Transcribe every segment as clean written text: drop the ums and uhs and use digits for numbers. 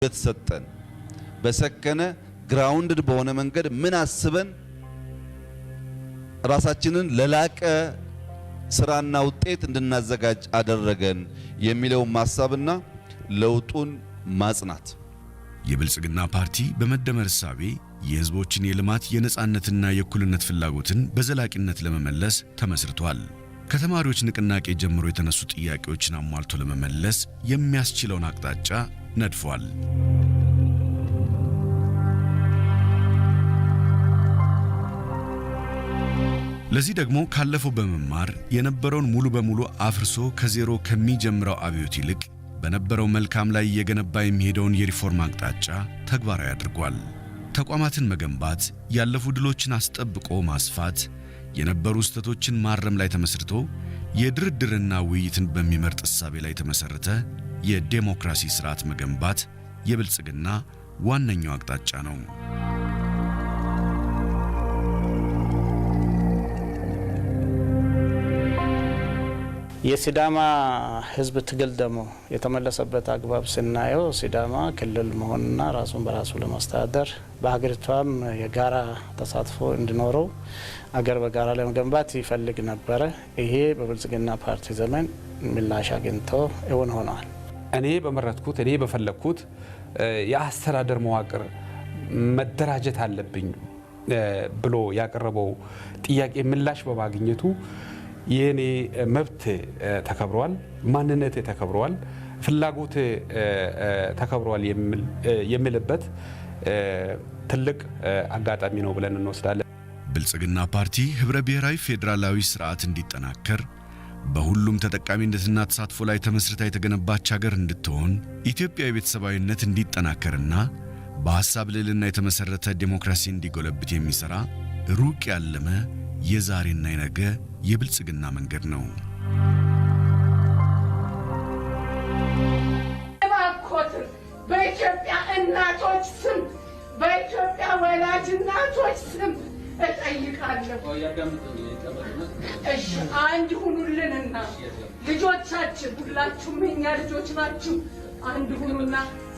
በተሰጠን በሰከነ ግራውንድድ በሆነ መንገድ ምን አስበን ራሳችንን ለላቀ ስራና ውጤት እንድናዘጋጅ አደረገን የሚለው ማሳብና ለውጡን ማጽናት። የብልጽግና ፓርቲ በመደመር እሳቤ የህዝቦችን የልማት የነጻነትና የእኩልነት ፍላጎትን በዘላቂነት ለመመለስ ተመስርቷል። ከተማሪዎች ንቅናቄ ጀምሮ የተነሱ ጥያቄዎችን አሟልቶ ለመመለስ የሚያስችለውን አቅጣጫ ነድፏል። ለዚህ ደግሞ ካለፈው በመማር የነበረውን ሙሉ በሙሉ አፍርሶ ከዜሮ ከሚጀምረው አብዮት ይልቅ በነበረው መልካም ላይ የገነባ የሚሄደውን የሪፎርም አቅጣጫ ተግባራዊ አድርጓል። ተቋማትን መገንባት፣ ያለፉ ድሎችን አስጠብቆ ማስፋት፣ የነበሩ ስህተቶችን ማረም ላይ ተመስርቶ የድርድርና ውይይትን በሚመርጥ እሳቤ ላይ የተመሰረተ የዴሞክራሲ ስርዓት መገንባት የብልጽግና ዋነኛው አቅጣጫ ነው። የሲዳማ ህዝብ ትግል ደግሞ የተመለሰበት አግባብ ስናየው ሲዳማ ክልል መሆንና ራሱን በራሱ ለማስተዳደር በሀገሪቷም የጋራ ተሳትፎ እንዲኖረው አገር በጋራ ለመገንባት ይፈልግ ነበረ። ይሄ በብልጽግና ፓርቲ ዘመን ምላሽ አግኝቶ እውን ሆኗል። እኔ በመረጥኩት እኔ በፈለግኩት የአስተዳደር መዋቅር መደራጀት አለብኝ ብሎ ያቀረበው ጥያቄ ምላሽ በማግኘቱ የኔ መብት ተከብሯል፣ ማንነት ተከብሯል፣ ፍላጎት ተከብሯል የሚልበት ትልቅ አጋጣሚ ነው ብለን እንወስዳለን። ብልጽግና ፓርቲ ህብረ ብሔራዊ ፌዴራላዊ ስርዓት እንዲጠናከር በሁሉም ተጠቃሚነትና ተሳትፎ ላይ ተመስርታ የተገነባች ሀገር እንድትሆን ኢትዮጵያዊ ቤተሰባዊነት እንዲጠናከርና በሐሳብ ልዕልና የተመሰረተ ዲሞክራሲ እንዲጎለብት የሚሰራ ሩቅ ያለመ የዛሬና የነገ የብልጽግና መንገድ ነው። በኢትዮጵያ እናቶች ስም በኢትዮጵያ ወላጅ እናቶች ስም እጠይቃለሁ። እሺ አንድ ሁኑልንና ልጆቻችን ሁላችሁም የኛ ልጆች ናችሁ። አንድ ሁኑና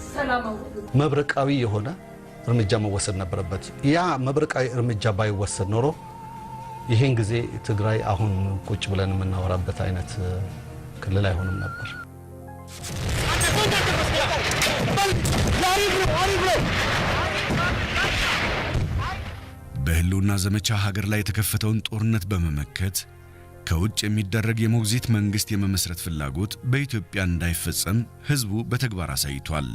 ሰላም አውሩ። መብረቃዊ የሆነ እርምጃ መወሰድ ነበረበት። ያ መብረቃዊ እርምጃ ባይወሰድ ኖሮ ይሄን ጊዜ ትግራይ አሁን ቁጭ ብለን የምናወራበት አይነት ክልል አይሆንም ነበር። በህልውና ዘመቻ ሀገር ላይ የተከፈተውን ጦርነት በመመከት ከውጭ የሚደረግ የሞግዚት መንግስት የመመስረት ፍላጎት በኢትዮጵያ እንዳይፈጸም ህዝቡ በተግባር አሳይቷል።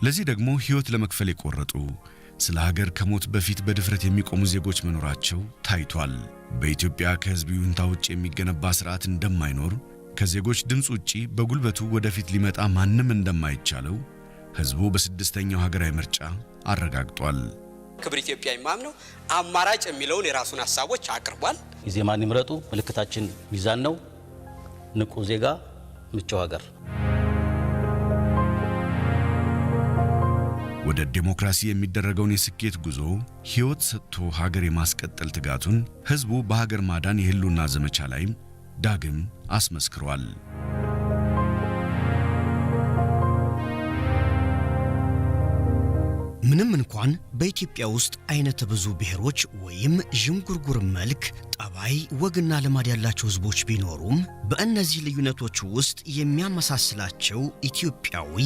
ለዚህ ደግሞ ህይወት ለመክፈል የቆረጡ ስለ ሀገር ከሞት በፊት በድፍረት የሚቆሙ ዜጎች መኖራቸው ታይቷል። በኢትዮጵያ ከህዝብ ይሁንታ ውጭ የሚገነባ ስርዓት እንደማይኖር፣ ከዜጎች ድምጽ ውጪ በጉልበቱ ወደፊት ሊመጣ ማንም እንደማይቻለው ህዝቡ በስድስተኛው ሀገራዊ ምርጫ አረጋግጧል። ክብር ኢትዮጵያ የማምነው አማራጭ የሚለውን የራሱን ሐሳቦች አቅርቧል። ኢዜማን ይምረጡ፣ ምልክታችን ሚዛን ነው። ንቁ ዜጋ፣ ምቹ ሀገር። ወደ ዲሞክራሲ የሚደረገውን የስኬት ጉዞ ህይወት ሰጥቶ ሀገር የማስቀጠል ትጋቱን ህዝቡ በሀገር ማዳን የህልውና ዘመቻ ላይ ዳግም አስመስክሯል። ምንም እንኳን በኢትዮጵያ ውስጥ አይነት ብዙ ብሔሮች ወይም ዥንጉርጉር መልክ፣ ጠባይ፣ ወግና ልማድ ያላቸው ህዝቦች ቢኖሩም በእነዚህ ልዩነቶች ውስጥ የሚያመሳስላቸው ኢትዮጵያዊ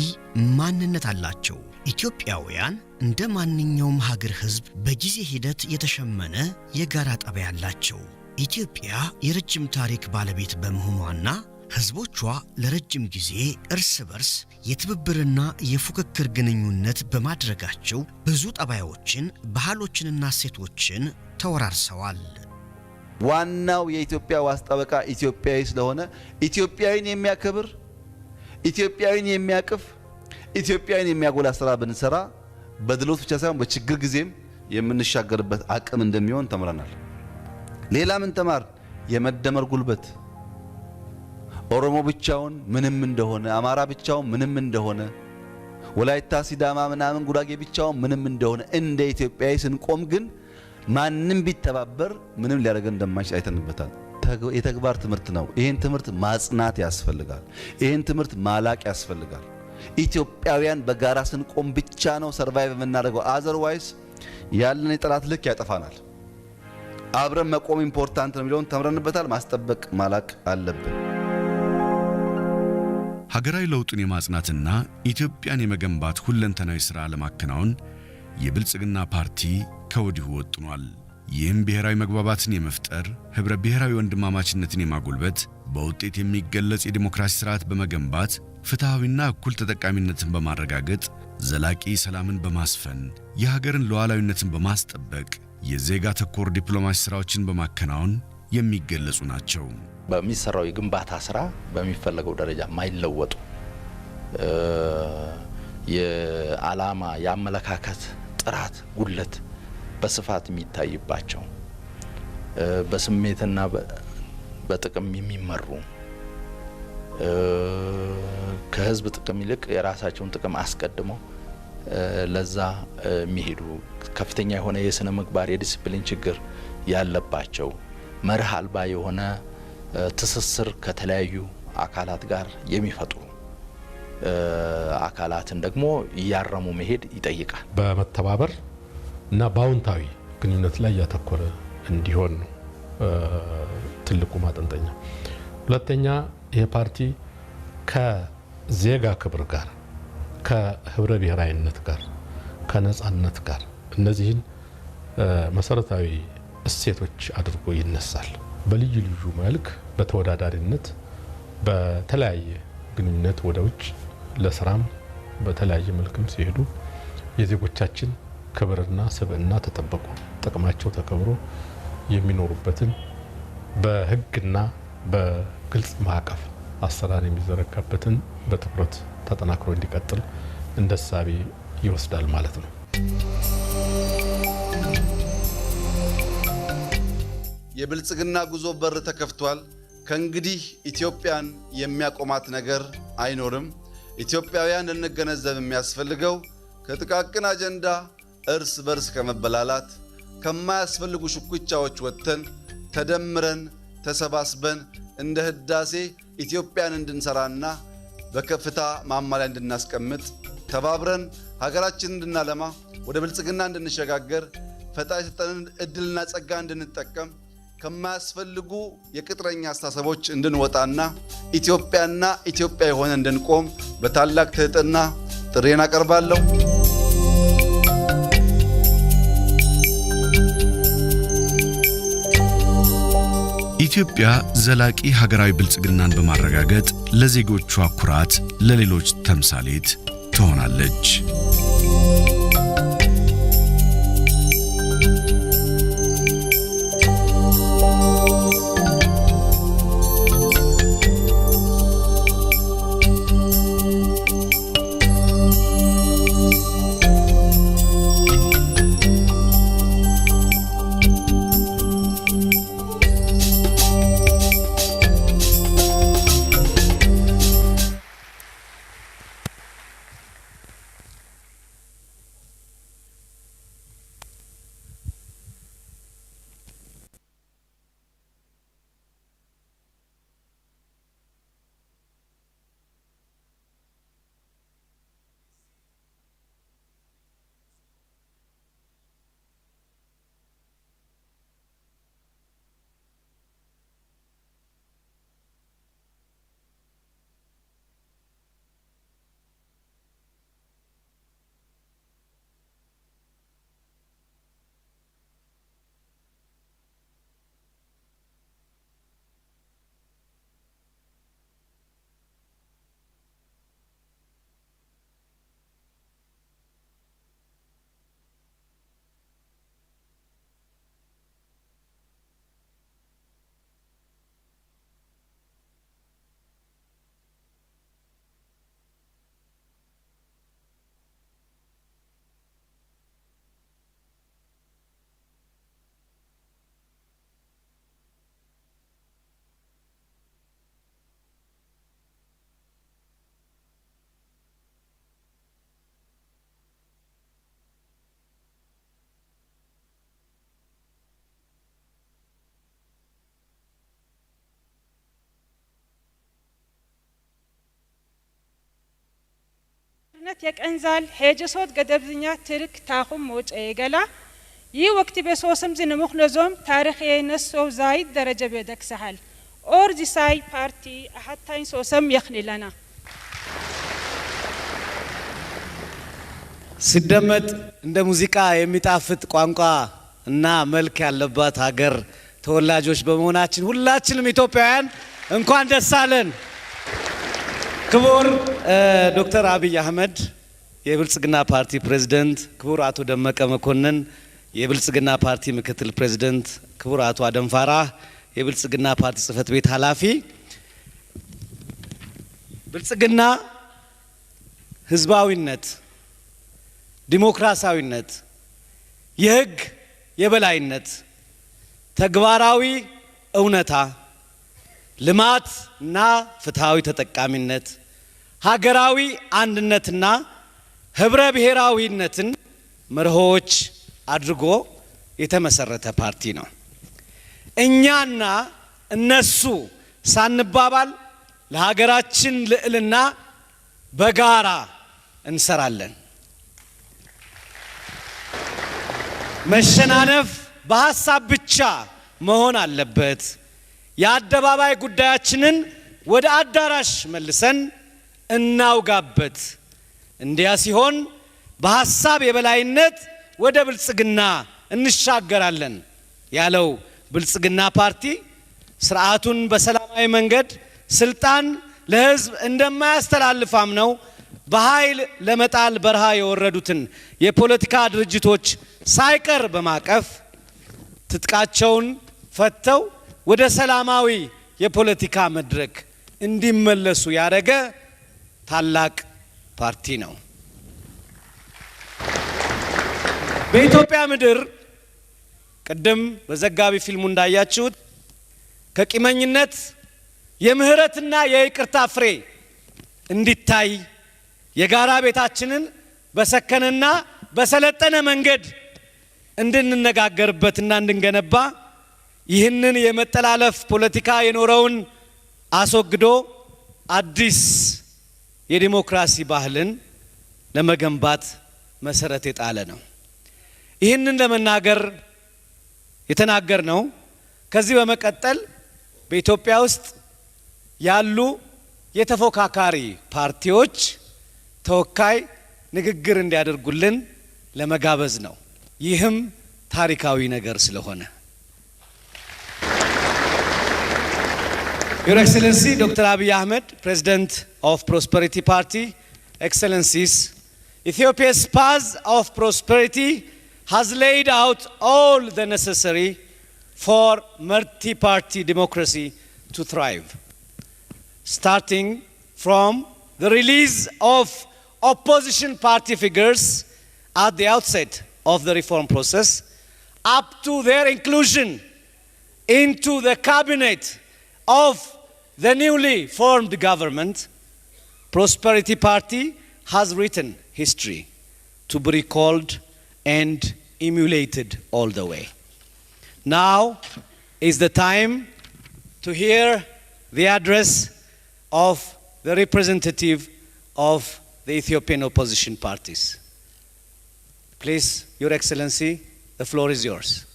ማንነት አላቸው። ኢትዮጵያውያን እንደ ማንኛውም ሀገር ህዝብ በጊዜ ሂደት የተሸመነ የጋራ ጠባይ አላቸው። ኢትዮጵያ የረጅም ታሪክ ባለቤት በመሆኗና ህዝቦቿ ለረጅም ጊዜ እርስ በርስ የትብብርና የፉክክር ግንኙነት በማድረጋቸው ብዙ ጠባዮችን፣ ባህሎችንና እሴቶችን ተወራርሰዋል። ዋናው የኢትዮጵያ ዋስ ጠበቃ ኢትዮጵያዊ ስለሆነ ኢትዮጵያዊን የሚያከብር፣ ኢትዮጵያዊን የሚያቅፍ፣ ኢትዮጵያዊን የሚያጎላ ስራ ብንሰራ በድሎት ብቻ ሳይሆን በችግር ጊዜም የምንሻገርበት አቅም እንደሚሆን ተምረናል። ሌላ ምን ተማር? የመደመር ጉልበት ኦሮሞ ብቻውን ምንም እንደሆነ፣ አማራ ብቻውን ምንም እንደሆነ፣ ወላይታ፣ ሲዳማ ምናምን ጉራጌ ብቻውን ምንም እንደሆነ እንደ ኢትዮጵያዊ ስንቆም ግን ማንም ቢተባበር ምንም ሊያደርገን እንደማይችል አይተንበታል። የተግባር ትምህርት ነው። ይሄን ትምህርት ማጽናት ያስፈልጋል። ይሄን ትምህርት ማላቅ ያስፈልጋል። ኢትዮጵያውያን በጋራ ስንቆም ብቻ ነው ሰርቫይቭ የምናደርገው። አዘርዋይስ ያለን የጠላት ልክ ያጠፋናል። አብረን መቆም ኢምፖርታንት ነው የሚለውን ተምረንበታል። ማስጠበቅ ማላቅ አለብን። ሀገራዊ ለውጡን የማጽናትና ኢትዮጵያን የመገንባት ሁለንተናዊ ሥራ ለማከናወን የብልጽግና ፓርቲ ከወዲሁ ወጥኗል። ይህም ብሔራዊ መግባባትን የመፍጠር ህብረ ብሔራዊ ወንድማማችነትን የማጎልበት በውጤት የሚገለጽ የዲሞክራሲ ስርዓት በመገንባት ፍትሃዊና እኩል ተጠቃሚነትን በማረጋገጥ ዘላቂ ሰላምን በማስፈን የሀገርን ሉዓላዊነትን በማስጠበቅ የዜጋ ተኮር ዲፕሎማሲ ስራዎችን በማከናወን የሚገለጹ ናቸው። በሚሰራው የግንባታ ስራ በሚፈለገው ደረጃ ማይለወጡ የዓላማ የአመለካከት ጥራት ጉድለት በስፋት የሚታይባቸው በስሜትና በጥቅም የሚመሩ ከህዝብ ጥቅም ይልቅ የራሳቸውን ጥቅም አስቀድመው ለዛ የሚሄዱ ከፍተኛ የሆነ የስነ ምግባር የዲሲፕሊን ችግር ያለባቸው መርህ አልባ የሆነ ትስስር ከተለያዩ አካላት ጋር የሚፈጥሩ አካላትን ደግሞ ያረሙ መሄድ ይጠይቃል። በመተባበር እና በአዎንታዊ ግንኙነት ላይ ያተኮረ እንዲሆን ነው ትልቁ ማጠንጠኛ። ሁለተኛ ይሄ ፓርቲ ከዜጋ ክብር ጋር ከህብረ ብሔራዊነት ጋር ከነጻነት ጋር እነዚህን መሰረታዊ እሴቶች አድርጎ ይነሳል። በልዩ ልዩ መልክ በተወዳዳሪነት በተለያየ ግንኙነት ወደ ውጭ ለስራም በተለያየ መልክም ሲሄዱ የዜጎቻችን ክብርና ስብዕና ተጠብቆ ጥቅማቸው ተከብሮ የሚኖሩበትን በህግና በግልጽ ማዕቀፍ አሰራር የሚዘረጋበትን በትኩረት ተጠናክሮ እንዲቀጥል እንደ እሳቤ ይወስዳል ማለት ነው። የብልጽግና ጉዞ በር ተከፍቷል። ከእንግዲህ ኢትዮጵያን የሚያቆማት ነገር አይኖርም። ኢትዮጵያውያን ልንገነዘብ የሚያስፈልገው ከጥቃቅን አጀንዳ እርስ በርስ ከመበላላት ከማያስፈልጉ ሽኩቻዎች ወጥተን ተደምረን ተሰባስበን እንደ ህዳሴ ኢትዮጵያን እንድንሰራና በከፍታ ማማ ላይ እንድናስቀምጥ ተባብረን ሀገራችንን እንድናለማ ወደ ብልጽግና እንድንሸጋገር ፈጣሪ የሰጠንን እድልና ጸጋ እንድንጠቀም ከማያስፈልጉ የቅጥረኛ አስተሳሰቦች እንድንወጣና ኢትዮጵያና ኢትዮጵያ የሆነ እንድንቆም በታላቅ ትህትና ጥሬን አቀርባለሁ። ኢትዮጵያ ዘላቂ ሀገራዊ ብልጽግናን በማረጋገጥ ለዜጎቿ ኩራት፣ ለሌሎች ተምሳሌት ትሆናለች። የቀንዛል ሄጀሶት ገደብዝኛ ትርክ ታኹም ሞጨ የገላ ይህ ወቅት በሶስም ዝንሙኽ ነዞም ታሪኽ የነሰው ዛይድ ደረጃ በደክሰሃል ኦር ዚሳይ ፓርቲ አሐታኝ ሶሰም የኽንለና ሲደመጥ እንደ ሙዚቃ የሚጣፍጥ ቋንቋ እና መልክ ያለባት ሀገር ተወላጆች በመሆናችን ሁላችንም ኢትዮጵያውያን እንኳን ደስ አለን። ክቡር ዶክተር አብይ አህመድ የብልጽግና ፓርቲ ፕሬዝዳንት፣ ክቡር አቶ ደመቀ መኮንን የብልጽግና ፓርቲ ምክትል ፕሬዝዳንት፣ ክቡር አቶ አደንፋራ የብልጽግና ፓርቲ ጽህፈት ቤት ኃላፊ፣ ብልጽግና ህዝባዊነት፣ ዲሞክራሲያዊነት፣ የህግ የበላይነት፣ ተግባራዊ እውነታ፣ ልማት እና ፍትሃዊ ተጠቃሚነት፣ ሀገራዊ አንድነትና ህብረ ብሔራዊነትን መርሆች አድርጎ የተመሰረተ ፓርቲ ነው። እኛና እነሱ ሳንባባል ለሀገራችን ልዕልና በጋራ እንሰራለን። መሸናነፍ በሐሳብ ብቻ መሆን አለበት። የአደባባይ ጉዳያችንን ወደ አዳራሽ መልሰን እናውጋበት። እንዲያ ሲሆን በሐሳብ የበላይነት ወደ ብልጽግና እንሻገራለን ያለው ብልጽግና ፓርቲ ስርዓቱን በሰላማዊ መንገድ ስልጣን ለህዝብ እንደማያስተላልፋም ነው። በኃይል ለመጣል በረሃ የወረዱትን የፖለቲካ ድርጅቶች ሳይቀር በማቀፍ ትጥቃቸውን ፈተው ወደ ሰላማዊ የፖለቲካ መድረክ እንዲመለሱ ያደረገ ታላቅ ፓርቲ ነው። በኢትዮጵያ ምድር ቀደም በዘጋቢ ፊልሙ እንዳያችሁት ከቂመኝነት የምህረትና የይቅርታ ፍሬ እንዲታይ የጋራ ቤታችንን በሰከነና በሰለጠነ መንገድ እንድንነጋገርበትና እንድንገነባ ይህንን የመጠላለፍ ፖለቲካ የኖረውን አስወግዶ አዲስ የዲሞክራሲ ባህልን ለመገንባት መሰረት የጣለ ነው። ይህንን ለመናገር የተናገር ነው። ከዚህ በመቀጠል በኢትዮጵያ ውስጥ ያሉ የተፎካካሪ ፓርቲዎች ተወካይ ንግግር እንዲያደርጉልን ለመጋበዝ ነው። ይህም ታሪካዊ ነገር ስለሆነ Your Excellency Dr. Abiy Ahmed, President of Prosperity Party, Excellencies, Ethiopia's path of prosperity has laid out all the necessary for multi-party democracy to thrive. Starting from the release of opposition party figures at the outset of the reform process, up to their inclusion into the cabinet of the newly formed government, Prosperity Party has written history to be recalled and emulated all the way. Now is the time to hear the address of the representative of the Ethiopian opposition parties. Please, Your Excellency, the floor is yours.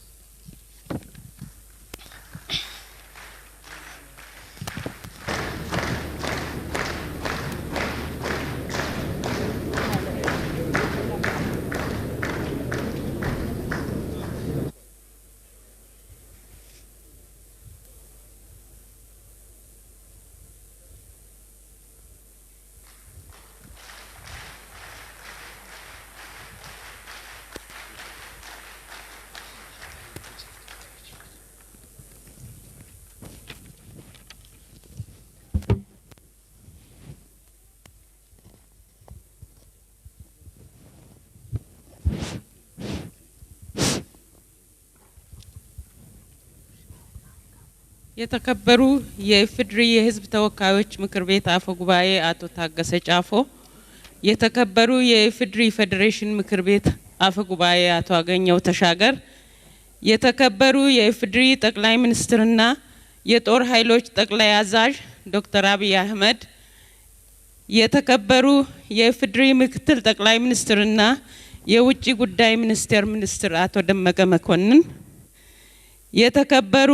የተከበሩ የኢፌዴሪ የሕዝብ ተወካዮች ምክር ቤት አፈ ጉባኤ አቶ ታገሰ ጫፎ፣ የተከበሩ የኢፌዴሪ ፌዴሬሽን ምክር ቤት አፈ ጉባኤ አቶ አገኘው ተሻገር፣ የተከበሩ የኢፌዴሪ ጠቅላይ ሚኒስትርና የጦር ኃይሎች ጠቅላይ አዛዥ ዶክተር አብይ አህመድ፣ የተከበሩ የኢፌዴሪ ምክትል ጠቅላይ ሚኒስትርና የውጭ ጉዳይ ሚኒስትር አቶ ደመቀ መኮንን፣ የተከበሩ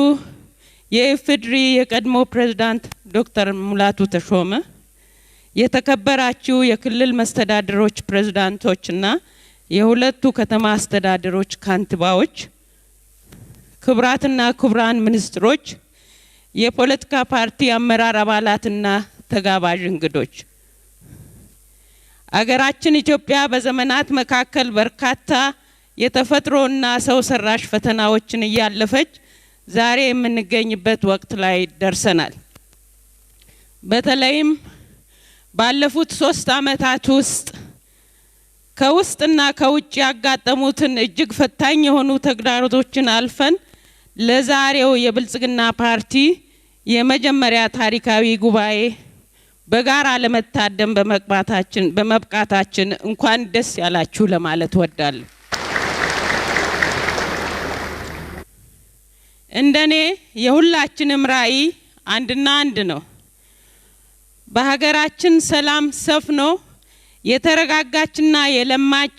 የኢፌዴሪ የቀድሞ ፕሬዝዳንት ዶክተር ሙላቱ ተሾመ፣ የተከበራችሁ የክልል መስተዳድሮች ፕሬዝዳንቶችና የሁለቱ ከተማ አስተዳደሮች ካንቲባዎች፣ ክቡራትና ክቡራን ሚኒስትሮች፣ የፖለቲካ ፓርቲ አመራር አባላትና ተጋባዥ እንግዶች፣ አገራችን ኢትዮጵያ በዘመናት መካከል በርካታ የተፈጥሮና ሰው ሰራሽ ፈተናዎችን እያለፈች ዛሬ የምንገኝበት ወቅት ላይ ደርሰናል። በተለይም ባለፉት 3 ዓመታት ውስጥ ከውስጥና ከውጭ ያጋጠሙትን እጅግ ፈታኝ የሆኑ ተግዳሮቶችን አልፈን ለዛሬው የብልጽግና ፓርቲ የመጀመሪያ ታሪካዊ ጉባኤ በጋራ ለመታደም በመብቃታችን እንኳን ደስ ያላችሁ ለማለት ወዳለሁ። እንደኔ የሁላችንም ራዕይ አንድና አንድ ነው። በሀገራችን ሰላም ሰፍኖ የተረጋጋችና የለማች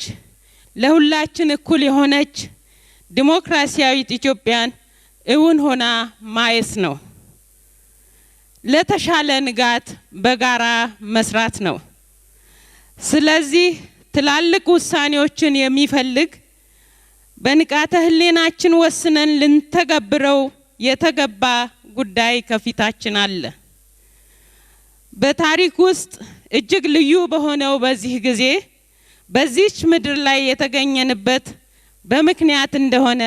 ለሁላችን እኩል የሆነች ዲሞክራሲያዊት ኢትዮጵያን እውን ሆና ማየት ነው። ለተሻለ ንጋት በጋራ መስራት ነው። ስለዚህ ትላልቅ ውሳኔዎችን የሚፈልግ በንቃተ ህሊናችን ወስነን ልንተገብረው የተገባ ጉዳይ ከፊታችን አለ። በታሪክ ውስጥ እጅግ ልዩ በሆነው በዚህ ጊዜ በዚህች ምድር ላይ የተገኘንበት በምክንያት እንደሆነ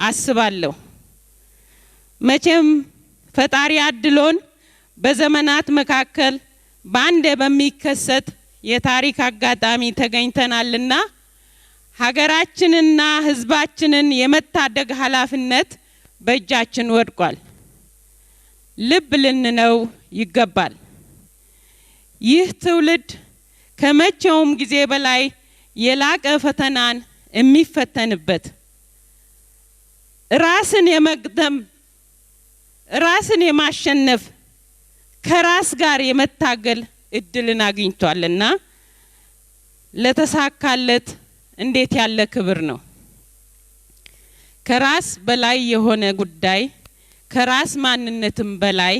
አስባለሁ። መቼም ፈጣሪ አድሎን በዘመናት መካከል ባንዴ በሚከሰት የታሪክ አጋጣሚ ተገኝተናልና ሀገራችንና ህዝባችንን የመታደግ ኃላፊነት በእጃችን ወድቋል። ልብ ልንነው ይገባል። ይህ ትውልድ ከመቼውም ጊዜ በላይ የላቀ ፈተናን የሚፈተንበት ራስን የመግደም ራስን የማሸነፍ ከራስ ጋር የመታገል እድልን አግኝቷልና ለተሳካለት እንዴት ያለ ክብር ነው። ከራስ በላይ የሆነ ጉዳይ ከራስ ማንነትም በላይ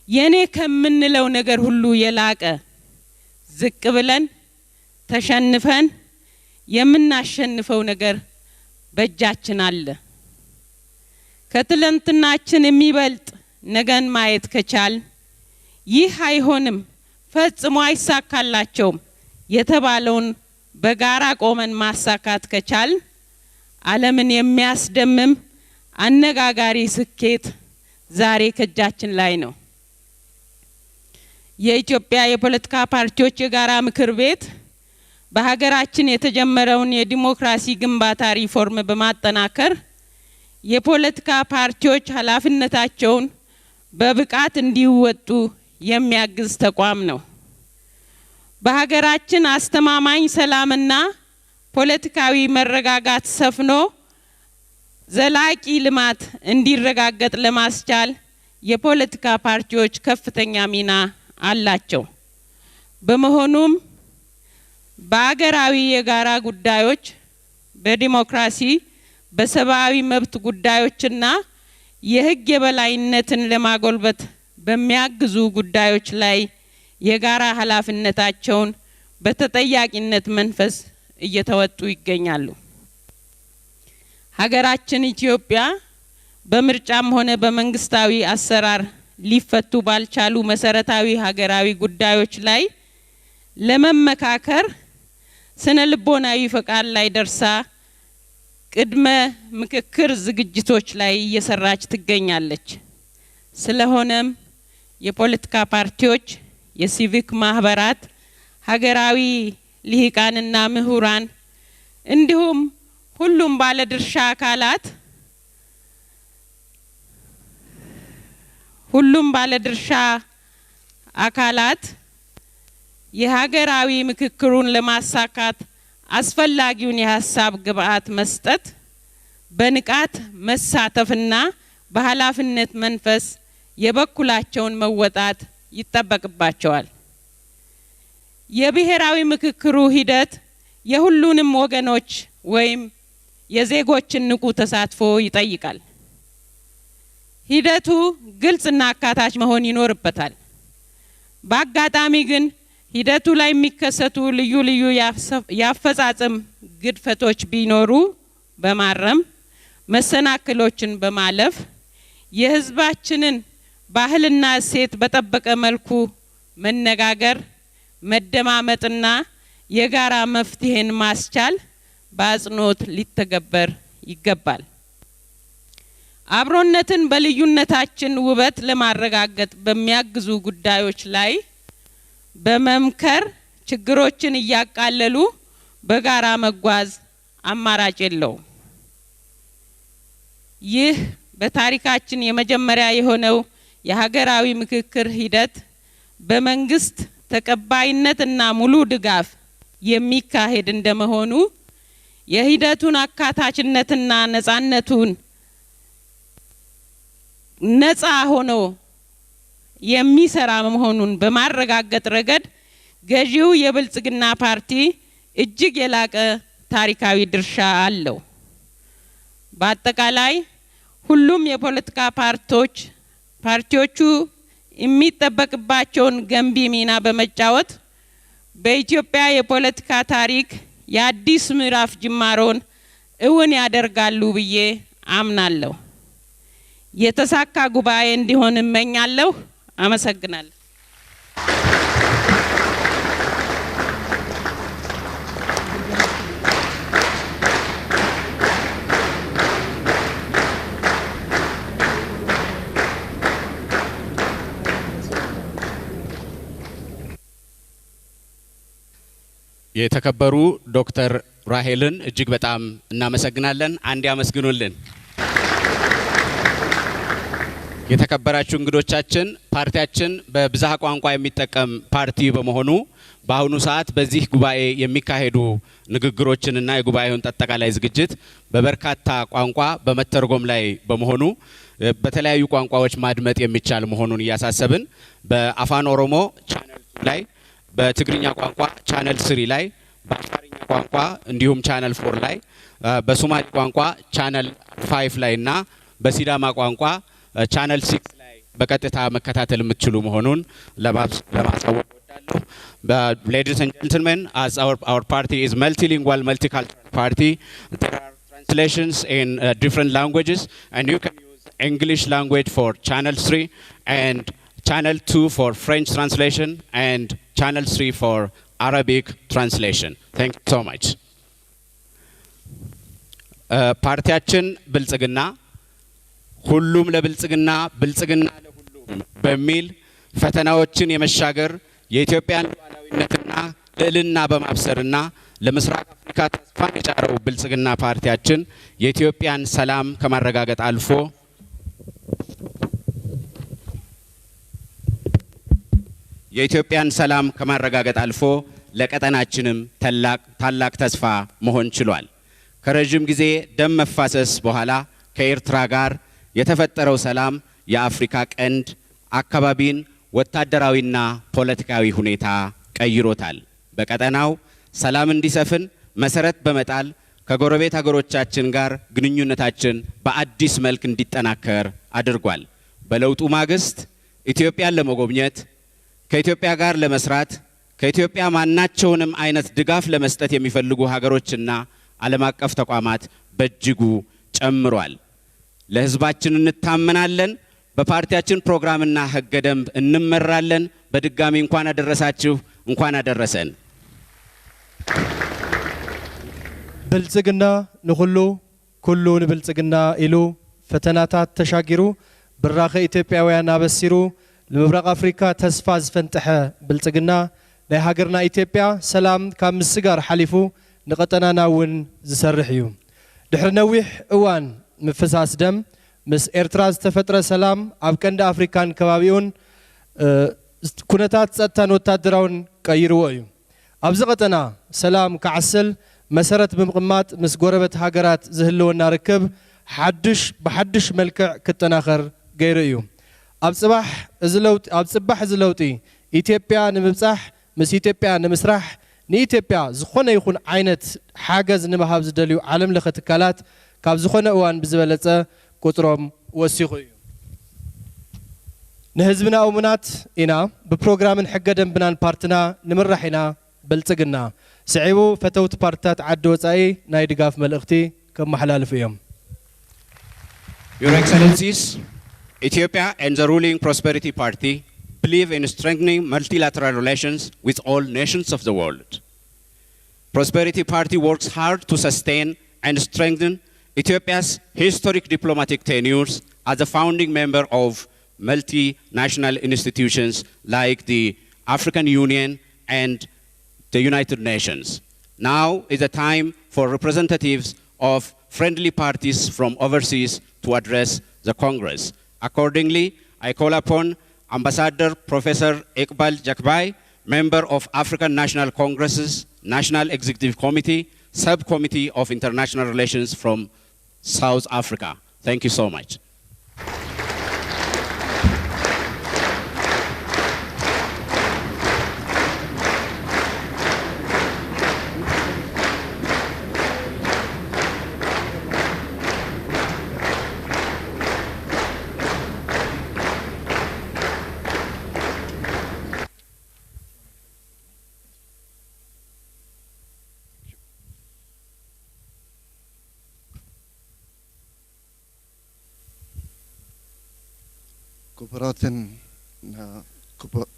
የኔ ከምንለው ነገር ሁሉ የላቀ ዝቅ ብለን ተሸንፈን የምናሸንፈው ነገር በእጃችን አለ። ከትላንትናችን የሚበልጥ ነገን ማየት ከቻል ይህ አይሆንም ፈጽሞ አይሳካላቸውም የተባለውን በጋራ ቆመን ማሳካት ከቻል ዓለምን የሚያስደምም አነጋጋሪ ስኬት ዛሬ ከእጃችን ላይ ነው። የኢትዮጵያ የፖለቲካ ፓርቲዎች የጋራ ምክር ቤት በሀገራችን የተጀመረውን የዲሞክራሲ ግንባታ ሪፎርም በማጠናከር የፖለቲካ ፓርቲዎች ኃላፊነታቸውን በብቃት እንዲወጡ የሚያግዝ ተቋም ነው። በሀገራችን አስተማማኝ ሰላምና ፖለቲካዊ መረጋጋት ሰፍኖ ዘላቂ ልማት እንዲረጋገጥ ለማስቻል የፖለቲካ ፓርቲዎች ከፍተኛ ሚና አላቸው። በመሆኑም በአገራዊ የጋራ ጉዳዮች፣ በዲሞክራሲ፣ በሰብአዊ መብት ጉዳዮችና የህግ የበላይነትን ለማጎልበት በሚያግዙ ጉዳዮች ላይ የጋራ ኃላፊነታቸውን በተጠያቂነት መንፈስ እየተወጡ ይገኛሉ። ሀገራችን ኢትዮጵያ በምርጫም ሆነ በመንግስታዊ አሰራር ሊፈቱ ባልቻሉ መሰረታዊ ሀገራዊ ጉዳዮች ላይ ለመመካከር ስነ ልቦናዊ ፈቃድ ላይ ደርሳ ቅድመ ምክክር ዝግጅቶች ላይ እየሰራች ትገኛለች። ስለሆነም የፖለቲካ ፓርቲዎች፣ የሲቪክ ማህበራት፣ ሀገራዊ ልሂቃንና ምሁራን እንዲሁም ሁሉም ባለድርሻ አካላት የሀገራዊ ምክክሩን ለማሳካት አስፈላጊውን የሀሳብ ግብአት መስጠት፣ በንቃት መሳተፍና በኃላፊነት መንፈስ የበኩላቸውን መወጣት ይጠበቅባቸዋል። የብሔራዊ ምክክሩ ሂደት የሁሉንም ወገኖች ወይም የዜጎችን ንቁ ተሳትፎ ይጠይቃል። ሂደቱ ግልጽና አካታች መሆን ይኖርበታል። በአጋጣሚ ግን ሂደቱ ላይ የሚከሰቱ ልዩ ልዩ ያፈጻጸም ግድፈቶች ቢኖሩ በማረም መሰናክሎችን በማለፍ የህዝባችንን ባህልና እሴት በጠበቀ መልኩ መነጋገር፣ መደማመጥና የጋራ መፍትሄን ማስቻል በአጽንኦት ሊተገበር ይገባል። አብሮነትን በልዩነታችን ውበት ለማረጋገጥ በሚያግዙ ጉዳዮች ላይ በመምከር ችግሮችን እያቃለሉ በጋራ መጓዝ አማራጭ የለውም። ይህ በታሪካችን የመጀመሪያ የሆነው የሀገራዊ ምክክር ሂደት በመንግስት ተቀባይነትና ሙሉ ድጋፍ የሚካሄድ እንደመሆኑ የሂደቱን አካታችነትና ነፃነቱን ነፃ ሆኖ የሚሰራ መሆኑን በማረጋገጥ ረገድ ገዢው የብልጽግና ፓርቲ እጅግ የላቀ ታሪካዊ ድርሻ አለው። በአጠቃላይ ሁሉም የፖለቲካ ፓርቲዎቹ የሚጠበቅባቸውን ገንቢ ሚና በመጫወት በኢትዮጵያ የፖለቲካ ታሪክ የአዲስ ምዕራፍ ጅማሮን እውን ያደርጋሉ ብዬ አምናለሁ። የተሳካ ጉባኤ እንዲሆን እመኛለሁ። አመሰግናለሁ። የተከበሩ ዶክተር ራሄልን እጅግ በጣም እናመሰግናለን። አንድ ያመስግኑልን። የተከበራችሁ እንግዶቻችን፣ ፓርቲያችን በብዝሃ ቋንቋ የሚጠቀም ፓርቲ በመሆኑ በአሁኑ ሰዓት በዚህ ጉባኤ የሚካሄዱ ንግግሮችንና የጉባኤውን አጠቃላይ ዝግጅት በበርካታ ቋንቋ በመተርጎም ላይ በመሆኑ በተለያዩ ቋንቋዎች ማድመጥ የሚቻል መሆኑን እያሳሰብን በአፋን ኦሮሞ ቻናል ላይ፣ በትግርኛ ቋንቋ ቻናል 3 ላይ፣ በአፋርኛ ቋንቋ እንዲሁም ቻናል 4 ላይ፣ በሶማሊ ቋንቋ ቻናል 5 ላይ እና በሲዳማ ቋንቋ ቻናል 6 ላይ በቀጥታ መከታተል የምትችሉ መሆኑን ለማሳወቅ እወዳለሁ። Ladies and gentlemen, as our party is multilingual, multicultural party, there are translations in different languages, and you can use English language for channel 3 and channel 2 for French translation and channel 3 for Arabic translation. Thank you so much. ፓርቲያችን ብልጽግና ሁሉም ለብልጽግና ብልጽግና ለሁሉም በሚል ፈተናዎችን የመሻገር የኢትዮጵያን ሉዓላዊነትና ልዕልና በማብሰርና ለምስራቅ አፍሪካ ተስፋን የጫረው ብልጽግና ፓርቲያችን የኢትዮጵያን ሰላም ከማረጋገጥ አልፎ ለቀጠናችንም ታላቅ ተስፋ መሆን ችሏል። ከረጅም ጊዜ ደም መፋሰስ በኋላ ከኤርትራ ጋር የተፈጠረው ሰላም የአፍሪካ ቀንድ አካባቢን ወታደራዊና ፖለቲካዊ ሁኔታ ቀይሮታል። በቀጠናው ሰላም እንዲሰፍን መሰረት በመጣል ከጎረቤት ሀገሮቻችን ጋር ግንኙነታችን በአዲስ መልክ እንዲጠናከር አድርጓል። በለውጡ ማግስት ኢትዮጵያን ለመጎብኘት፣ ከኢትዮጵያ ጋር ለመስራት፣ ከኢትዮጵያ ማናቸውንም አይነት ድጋፍ ለመስጠት የሚፈልጉ ሀገሮችና ዓለም አቀፍ ተቋማት በእጅጉ ጨምሯል። ለህዝባችን እንታመናለን። በፓርቲያችን ፕሮግራምና ህገ ደንብ እንመራለን። በድጋሚ እንኳን አደረሳችሁ፣ እንኳን አደረሰን። ብልጽግና ንኹሉ ኩሉ ንብልጽግና ኢሉ ፈተናታት ተሻጊሩ ብራኸ ኢትዮጵያውያን አበሲሩ ለምብራቅ አፍሪካ ተስፋ ዝፈንጥሐ ብልጽግና ናይ ሃገርና ኢትዮጵያ ሰላም ካብ ምስጋር ሓሊፉ ንቀጠናና እውን ዝሰርሕ እዩ። ድሕሪ ነዊሕ እዋን ምፍሳስ ደም ምስ ኤርትራ ዝተፈጥረ ሰላም ኣብ ቀንዲ አፍሪካን ከባቢኡን ኩነታት ጸጥታን ወታደራውን ቀይርዎ እዩ። ኣብዚ ቀጠና ሰላም ክዓስል መሰረት ብምቕማጥ ምስ ጎረቤት ሃገራት ዝህልወና ርክብ ብሓድሽ መልክዕ ክጠናኸር ገይሩ እዩ። ኣብ ጽባሕ እዚ ለውጢ ኢትዮጵያ ንምብጻሕ ምስ ኢትዮጵያ ንምስራሕ ንኢትዮጵያ ዝኾነ ይኹን ዓይነት ሓገዝ ንምሃብ ዝደልዩ ዓለም ለኸ ትካላት ካብ ዝኾነ እዋን ብዝበለጸ ቁጥሮም ወሲኹ እዩ ንህዝብና እሙናት ኢና ብፕሮግራምን ሕገ ደንብናን ፓርትና ንምራሕ ኢና ብልጽግና ስዒቡ ፈተውቲ ፓርቲታት ዓዲ ወፃኢ ናይ ድጋፍ መልእኽቲ ከመሓላልፉ እዮም Your Excellencies, Ethiopia and the ruling Prosperity Party believe in strengthening multilateral relations with all nations of the world. Prosperity Party works hard to sustain and strengthen Ethiopia's historic diplomatic tenures as a founding member of multinational institutions like the African Union and the United Nations. Now is the time for representatives of friendly parties from overseas to address the Congress. Accordingly, I call upon Ambassador Professor Iqbal Jakbai, member of African National Congress's National Executive Committee, Subcommittee of International Relations from South Africa. Thank you so much.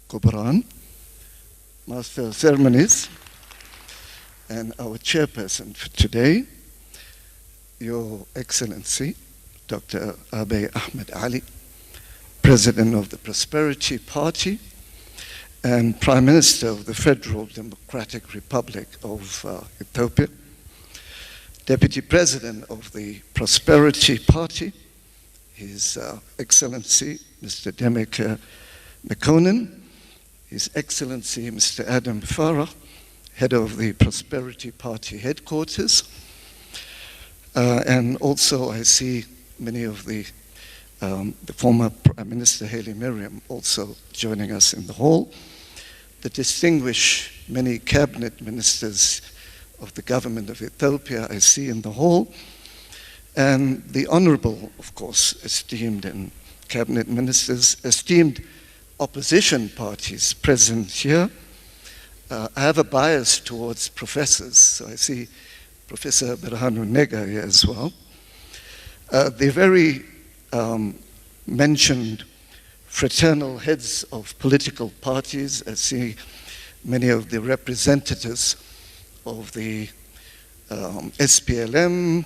Kubaran, Master of Ceremonies, and our chairperson for today, Your Excellency, Dr. Abiy Ahmed Ali, President of the Prosperity Party and Prime Minister of the Federal Democratic Republic of Ethiopia, Deputy President of the Prosperity Party, His Excellency, Mr. Demeke Mekonnen, His Excellency, Mr. Adam Farah, Head of the Prosperity Party Headquarters, and also I see many of the former Prime Minister Haile Mariam also joining us in the hall, the distinguished many cabinet ministers of the government of Ethiopia I see in the hall, and the honorable, of course, esteemed and cabinet ministers, esteemed opposition parties present here. I have a bias towards professors, so I see Professor Berhanu Nega here as well. The very mentioned fraternal heads of political parties, I see many of the representatives of the SPLM,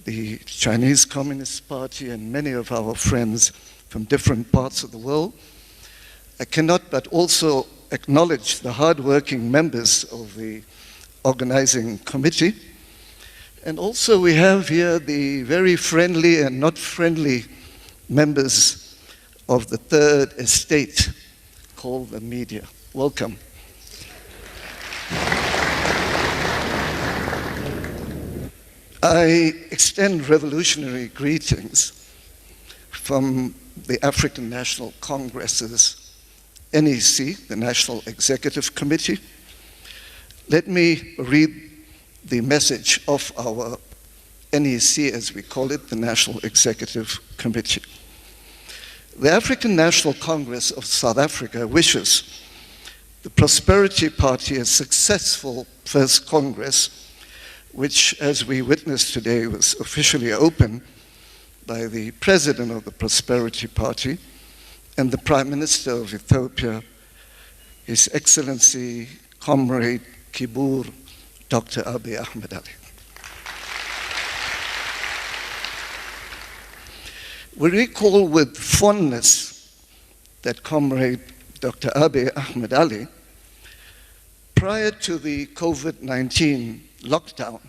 the Chinese Communist Party, and many of our friends from different parts of the world. I cannot but also acknowledge the hard-working members of the organizing committee. And also we have here the very friendly and not friendly members of the third estate called the media. Welcome. I extend revolutionary greetings from the African National Congress's NEC, the National Executive Committee. Let me read the message of our NEC, as we call it, the National Executive Committee. The African National Congress of South Africa wishes the Prosperity Party a successful first Congress, which, as we witnessed today, was officially opened by the President of the Prosperity Party and the Prime Minister of Ethiopia, His Excellency, Comrade Kibur, Dr. Abiy Ahmed Ali. We recall with fondness that Comrade Dr. Abiy Ahmed Ali, prior to the COVID-19 lockdown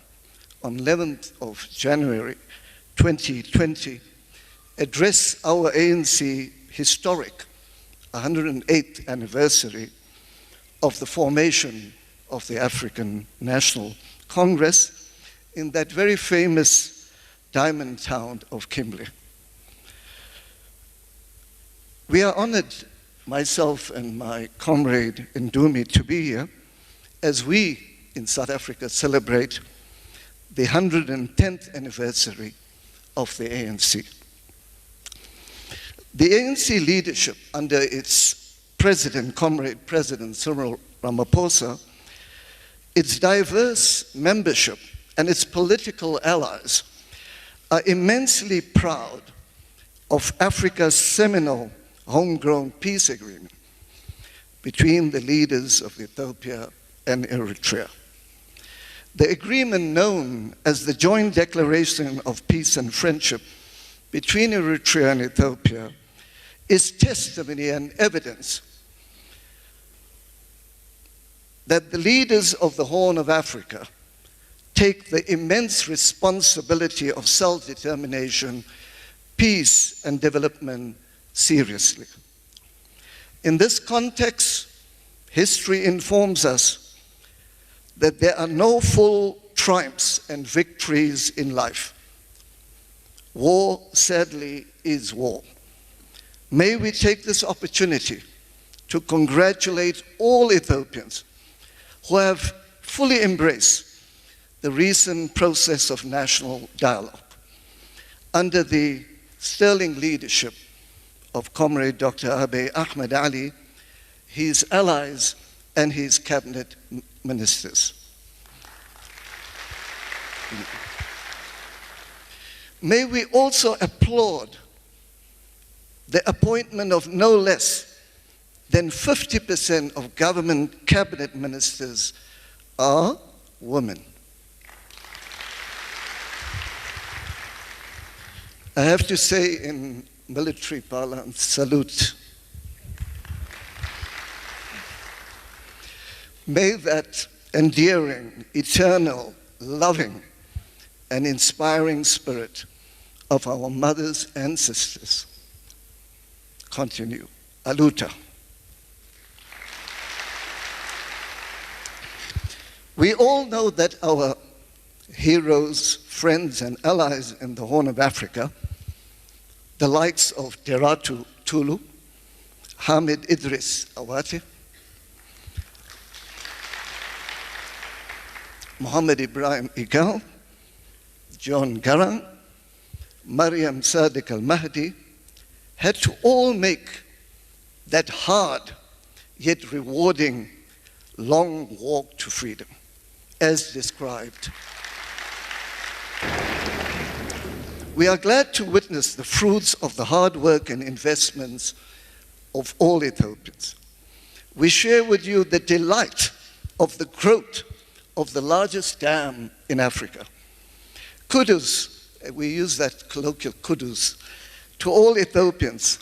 on 11th of January 2020, addressed our ANC historic 108th anniversary of the formation of the African National Congress in that very famous diamond town of Kimberley. We are honored, myself and my comrade Ndumi to be here as we in South Africa celebrate the 110th anniversary of the ANC. The ANC leadership under its president, comrade President Cyril Ramaphosa, its diverse membership and its political allies are immensely proud of Africa's seminal homegrown peace agreement between the leaders of Ethiopia and Eritrea. The agreement known as the Joint Declaration of Peace and Friendship between Eritrea and Ethiopia is testimony and evidence that the leaders of the Horn of Africa take the immense responsibility of self-determination, peace, and development seriously. In this context, history informs us that there are no full triumphs and victories in life. War, sadly, is war. May we take this opportunity to congratulate all Ethiopians who have fully embraced the recent process of national dialogue under the sterling leadership of Comrade Dr. Abiy Ahmed Ali, his allies, and his cabinet ministers. May we also applaud the appointment of no less than 50% of government cabinet ministers are women. I have to say in military parlance, salute. May that endearing, eternal, loving, and inspiring spirit of our mothers and sisters continue. Aluta. We all know that our heroes, friends, and allies in the Horn of Africa, the likes of Deratu Tulu, Hamid Idris Awati, Muhammad Ibrahim Igal, John Garang, Mariam Sadiq al-Mahdi, had to all make that hard yet rewarding long walk to freedom, as described. We are glad to witness the fruits of the hard work and investments of all Ethiopians. We share with you the delight of the growth of the largest dam in Africa. Kudos, we use that colloquial kudos, to all Ethiopians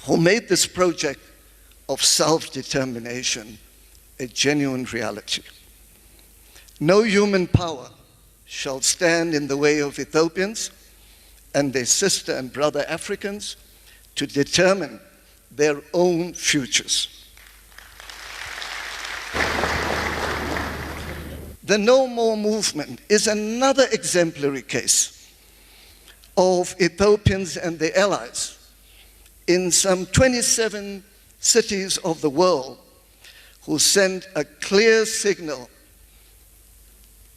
who made this project of self-determination a genuine reality. No human power shall stand in the way of Ethiopians and their sister and brother Africans to determine their own futures. The No More movement is another exemplary case of Ethiopians and their allies in some 27 cities of the world who sent a clear signal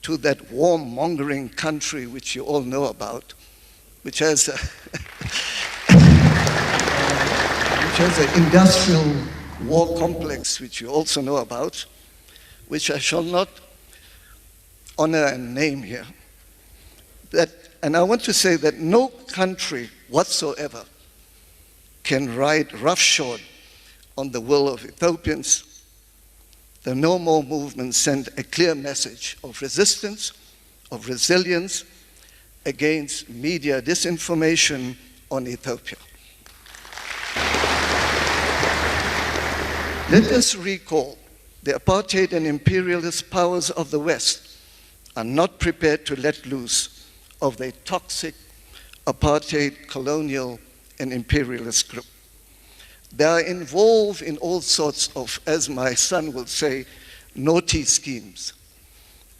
to that warmongering country which you all know about, which has an industrial war complex which you also know about, which I shall not honor and name here. And I want to say that no country whatsoever can ride roughshod on the will of Ethiopians. The No More movement sent a clear message of resistance, of resilience against media disinformation on Ethiopia. Let us recall the apartheid and imperialist powers of the West are not prepared to let loose of their toxic apartheid, colonial, and imperialist group. They are involved in all sorts of, as my son will say, naughty schemes,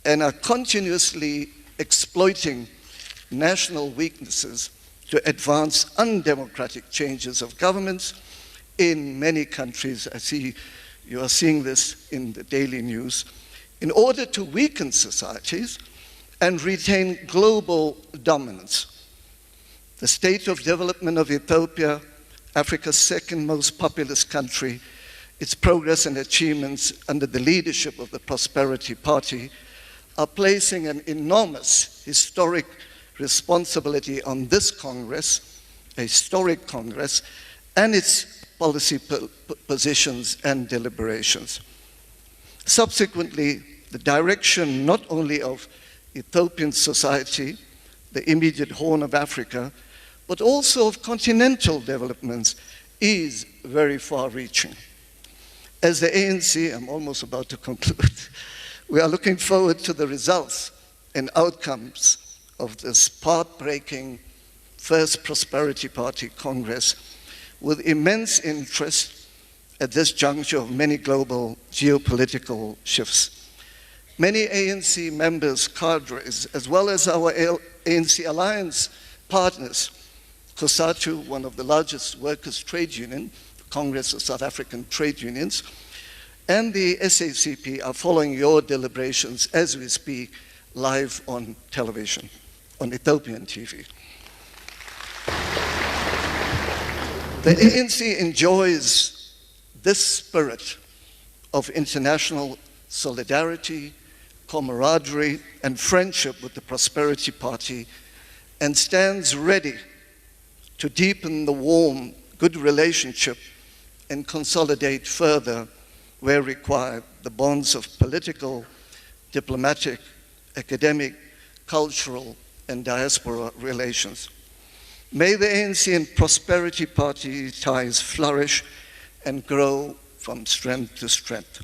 and are continuously exploiting national weaknesses to advance undemocratic changes of governments in many countries. I see you are seeing this in the daily news, in order to weaken societies and retain global dominance. The state of development of Ethiopia, Africa's second most populous country, its progress and achievements under the leadership of the Prosperity Party are placing an enormous historic responsibility on this Congress, a historic Congress, and its policy positions and deliberations. Subsequently, the direction not only of Ethiopian society, the immediate Horn of Africa, but also of continental developments is very far-reaching. As the ANC, I'm almost about to conclude, we are looking forward to the results and outcomes of this path-breaking first Prosperity Party Congress with immense interest at this juncture of many global geopolitical shifts. Many ANC members, cadres, as well as our ANC alliance partners, COSATU, one of the largest workers' trade union, Congress of South African Trade Unions, and the SACP are following your deliberations as we speak live on television, on Ethiopian TV. The ANC enjoys this spirit of international solidarity, camaraderie, and friendship with the Prosperity Party and stands ready to deepen the warm, good relationship and consolidate further, where required, the bonds of political, diplomatic, academic, cultural, and diaspora relations. May the ANC and Prosperity Party ties flourish and grow from strength to strength.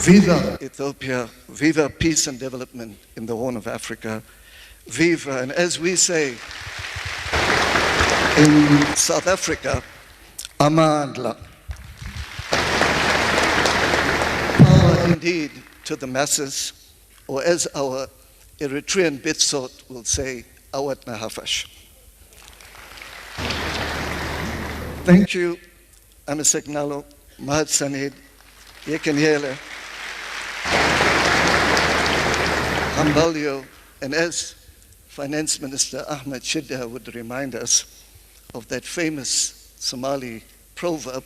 Viva Ethiopia, viva peace and development in the Horn of Africa, viva, and as we say in South Africa, Amandla. Power indeed to the masses, or as our Eritrean Bitsot will say, Awat Nahafash. Thank you, Amisegnalo, Mahad Sanid, Yekenyele, Hambalyo, and as Finance Minister Ahmed Shidda would remind us of that famous Somali proverb,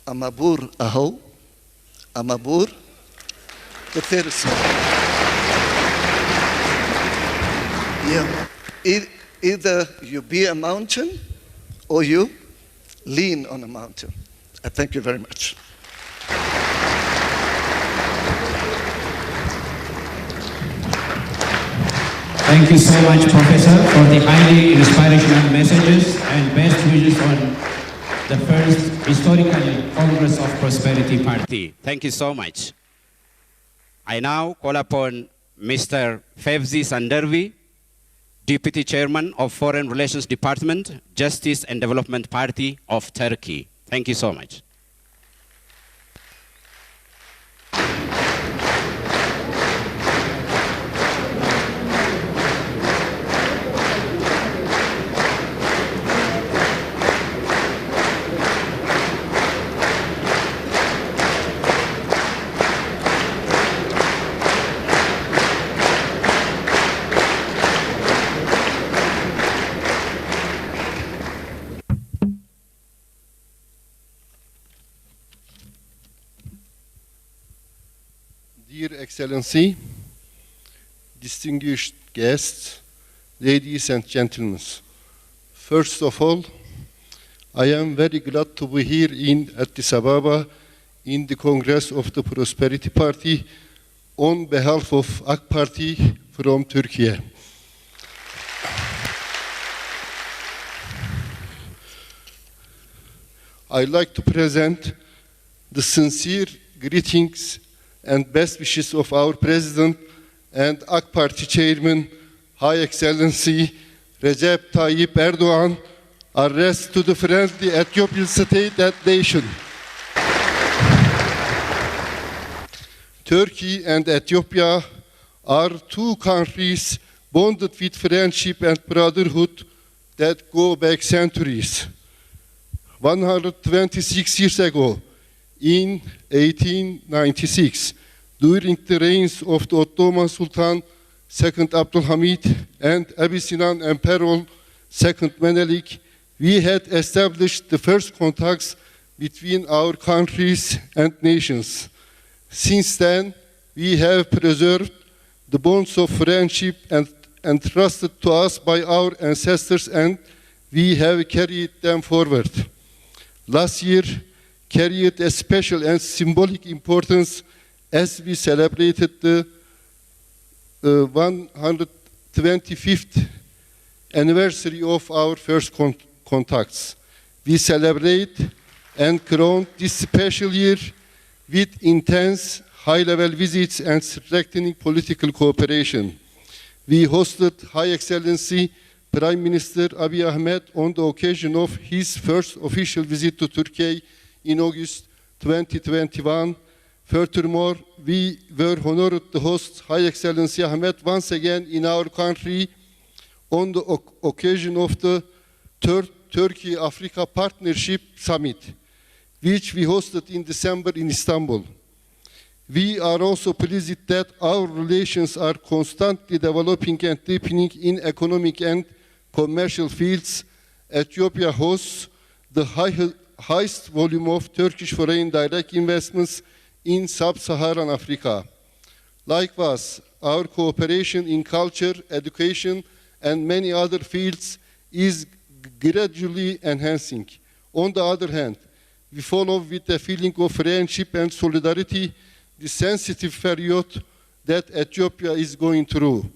Amabur Aho, Amabur Kathirsa. Yeah. Either you be a mountain or you lean on a mountain. I thank you very much. Thank you so much, Professor, for the highly inspirational messages and best wishes on the first historical Congress of Prosperity Party. Thank you so much. I now call upon Mr. Fevzi Sandervi, Deputy Chairman of Foreign Relations Department, Justice and Development Party of Turkey. Thank you so much. Dear Excellency, distinguished guests, ladies and gentlemen, first of all, I am very glad to be here in Addis Ababa in the Congress of the Prosperity Party on behalf of AK Party from Turkey. I'd like to present the sincere greetings and best wishes of our President and AK Party Chairman, High Excellency Recep Tayyip Erdogan, addressed to the friendly Ethiopian state and nation. Turkey and Ethiopia are two countries bonded with friendship and brotherhood that go back centuries. 126 years ago, in 1896, during the reigns of the Ottoman Sultan II Abdulhamid and Abyssinian Emperor II Menelik, we had established the first contacts between our countries and nations. Since then, we have preserved the bonds of friendship entrusted to us by our ancestors, and we have carried them forward. Last year carried a special and symbolic importance as we celebrated the 125th anniversary of our first contacts. We celebrate and crown this special year with intense high-level visits and strengthening political cooperation. We hosted High Excellency Prime Minister Abiy Ahmed on the occasion of his first official visit to Turkey in August 2021. Furthermore, we were honored to host High Excellency Ahmed once again in our country on the occasion of the third Turkey-Africa Partnership Summit, which we hosted in December in Istanbul. We are also pleased that our relations are constantly developing and deepening in economic and commercial fields. Ethiopia hosts the highest volume of Turkish foreign direct investments in sub-Saharan Africa. Likewise, our cooperation in culture, education, and many other fields is gradually enhancing. On the other hand, we follow with a feeling of friendship and solidarity the sensitive period that Ethiopia is going through.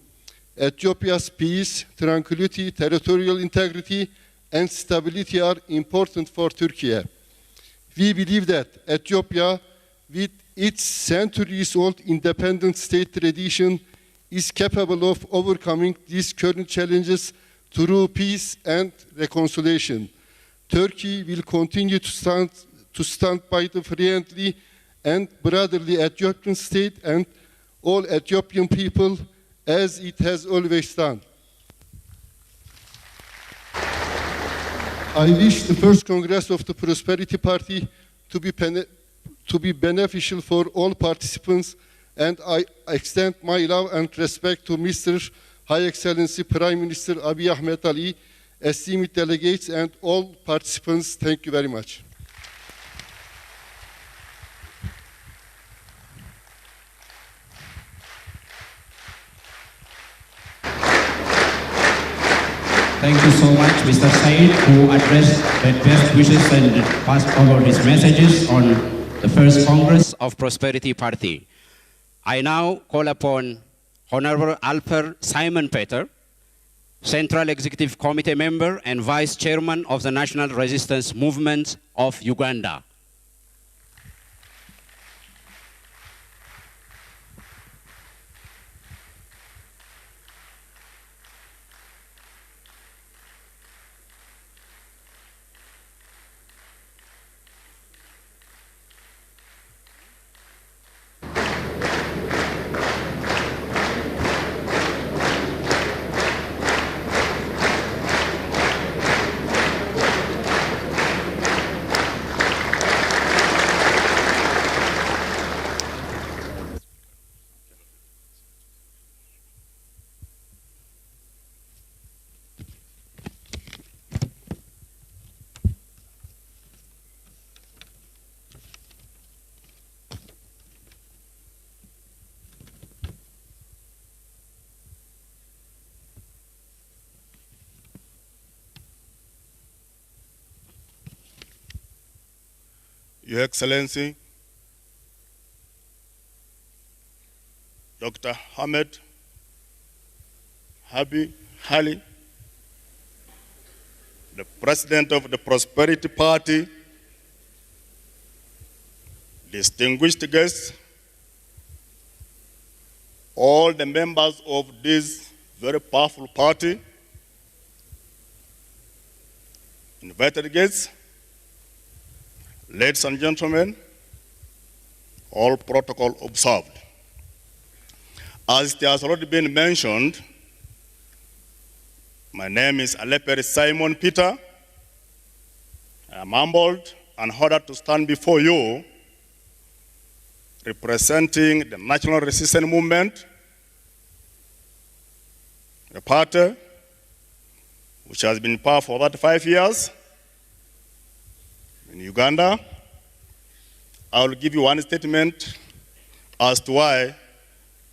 Ethiopia's peace, tranquility, territorial integrity, and stability are important for Turkey. We believe that Ethiopia, with its centuries-old independent state tradition, is capable of overcoming these current challenges through peace and reconciliation. Turkey will continue to stand by the friendly and brotherly Ethiopian state and all Ethiopian people, as it has always done. I wish the first Congress of the Prosperity Party to be beneficial for all participants, and I extend my love and respect to Mr. High Excellency Prime Minister Abiy Ahmed Ali, esteemed delegates, and all participants. Thank you very much. Thank you so much, Mr. Said, who addressed the best wishes and passed over his messages on the first Congress of Prosperity Party. I now call upon Honorable Alper Simon Peter, Central Executive Committee member and Vice Chairman of the National Resistance Movement of Uganda. Your Excellency, Dr. Ahmed Abiy Ali, the President of the Prosperity Party, distinguished guests, all the members of this very powerful party, invited guests, ladies and gentlemen, all protocol observed. As it has already been mentioned, My name is Aleperi Simon Peter. I am humbled and honored to stand before you representing the National Resistance Movement, a party which has been in power for about 5 years in Uganda. I will give you one statement as to why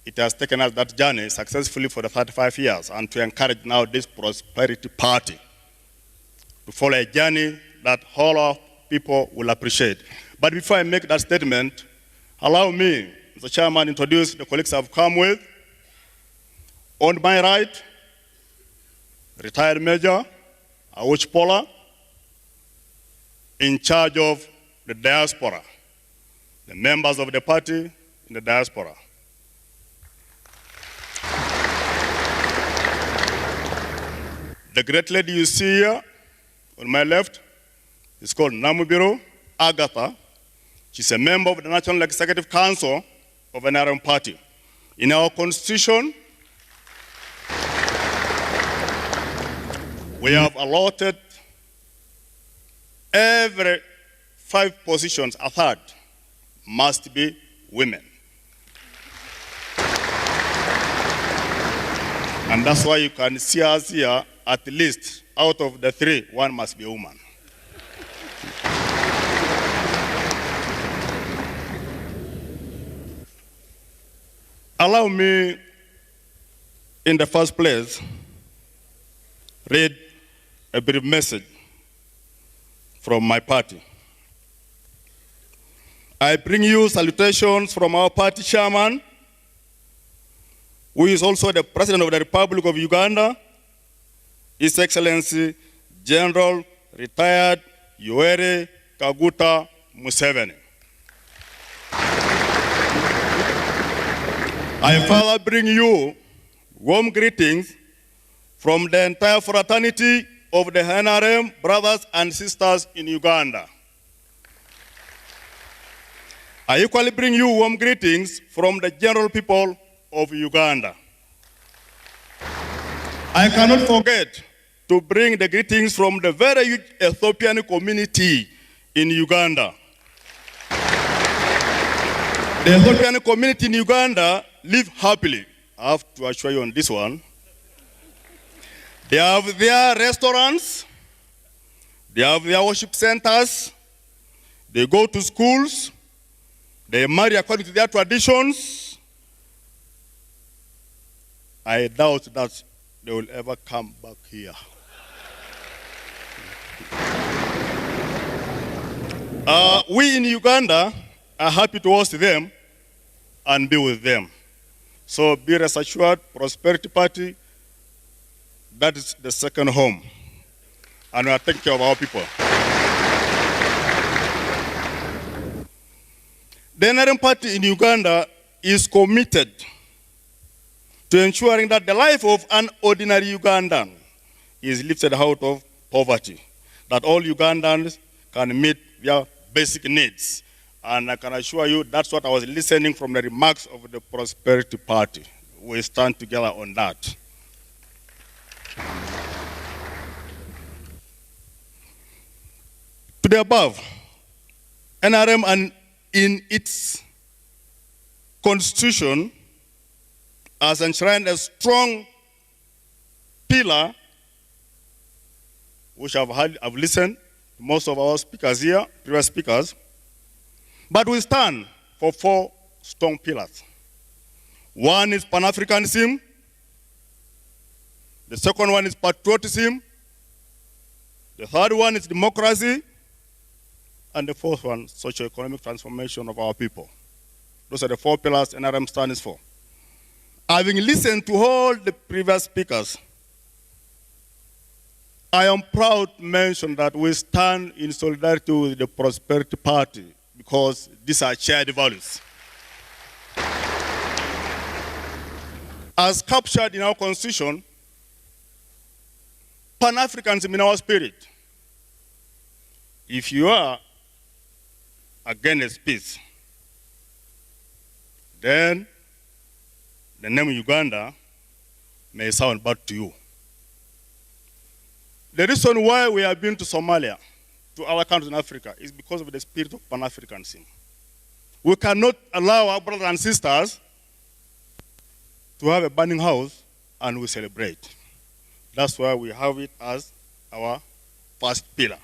it has taken us that journey successfully for the 35 years, and to encourage now this prosperity party to follow a journey that all our people will appreciate. But before I make that statement, allow me, Mr. Chairman, introduce the colleagues I've come with. On my right, retired Major Awuch Pola, in charge of the diaspora, the members of the party in the diaspora. The great lady you see here on my left is called Namubiro Agatha. She's a member of the National Executive Council of an NRM party. In our constitution, we have allotted every 5 positions, a third must be women. And that's why you can see us here, at least out of the 3, 1 must be a woman. Allow me, in the first place, read a brief message from my party. I bring you salutations from our party chairman, who is also the President of the Republic of Uganda, His Excellency General Retired Yoweri Kaguta Museveni. I further bring you warm greetings from the entire fraternity of the NRM brothers and sisters in Uganda. I equally bring you warm greetings from the general people of Uganda. I cannot forget to bring the greetings from the very huge Ethiopian community in Uganda. The Ethiopian community in Uganda live happily. I have to assure you on this one. They have their restaurants, they have their worship centers, they go to schools, they marry according to their traditions. I doubt that they will ever come back here. We in Uganda are happy to host them and be with them. So be rest assured, Prosperity Party, that is the second home. And we are taking care of our people. The NRM Party in Uganda is committed to ensuring that the life of an ordinary Ugandan is lifted out of poverty, that all Ugandans can meet their basic needs. And I can assure you that's what I was listening from the remarks of the Prosperity Party. We stand together on that. To the above, NRM and in its constitution has enshrined a strong pillar, which I've listened to most of our speakers here, previous speakers, but we stand for 4 strong pillars. One is Pan-Africanism, the second one is patriotism, the third one is democracy, and the fourth one, socio-economic transformation of our people. Those are the 4 pillars NRM stands for. Having listened to all the previous speakers, I am proud to mention that we stand in solidarity with the Prosperity Party because these are shared values. As captured in our constitution, Pan-Africanism in our spirit. If you are against peace, then the name Uganda may sound bad to you. The reason why we have been to Somalia, to our countries in Africa, is because of the spirit of Pan-Africanism. We cannot allow our brothers and sisters to have a burning house and we celebrate. That's why we have it as our first pillar.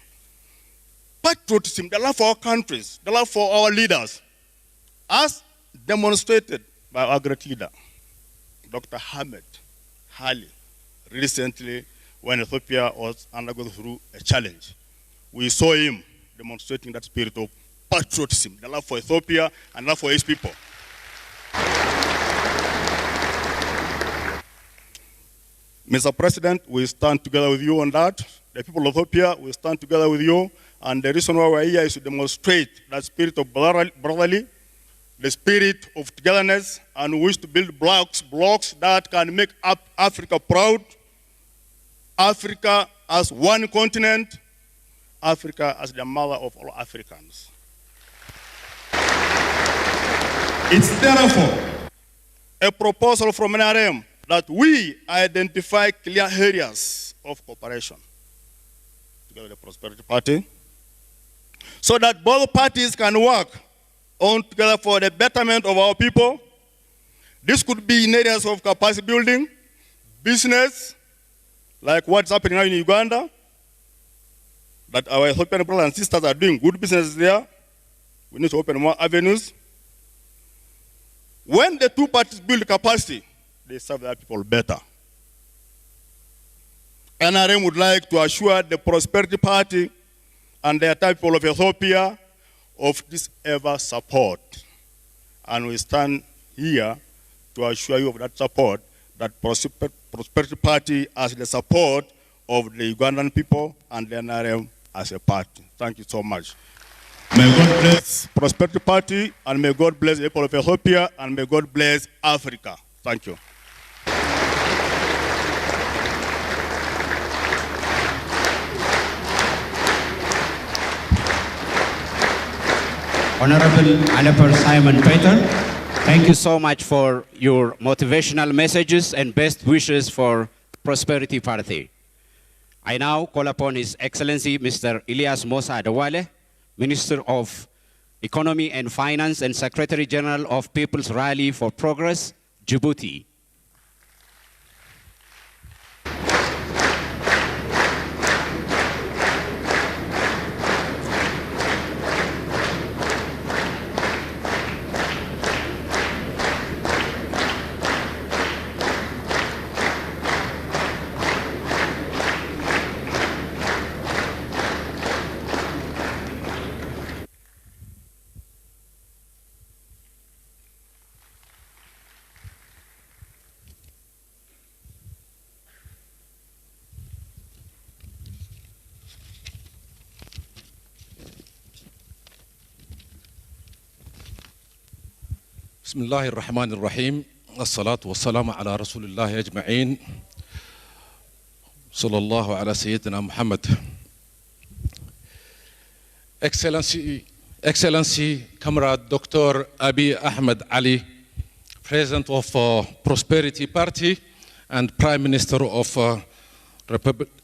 Patriotism, the love for our countries, the love for our leaders, as demonstrated by our great leader, Dr. Ahmed Ali, recently when Ethiopia was undergoing through a challenge. We saw him demonstrating that spirit of patriotism, the love for Ethiopia and love for his people. Mr. President, we stand together with you on that. The people of Ethiopia, we stand together with you. And the reason why we're here is to demonstrate that spirit of brotherly, the spirit of togetherness, and we wish to build blocks that can make Africa proud. Africa as one continent, Africa as the mother of all Africans. It's therefore a proposal from NRM that we identify clear areas of cooperation together with the Prosperity Party so that both parties can work on together for the betterment of our people. This could be in areas of capacity building, business, like what's happening now in Uganda, that our Ethiopian brothers and sisters are doing good business there. We need to open more avenues. When the two parties build capacity, they serve their people better. NRM would like to assure the Prosperity Party and the entire people of Ethiopia of this ever support. And we stand here to assure you of that support, that Prosperity Party has the support of the Ugandan people and the NRM as a party. Thank you so much. May God bless Prosperity Party, and may God bless the people of Ethiopia, and may God bless Africa. Thank you. Honorable Aleper Simon Peter, Thank you so much for your motivational messages and best wishes for Prosperity Party. I now call upon His Excellency Mr. Ilyas Mosa Adewale, Minister of Economy and Finance and Secretary General of People's Rally for Progress, Djibouti. بسم الله الرحمن الرحيم الصلاة والسلام على رسول الله أجمعين صلى الله على سيدنا محمد. Excellency Comrade Dr. Abiy Ahmed Ali, President of Prosperity Party and Prime Minister of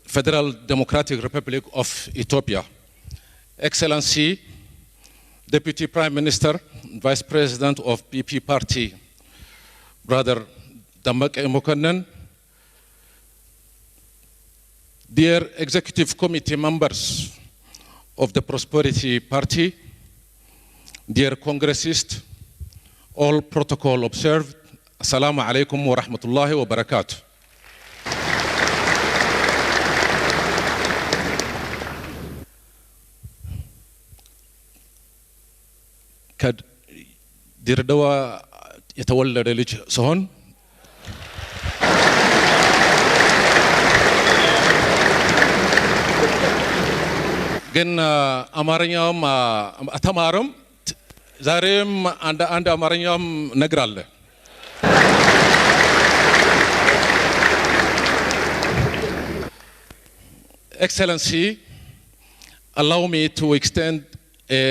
Federal Democratic Republic of Ethiopia. Excellency Deputy Prime Minister, Vice President of PP Party, Brother Dammaqe Mokonnon, dear Executive Committee members of the Prosperity Party, dear Congressists, all protocol observed, Assalamu alaikum wa rahmatullahi wa barakatuh. ድሬዳዋ የተወለደ ልጅ ሲሆን ግን አማርኛውም አተማረም ዛሬም አንድ አማርኛውም ነግራለ Excellency, allow me to extend a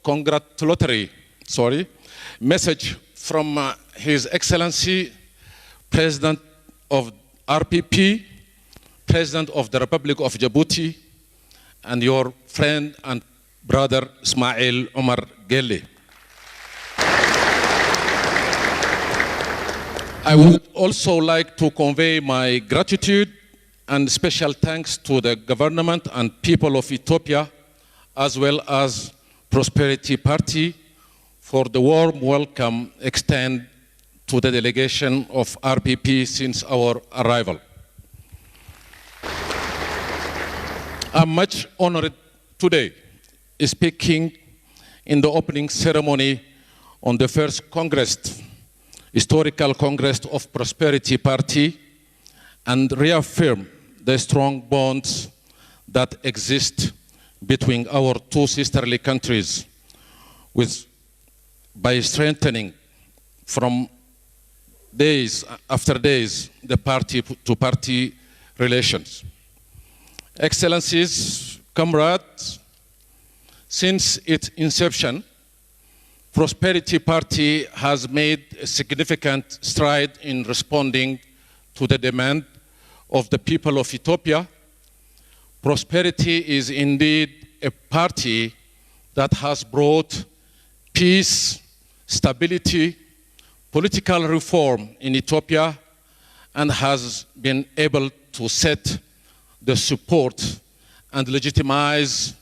congratulatory message from His Excellency President of RPP, President of the Republic of Djibouti, and your friend and brother Ismail Omar Gelle. I would also like to convey my gratitude and special thanks to the government and people of Ethiopia, as well as Prosperity Party, for the warm welcome extended to the delegation of RPP since our arrival. I'm much honored today speaking in the opening ceremony on the first Congress, Historical Congress of Prosperity Party, and reaffirm the strong bonds that exist between our two sisterly countries by strengthening from days after days the party-to-party relations. Excellencies, comrades, since its inception, Prosperity Party has made a significant stride in responding to the demand of the people of Ethiopia. Prosperity is indeed a party that has brought peace, stability, political reform in Ethiopia, and has been able to set the support and legitimize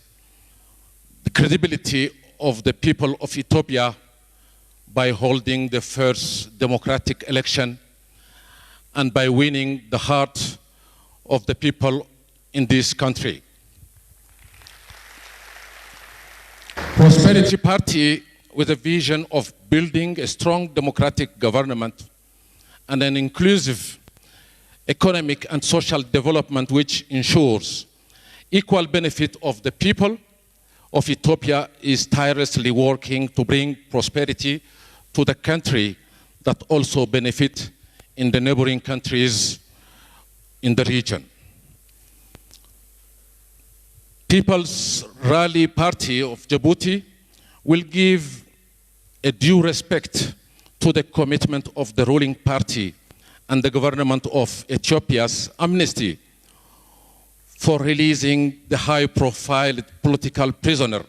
the credibility of the people of Ethiopia by holding the first democratic election and by winning the heart of the people in this country. Prosperity Party, with a vision of building a strong democratic government and an inclusive economic and social development which ensures equal benefit of the people of Ethiopia, is tirelessly working to bring prosperity to the country that also benefit in the neighboring countries in the region. People's Rally Party of Djibouti will give a due respect to the commitment of the ruling party and the government of Ethiopia's amnesty for releasing the high-profile political prisoner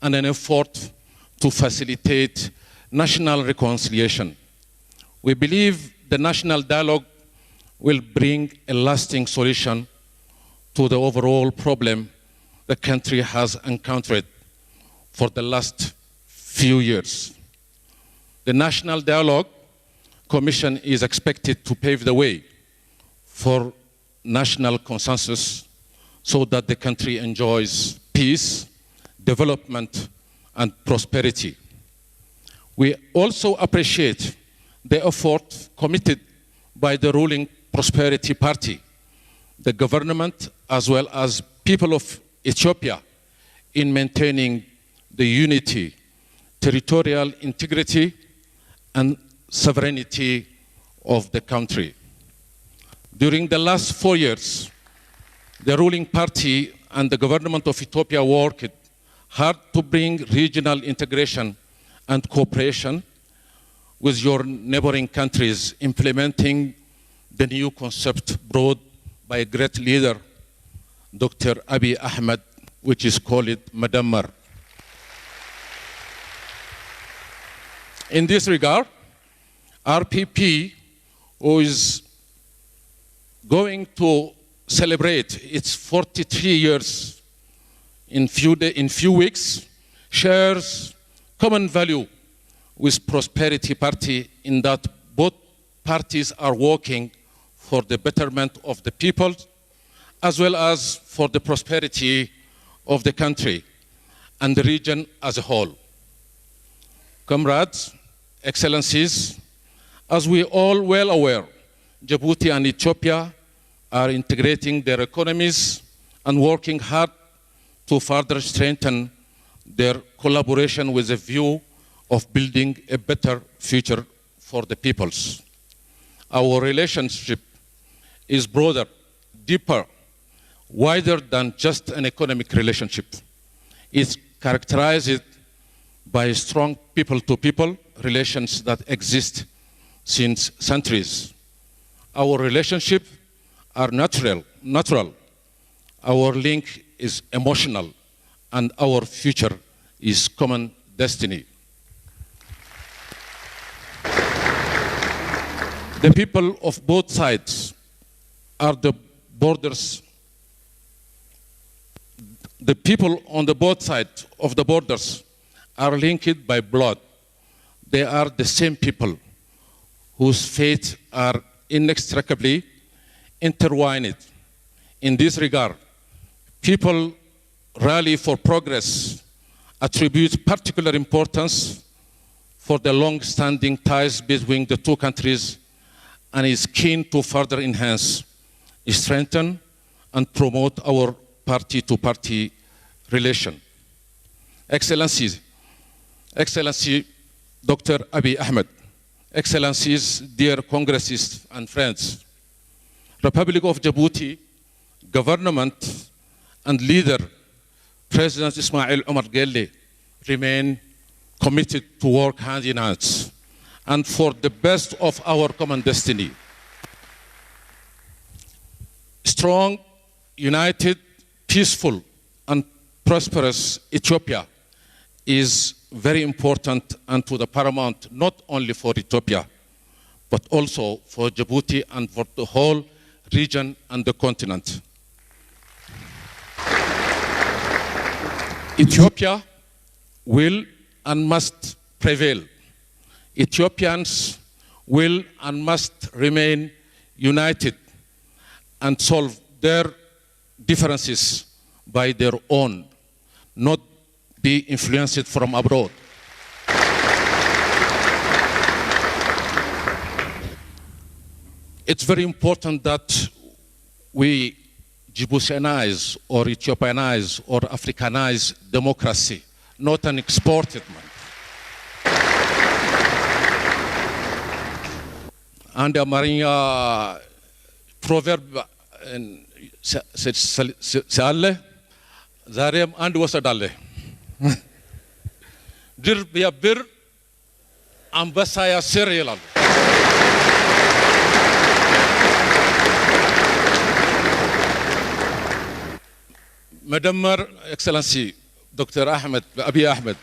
and an effort to facilitate national reconciliation. We believe the national dialogue will bring a lasting solution to the overall problem the country has encountered for the last few years. The National Dialogue Commission is expected to pave the way for national consensus so that the country enjoys peace, development, and prosperity. We also appreciate the effort committed by the ruling Prosperity Party, the government, as well as people of Ethiopia in maintaining the unity, territorial integrity, and sovereignty of the country. During the last 4 years, the ruling party and the government of Ethiopia worked hard to bring regional integration and cooperation with your neighboring countries, implementing the new concept brought by a great leader, Dr. Abiy Ahmed, which is called Madammar. In this regard, RPP, who is going to celebrate its 43 years in few weeks, shares common value with Prosperity Party in that both parties are working for the betterment of the people as well as for the prosperity of the country and the region as a whole. Comrades, Excellencies, as we all well aware, Djibouti and Ethiopia are integrating their economies and working hard to further strengthen their collaboration with a view of building a better future for the peoples. Our relationship is broader, deeper, wider than just an economic relationship. It's characterized by strong people-to-people relations that exist since centuries. Our relationship are natural. Our link is emotional, and our future is common destiny. The people of both sides are the borders. The people on the both sides of the borders are linked by blood. They are the same people whose fates are inextricably intertwined. In this regard, people rally for progress attribute particular importance for the long-standing ties between the two countries and is keen to further enhance, strengthen, and promote our party-to-party relation. Excellency Dr. Abiy Ahmed, Excellencies, dear Congressists and friends, Republic of Djibouti, government and leader, President Ismail Omar Guelleh, remain committed to work hand in hand and for the best of our common destiny. Strong, united, peaceful, and prosperous Ethiopia is very important and to the paramount not only for Ethiopia, but also for Djibouti and for the whole region and the continent. Ethiopia will and must prevail. Ethiopians will and must remain united and solve their differences by their own, not be influenced from abroad. It's very important that we Djiboutianize or Ethiopianize or Africanize democracy, not an exported one. አንድ አማርኛ ፕሮቨርብ ሳለ ዛሬም አንድ ወሰዳለ ድር ቢያብር አንበሳ ያስር ይላል። መደመር ኤክሰለንሲ ዶክተር አቢይ አህመድ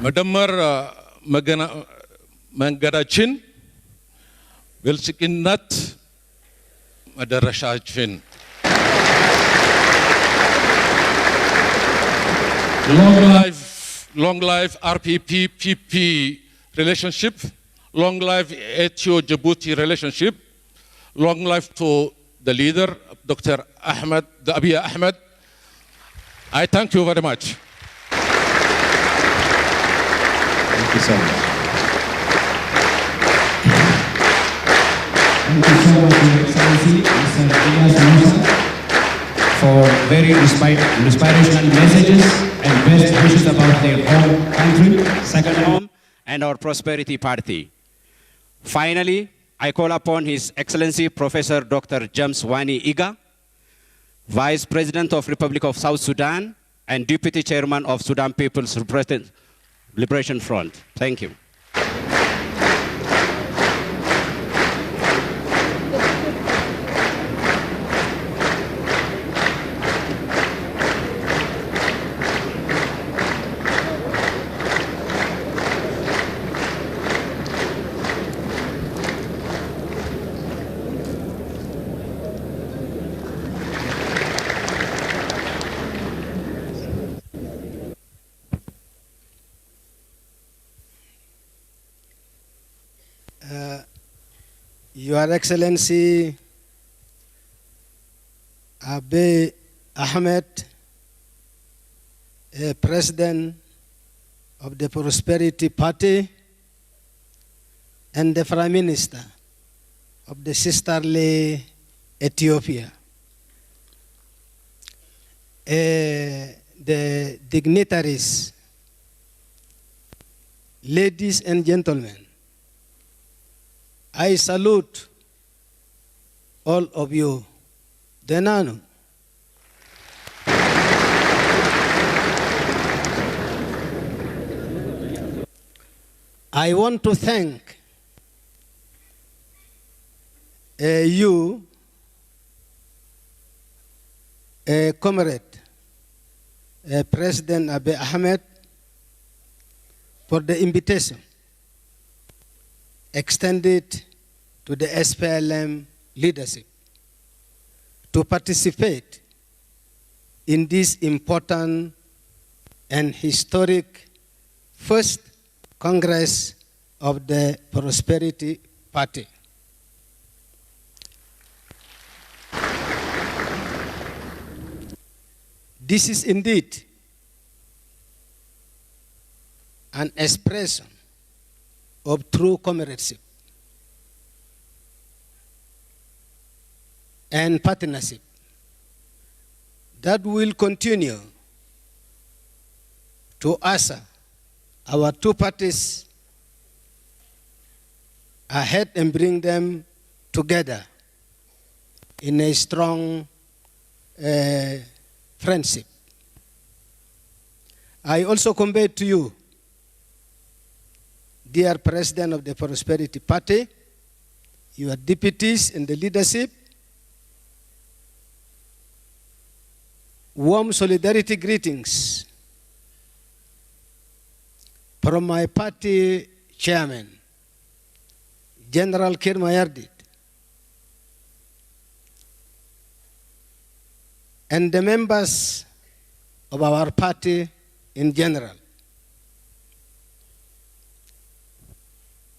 መደመር መንገዳችን ብልጽግናት መደረሻችን long life RPP PP relationship, long life Ethio-Djibouti relationship, long life to the leader Dr. Abiy Ahmed. I thank you very much. Thank you so much. Thank you so much, Your Excellency, Mr. Ilyas Musa, for very inspirational messages and best wishes about their home country, second home, and our prosperity party. Finally, I call upon His Excellency Professor Dr. James Wani Iga, Vice President of Republic of South Sudan and Deputy Chairman of Sudan People's Liberation Front. Thank you. Your Excellency Abiy Ahmed, President of the Prosperity Party and the Prime Minister of the sisterly Ethiopia, the dignitaries, ladies and gentlemen, I salute all of you. Denano. I want to thank you, Comrade President Abiy Ahmed, for the invitation extended to the SPLM leadership to participate in this important and historic first Congress of the Prosperity Party. This is indeed an expression of true comradeship and partnership that will continue to usher our two parties ahead and bring them together in a strong friendship. I also convey to you, dear President of the Prosperity Party, your deputies in the leadership, warm solidarity greetings from my party chairman, General Kir Mayardit, and the members of our party in general,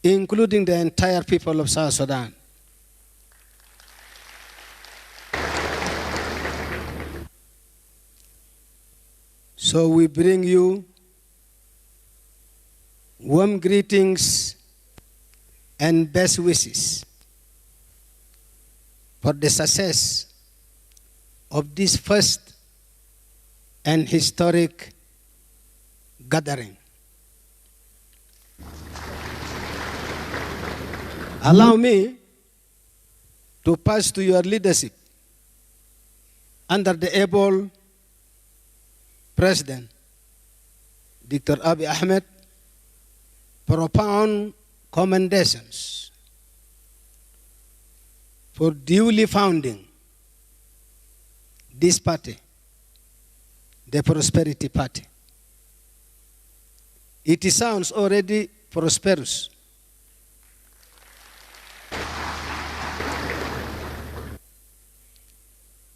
including the entire people of South Sudan. So we bring you warm greetings and best wishes for the success of this first and historic gathering. Allow me to pass to your leadership under the able President Dr. Abiy Ahmed profound commendations for duly founding this party, the Prosperity Party. It sounds already prosperous.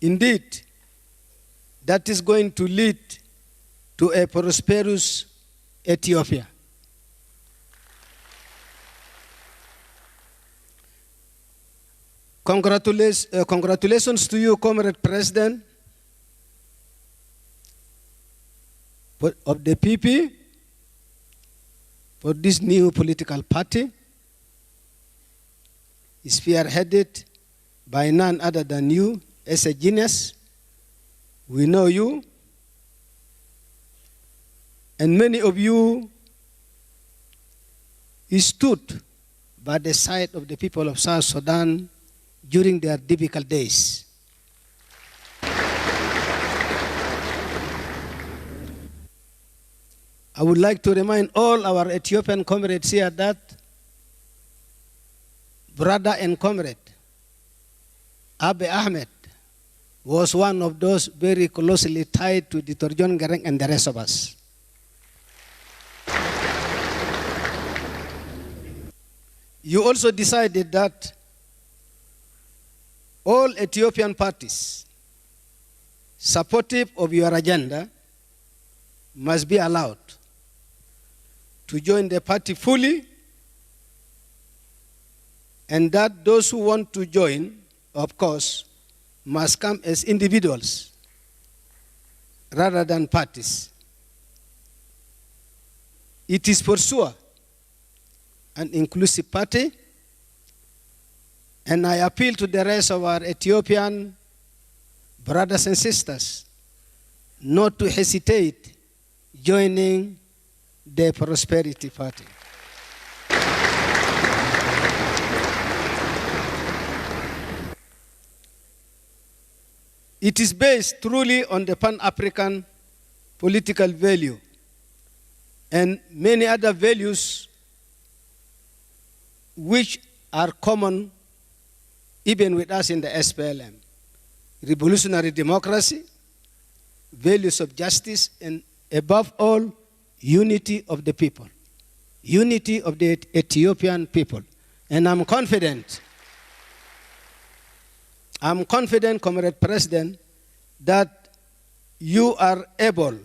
Indeed, that is going to lead to a prosperous Ethiopia. Congratulations to you, Comrade President of the PP, for this new political party, spearheaded by none other than you as a genius. We know you, and many of you stood by the side of the people of South Sudan during their difficult days. I would like to remind all our Ethiopian comrades here that brother and comrade Abiy Ahmed was one of those very closely tied to Dr. John Garang and the rest of us. You also decided that all Ethiopian parties supportive of your agenda must be allowed to join the party fully, and that those who want to join, of course, must come as individuals rather than parties. It is for sure an inclusive party, and I appeal to the rest of our Ethiopian brothers and sisters not to hesitate joining the Prosperity Party. It is based truly on the Pan-African political value and many other values which are common even with us in the SPLM. Revolutionary democracy, values of justice, and above all, unity of the people. Unity of the Ethiopian people. And I'm confident, Comrade President, that you are able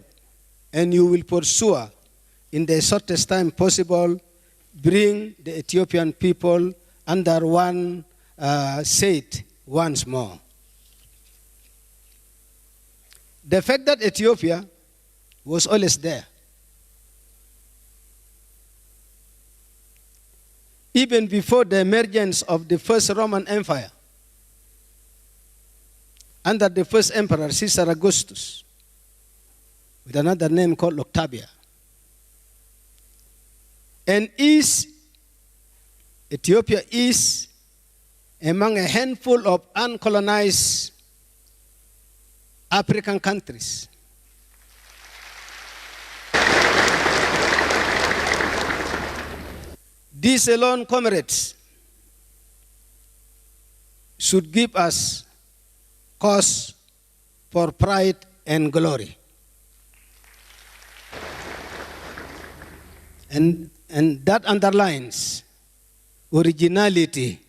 and you will pursue in the shortest time possible, bring the Ethiopian people under one seat once more. The fact that Ethiopia was always there, even before the emergence of the first Roman Empire, under the first emperor, Caesar Augustus, with another name called Octavia. And Ethiopia is among a handful of uncolonized African countries. These alone, comrades, should give us cause for pride and glory. And that underlines originality,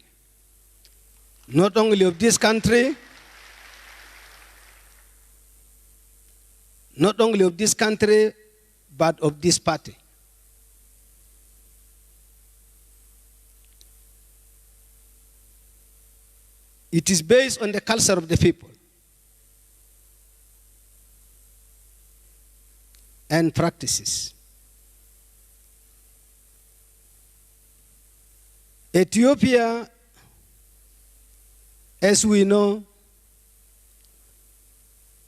not only of this country, but of this party. It is based on the culture of the people and practices. Ethiopia, as we know,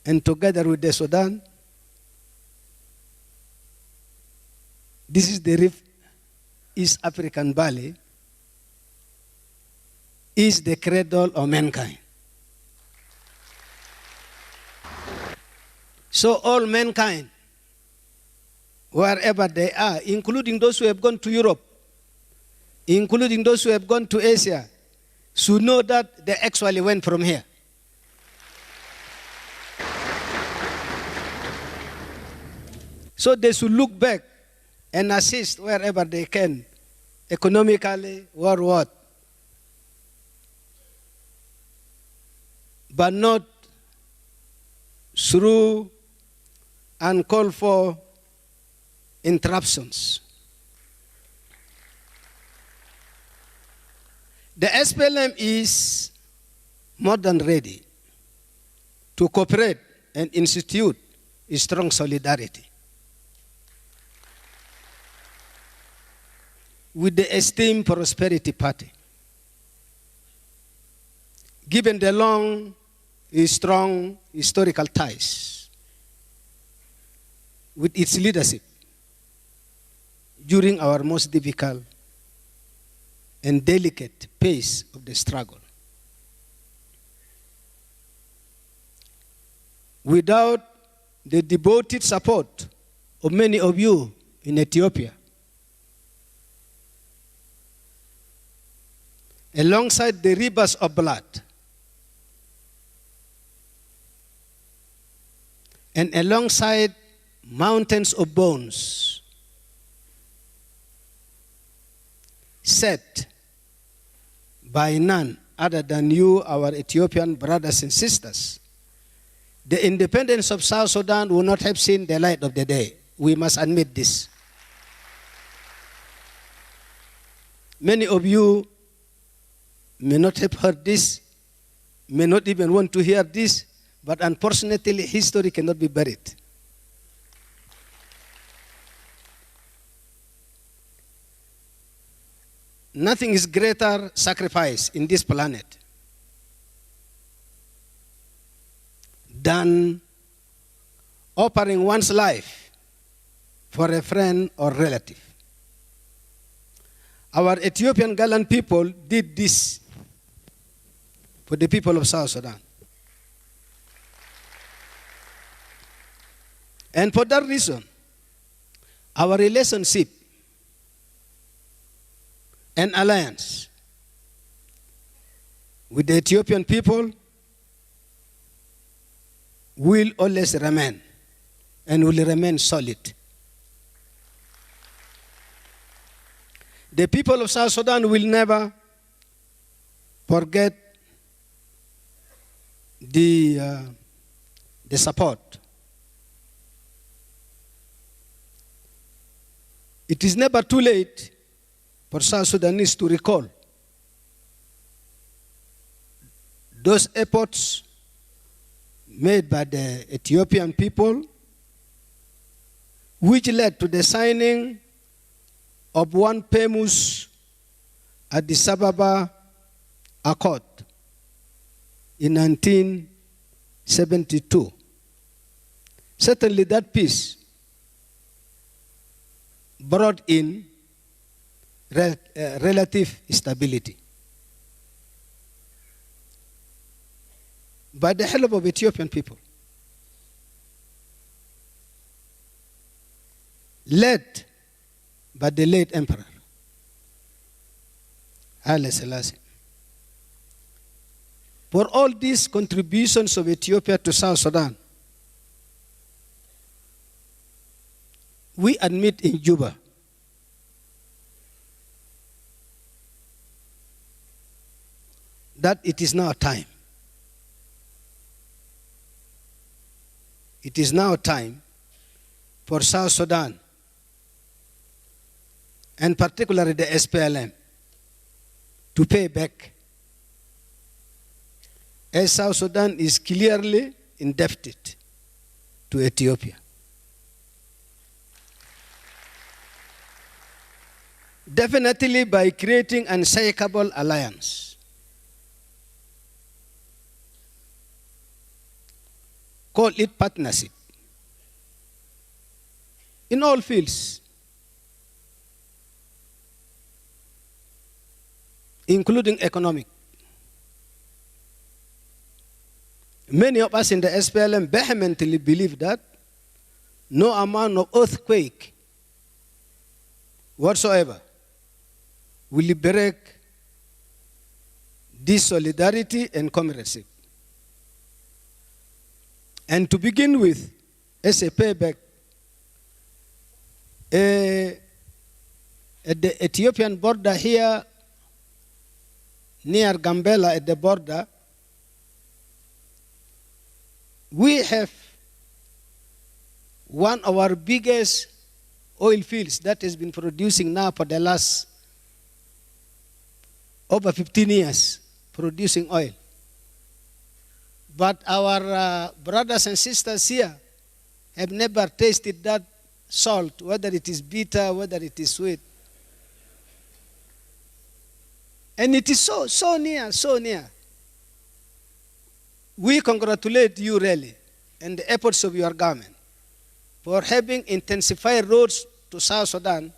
and together with the Sudan, this is the East African Valley, is the cradle of mankind. So all mankind, wherever they are, including those who have gone to Europe, including those who have gone to Asia, should know that they actually went from here. So they should look back and assist wherever they can, economically or what. But not through uncalled for interruptions. The SPLM is more than ready to cooperate and institute a strong solidarity with the esteemed Prosperity Party, given the long, strong historical ties with its leadership during our most difficult and delicate phase of the struggle. Without the devoted support of many of you in Ethiopia, alongside the rivers of blood and alongside mountains of bones set by none other than you, our Ethiopian brothers and sisters, the independence of South Sudan would not have seen the light of the day. We must admit this. Many of you may not have heard this, may not even want to hear this, but unfortunately, history cannot be buried. Nothing is greater sacrifice in this planet than offering one's life for a friend or relative. Our Ethiopian gallant people did this for the people of South Sudan. And for that reason, our relationship and alliance with the Ethiopian people will always remain and will remain solid. The people of South Sudan will never forget the support. It is never too late for South Sudanese to recall those efforts made by the Ethiopian people, which led to the signing of one famous Addis Ababa Accord in 1972. Certainly that peace brought in relative stability. By the help of Ethiopian people, led by the late Emperor Haile Selassie. For all these contributions of Ethiopia to South Sudan, we admit in Juba that it is now time. It is now time for South Sudan, and particularly the SPLM, to pay back, as South Sudan is clearly indebted to Ethiopia. Definitely by creating an unshakable alliance. Call it partnership. In all fields, including economic. Many of us in the SPLM vehemently believe that no amount of earthquake whatsoever will break this solidarity and comradeship. And to begin with, as a payback, at the Ethiopian border here, near Gambela at the border, we have one of our biggest oil fields that has been producing now for the last over 15 years, producing oil. But our brothers and sisters here have never tasted that salt, whether it is bitter, whether it is sweet. And it is so near, so near. We congratulate you really and the efforts of your government for having intensified roads to South Sudan,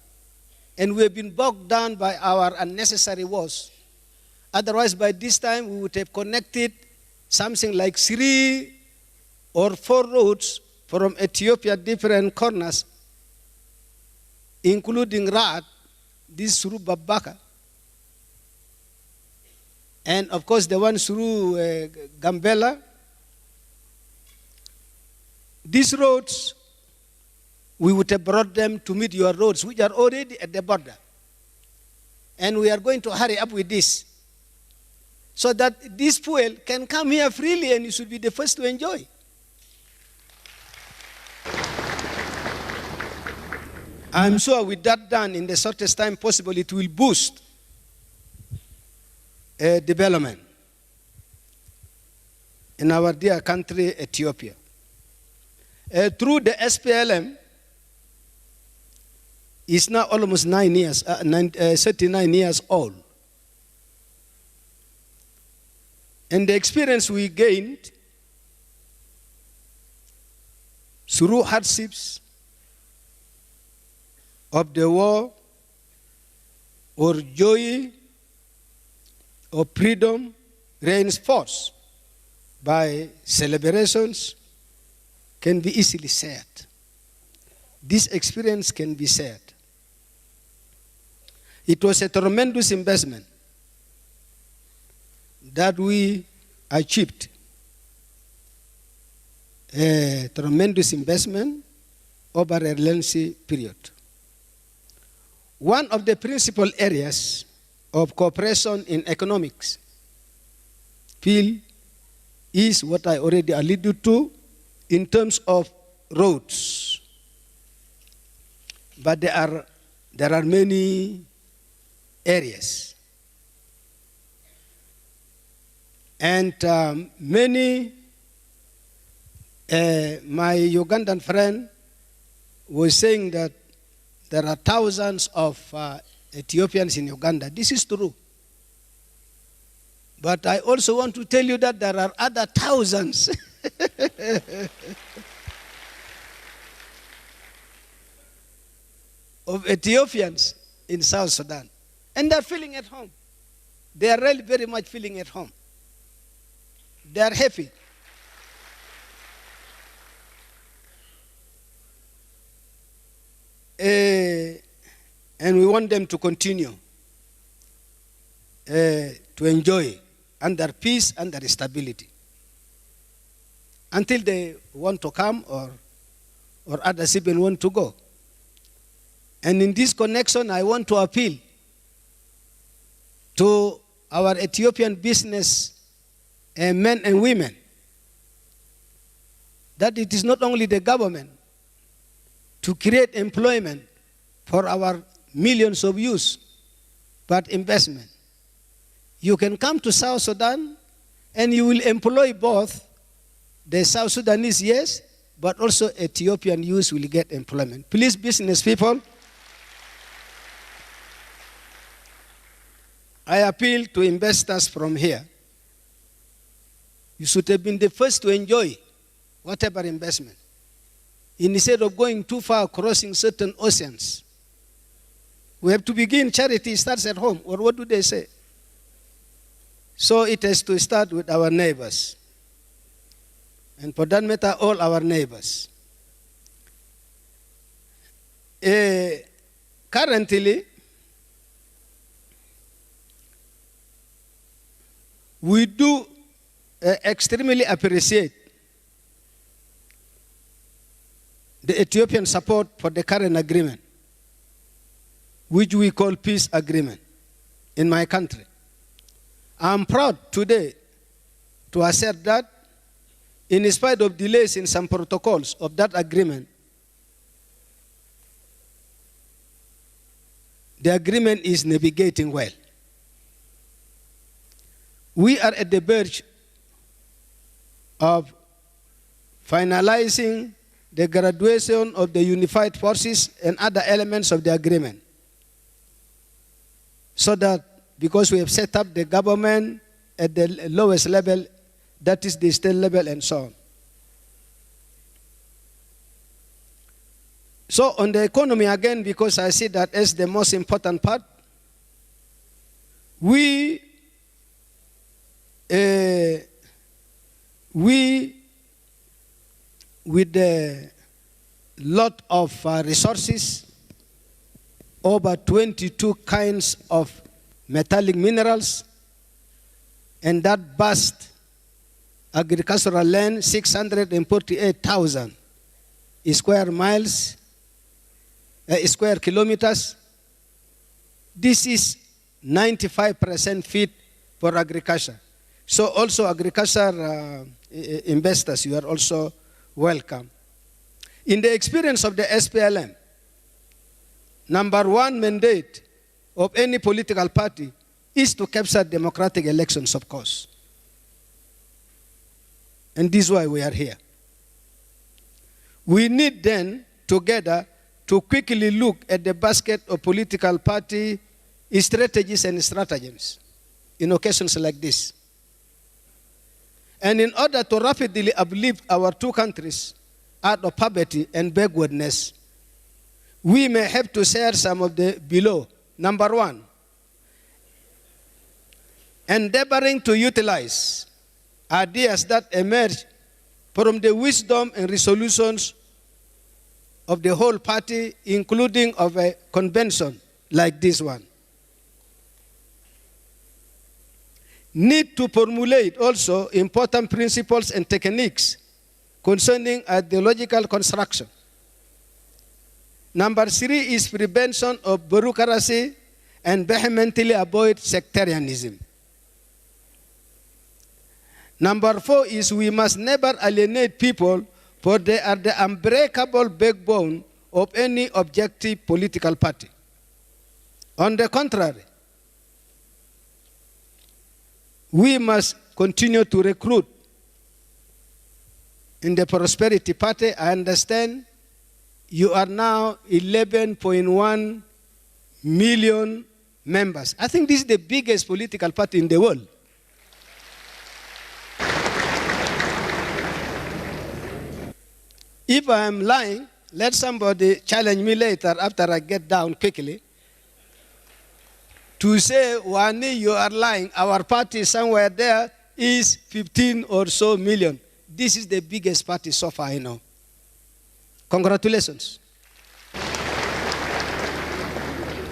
and we have been bogged down by our unnecessary wars. Otherwise, by this time, we would have connected something like 3 or 4 roads from Ethiopia, different corners, including Raat, this through Babaka, and of course the one through Gambela. These roads, we would have brought them to meet your roads, which are already at the border. And we are going to hurry up with this, so that this fuel can come here freely and you should be the first to enjoy. I'm sure with that done in the shortest time possible, it will boost development in our dear country, Ethiopia. Through the SPLM, is now almost 39 years old. And the experience we gained through hardships of the war, or joy of freedom, reinforced by celebrations, can be easily shared. This experience can be shared. It was a tremendous investment that we achieved a tremendous investment over a lengthy period. One of the principal areas of cooperation in economics field is what I already alluded to in terms of roads. But there are many areas. And my Ugandan friend was saying that there are thousands of Ethiopians in Uganda. This is true. But I also want to tell you that there are other thousands of Ethiopians in South Sudan. And they're feeling at home. They are really very much feeling at home. They are happy. And we want them to continue to enjoy under peace, under stability, until they want to come or others even want to go. And in this connection, I want to appeal to our Ethiopian business men and women that it is not only the government to create employment for our millions of youth, but investment. You can come to South Sudan and you will employ both the South Sudanese, yes, but also Ethiopian youth will get employment. Please, business people, I appeal to investors from here. You should have been the first to enjoy whatever investment. Instead of going too far, crossing certain oceans. We have to begin, charity starts at home, or what do they say? So it has to start with our neighbors. And for that matter, all our neighbors. Currently, we do extremely appreciate the Ethiopian support for the current agreement, which we call peace agreement in my country. I'm proud today to assert that in spite of delays in some protocols of that agreement, the agreement is navigating well. We are at the verge of finalizing the graduation of the unified forces and other elements of the agreement. So that, because we have set up the government at the lowest level, that is the state level and so on. So on the economy again, because I see that as the most important part, we with a lot of resources, over 22 kinds of metallic minerals, and that vast agricultural land, 648,000 square kilometers. This is 95% fit for agriculture. So also agriculture investors, you are also welcome. In the experience of the SPLM, number one mandate of any political party is to capture democratic elections, of course. And this is why we are here. We need then, together, to quickly look at the basket of political party strategies and stratagems in occasions like this. And in order to rapidly uplift our two countries out of poverty and backwardness, we may have to share some of the below. Number one, endeavoring to utilize ideas that emerge from the wisdom and resolutions of the whole party, including of a convention like this one. need to formulate also important principles and techniques concerning ideological construction. Number 3 is prevention of bureaucracy and vehemently avoid sectarianism. Number 4 is we must never alienate people, for they are the unbreakable backbone of any objective political party. On the contrary, we must continue to recruit in the Prosperity Party. I understand you are now 11.1 million members. I think this is the biggest political party in the world. If I am lying, let somebody challenge me later after I get down quickly to say, Wani, you are lying. Our party somewhere there is 15 or so million. This is the biggest party so far I know. Congratulations.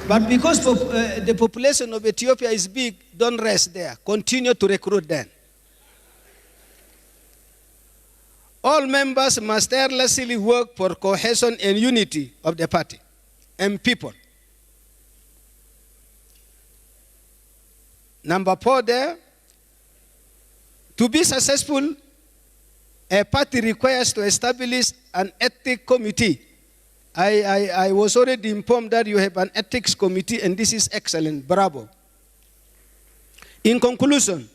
But because the population of Ethiopia is big, don't rest there. Continue to recruit them. All members must tirelessly work for cohesion and unity of the party and people. Number 4 there, to be successful, a party requires to establish an ethics committee. I was already informed that you have an ethics committee, and this is excellent. Bravo. In conclusion,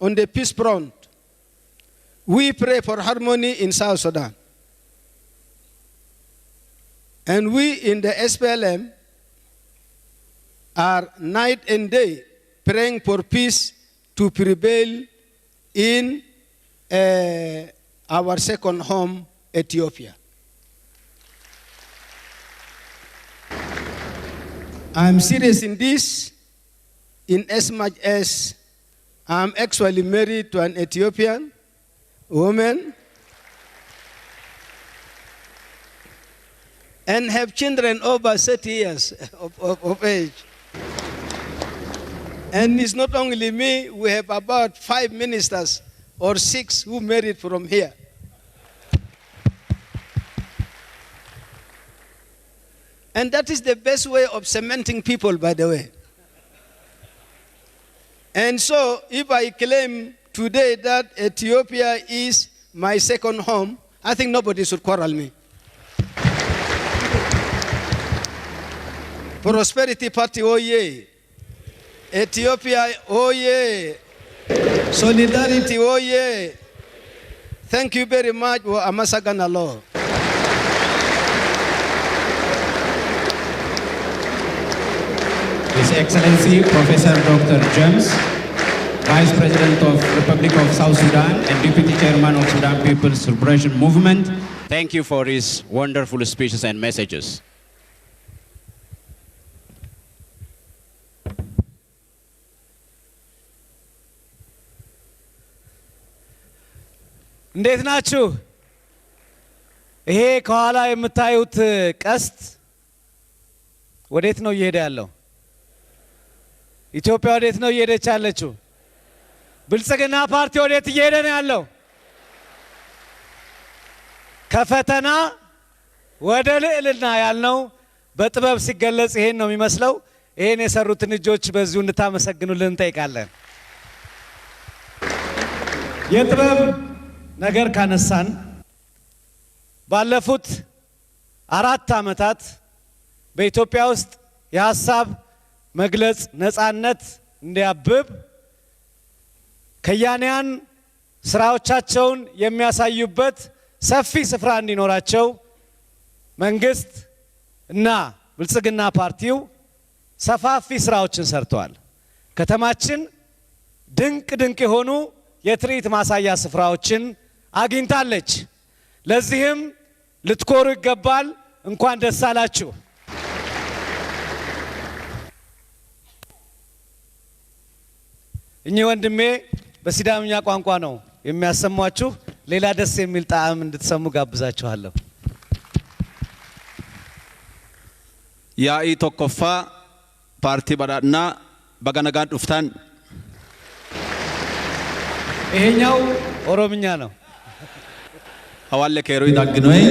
on the peace front, we pray for harmony in South Sudan. And we in the SPLM are night and day praying for peace to prevail in our second home, Ethiopia. I'm serious in this, in as much as I'm actually married to an Ethiopian woman and have children over 30 years of age. And it's not only me, we have about 5 ministers or 6 who married from here. And that is the best way of cementing people, by the way. And so, if I claim today that Ethiopia is my second home, I think nobody should quarrel me. Prosperity Party, oh yeah. Ethiopia, oh yeah. Solidarity, oh yeah. Thank you very much. Amasaganalo. His Excellency Professor Dr. James, Vice President of the Republic of South Sudan and Deputy Chairman of Sudan People's Liberation Movement. Thank you for his wonderful speeches and messages. እንዴት ናችሁ? ይሄ ከኋላ የምታዩት ቀስት ወዴት ነው እየሄደ ያለው? ኢትዮጵያ ወዴት ነው እየሄደች ያለችው? ብልጽግና ፓርቲ ወዴት እየሄደ ነው ያለው? ከፈተና ወደ ልዕልና ያልነው በጥበብ ሲገለጽ ይሄን ነው የሚመስለው። ይሄን የሰሩትን እጆች በዚሁ እንድታመሰግኑልን እንጠይቃለን። የጥበብ ነገር ካነሳን ባለፉት 4 ዓመታት በኢትዮጵያ ውስጥ የሐሳብ መግለጽ ነፃነት እንዲያብብ ከያንያን ስራዎቻቸውን የሚያሳዩበት ሰፊ ስፍራ እንዲኖራቸው መንግስት እና ብልጽግና ፓርቲው ሰፋፊ ስራዎችን ሰርተዋል። ከተማችን ድንቅ ድንቅ የሆኑ የትርኢት ማሳያ ስፍራዎችን አግኝታለች። ለዚህም ልትኮሩ ይገባል። እንኳን ደስ አላችሁ። እኚህ ወንድሜ በሲዳምኛ ቋንቋ ነው የሚያሰሟችሁ። ሌላ ደስ የሚል ጣዕም እንድትሰሙ ጋብዛችኋለሁ። yaa'ii tokkoffaa paartii badhaadhinaa baga nagaan dhuftan. ይሄኛው ኦሮምኛ ነው። ሀዋለ ከሮ ይዳግኖይ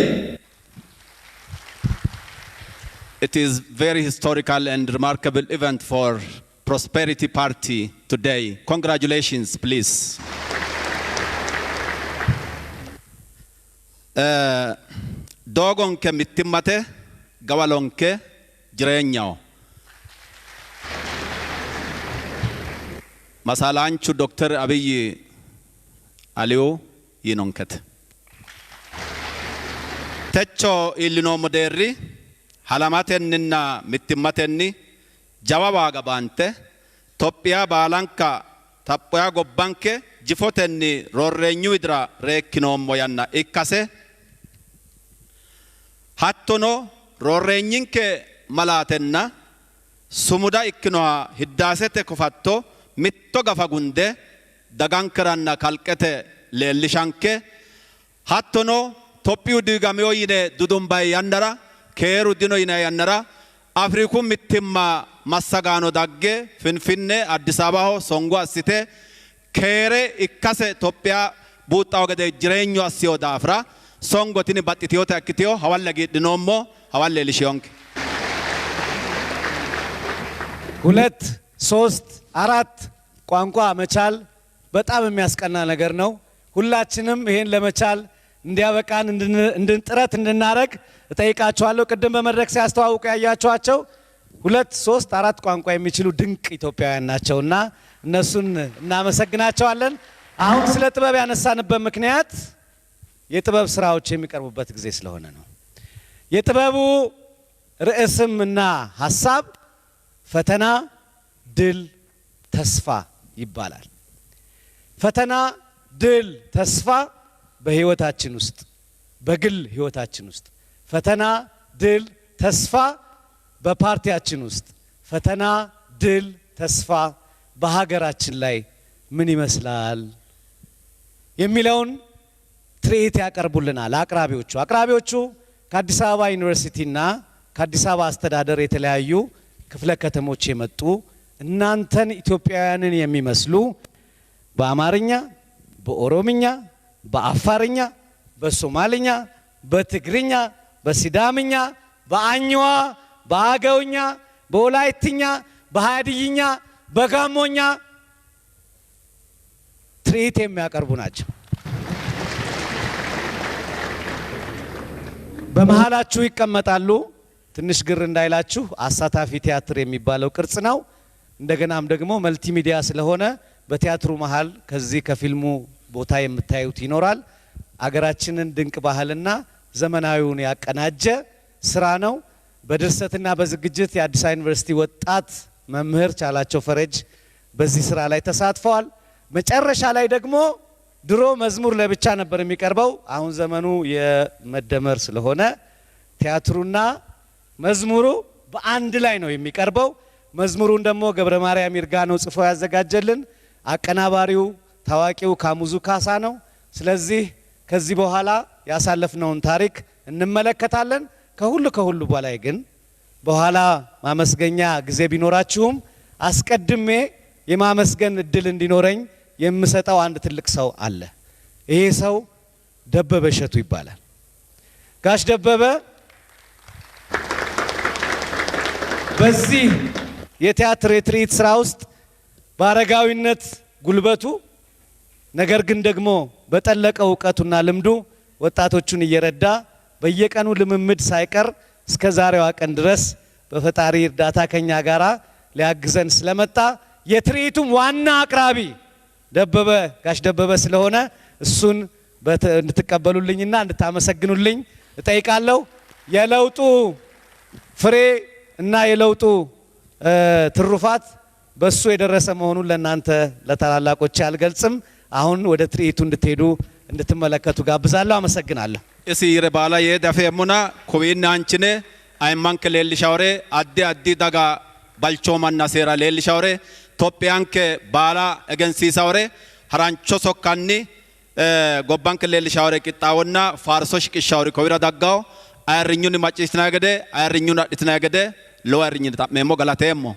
It is very historical and remarkable event for Prosperity Party today. Congratulations, please. Dogon ke mittimmate gawalon ke jireenyaw. Masalanchu Dr. Abiy Aliyu yinonket. Techo ilino moderri halamatenninna mittimmatenni jawaba gabante Tophiya baalanka taphoya gobbanke jifotenni rorreenyu idra reekkinommo yanna ikkase hattono rorreenyinke malaatenna sumuda ikkinoha hiddaasete kofatto mitto gafa gunde dagankeranna kalqete leellishanke hattono Tophiyu diigameyo yine dudumbay yannara keeru dino yine yannara Afriku mittimma massagaano dagge finfinne Addis Ababaho songo assite keere ikkase Tophiya buuxxawo gede jireenyu assiyo daafira songotini baxxitiyoota ikkitiyo hawalle giidhinommo hawalle lishiyonke 2 3 4 ቋንቋ መቻል በጣም የሚያስቀና ነገር ነው። ሁላችንም ይሄን ለመቻል እንዲያበቃን እንድንጥረት እንድናረግ እጠይቃቸዋለሁ። ቅድም በመድረክ ሲያስተዋውቁ ያያቸዋቸው 2 3 4 ቋንቋ የሚችሉ ድንቅ ኢትዮጵያውያን ናቸውና እነሱን እናመሰግናቸዋለን። አሁን ስለ ጥበብ ያነሳንበት ምክንያት የጥበብ ስራዎች የሚቀርቡበት ጊዜ ስለሆነ ነው። የጥበቡ ርዕስም እና ሐሳብ ፈተና፣ ድል፣ ተስፋ ይባላል። ፈተና፣ ድል፣ ተስፋ በህይወታችን ውስጥ በግል ህይወታችን ውስጥ ፈተና፣ ድል፣ ተስፋ በፓርቲያችን ውስጥ ፈተና፣ ድል፣ ተስፋ በሀገራችን ላይ ምን ይመስላል የሚለውን ትርኢት ያቀርቡልናል አቅራቢዎቹ ከአዲስ አበባ ዩኒቨርሲቲና ከአዲስ አበባ አስተዳደር የተለያዩ ክፍለ ከተሞች የመጡ እናንተን ኢትዮጵያውያንን የሚመስሉ በአማርኛ፣ በኦሮምኛ፣ በአፋርኛ፣ በሶማልኛ፣ በትግርኛ፣ በሲዳምኛ፣ በአኝዋ፣ በአገውኛ፣ በወላይትኛ፣ በሃዲይኛ፣ በጋሞኛ ትርኢት የሚያቀርቡ ናቸው። በመሃላችሁ ይቀመጣሉ። ትንሽ ግር እንዳይላችሁ አሳታፊ ቲያትር የሚባለው ቅርጽ ነው። እንደገናም ደግሞ መልቲሚዲያ ስለሆነ በቲያትሩ መሃል ከዚህ ከፊልሙ ቦታ የምታዩት ይኖራል። አገራችንን ድንቅ ባህልና ዘመናዊውን ያቀናጀ ስራ ነው። በድርሰትና በዝግጅት የአዲስ አበባ ዩኒቨርሲቲ ወጣት መምህር ቻላቸው ፈረጅ በዚህ ስራ ላይ ተሳትፈዋል። መጨረሻ ላይ ደግሞ ድሮ መዝሙር ለብቻ ነበር የሚቀርበው። አሁን ዘመኑ የመደመር ስለሆነ ቲያትሩና መዝሙሩ በአንድ ላይ ነው የሚቀርበው። መዝሙሩን ደግሞ ገብረ ማርያም ይርጋ ነው ጽፎ ያዘጋጀልን። አቀናባሪው ታዋቂው ካሙዙ ካሳ ነው። ስለዚህ ከዚህ በኋላ ያሳለፍነውን ታሪክ እንመለከታለን። ከሁሉ በላይ ግን በኋላ ማመስገኛ ጊዜ ቢኖራችሁም አስቀድሜ የማመስገን እድል እንዲኖረኝ የምሰጠው አንድ ትልቅ ሰው አለ። ይሄ ሰው ደበበ እሸቱ ይባላል። ጋሽ ደበበ በዚህ የቲያትር የትርኢት ስራ ውስጥ በአረጋዊነት ጉልበቱ ነገር ግን ደግሞ በጠለቀው እውቀቱና ልምዱ ወጣቶቹን እየረዳ በየቀኑ ልምምድ ሳይቀር እስከ ዛሬዋ ቀን ድረስ በፈጣሪ እርዳታ ከኛ ጋራ ሊያግዘን ስለመጣ የትርኢቱም ዋና አቅራቢ ደበበ ጋሽ ደበበ ስለሆነ እሱን እንድትቀበሉልኝና እንድታመሰግኑልኝ እጠይቃለሁ። የለውጡ ፍሬ እና የለውጡ ትሩፋት በሱ የደረሰ መሆኑን ለእናንተ ለታላላቆች አልገልጽም። አሁን ወደ ትርኢቱ እንድትሄዱ እንድትመለከቱ ጋብዛለሁ። አመሰግናለሁ። እስይረ ባላ የዳፈሙና ኮዊና አንችኔ አይማንከ ሌልሻውሬ አዲ ዳጋ ባልቾማና ሴራ ሌልሻውሬ ኢትዮጵያንከ ባላ ኤገንሲሳውሬ ሀራንቾ ሶካኒ ጎባንከ ሌልሻውሬ ቂጣውና ፋርሶሽ ቂሻውሪ ኮዊራ ዳጋው አይርኙን ማጭስናገደ አይርኙን አጥናገደ loarnyita memo galatemo.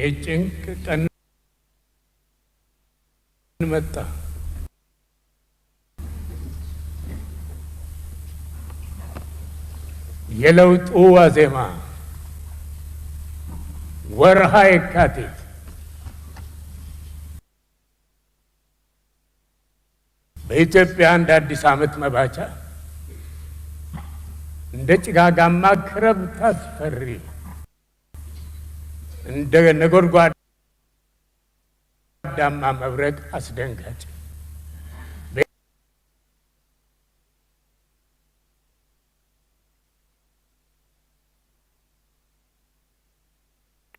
የጭንቅ ቀን መጣ። የለውጡ ዋዜማ ወርሃ የካቲት በኢትዮጵያ እንደ አዲስ ዓመት መባቻ እንደ ጭጋጋማ ክረምት አስፈሪ እንደ ነጎድጓዳማ መብረቅ አስደንጋጭ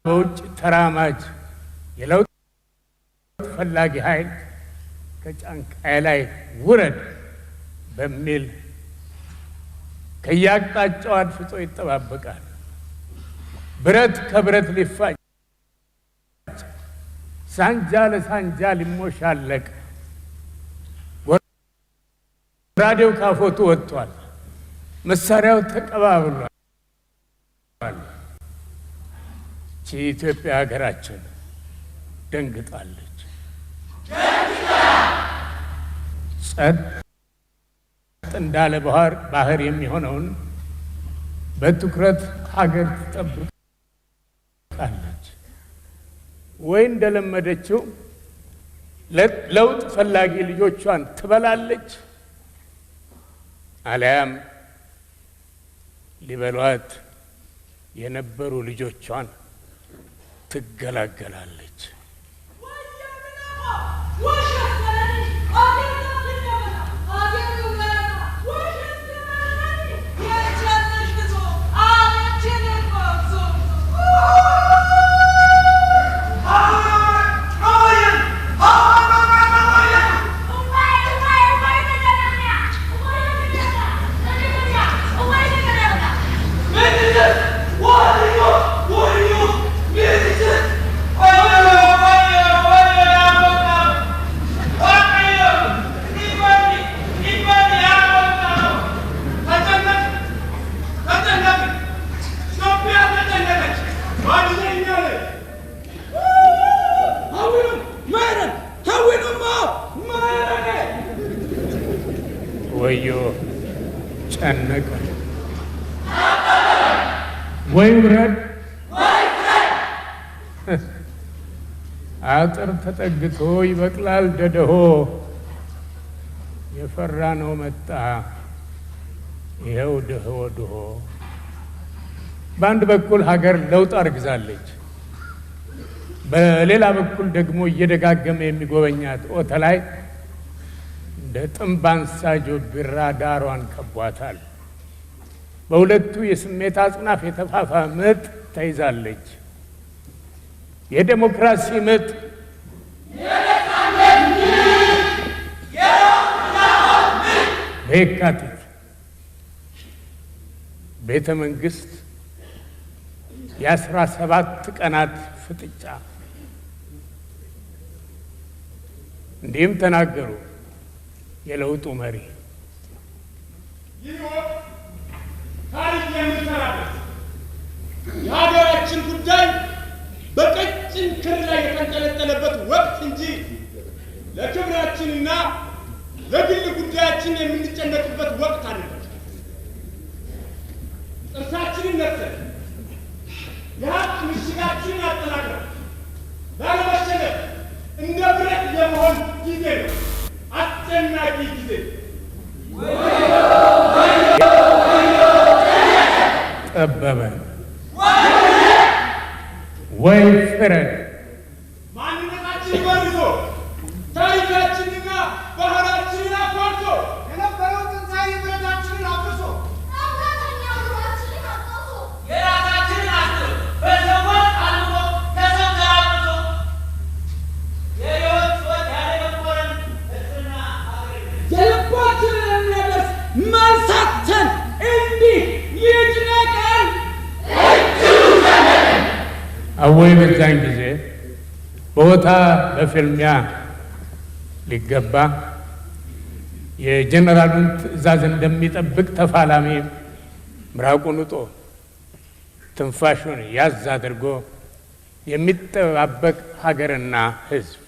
በውጭ ተራማጅ የለውጥ ፈላጊ ኃይል ከጫንቃዬ ላይ ውረድ በሚል ከያቅጣጫው አድፍጦ ይጠባበቃል። ብረት ከብረት ሊፋጭ፣ ሳንጃ ለሳንጃ ሊሞሻለቅ፣ ጎራዴው ካፎቱ ወጥቷል። መሳሪያው ተቀባብሏል። ኢትዮጵያ ሀገራችን ደንግጣለች። ጸጥ እንዳለ ባህር የሚሆነውን በትኩረት ሀገር ትጠብቃለች። ወይ እንደለመደችው ለውጥ ፈላጊ ልጆቿን ትበላለች፣ አለያም ሊበሏት የነበሩ ልጆቿን ትገላገላለች። ወዮ ጨነቀ፣ ወይ ውረድ፣ አጥር ተጠግቶ ይበቅላል ደደሆ፣ የፈራ ነው መጣ ይኸው ድሆ ድሆ። በአንድ በኩል ሀገር ለውጥ አርግዛለች፣ በሌላ በኩል ደግሞ እየደጋገመ የሚጎበኛት ኦተላይ እንደ ጥምብ አንሳ ጆቢራ ዳሯን ከቧታል። በሁለቱ የስሜት አጽናፍ የተፋፋመ ምጥ ተይዛለች። የዴሞክራሲ ምጥ፣ በየካቲት ቤተ መንግስት የ17 ቀናት ፍጥጫ። እንዲህም ተናገሩ የለውጡ መሪ። ታሪክ የምንሰራበት የሀገራችን ጉዳይ በቀጭን ክር ላይ የተንጠለጠለበት ወቅት እንጂ ለክብራችንና ለግል ጉዳያችን የምንጨነቅበት ወቅት አይደለም። ጥርሳችንን ነክሰን የሀቅ ምሽጋችንን አጠናክረን ላለመሸነፍ እንደ ብረት የመሆን ጊዜ ነው። አስጨናቂ ጊዜ። ጠበበን ወይ ፍረድ። ማንነታችን በርዞ ታሪካችንና ባህላችንን አኳርቶ የነበረውን ጥንታዊ ብረታችንን አፍርሶ የራሳችንን አስር በሰዎች አልሞ ከሰው ተራቅቶ የህይወት ወት ያለመቆረን እስና የልባችንን የሚያደርስ መልሳችን እንዲህ ይጭነቀን። አወይ በዛን ጊዜ ቦታ በፍልሚያ ሊገባ የጀነራሉን ትዕዛዝ እንደሚጠብቅ ተፋላሚ ምራቁን ውጦ ትንፋሹን ያዝ አድርጎ የሚጠባበቅ ሀገርና ህዝብ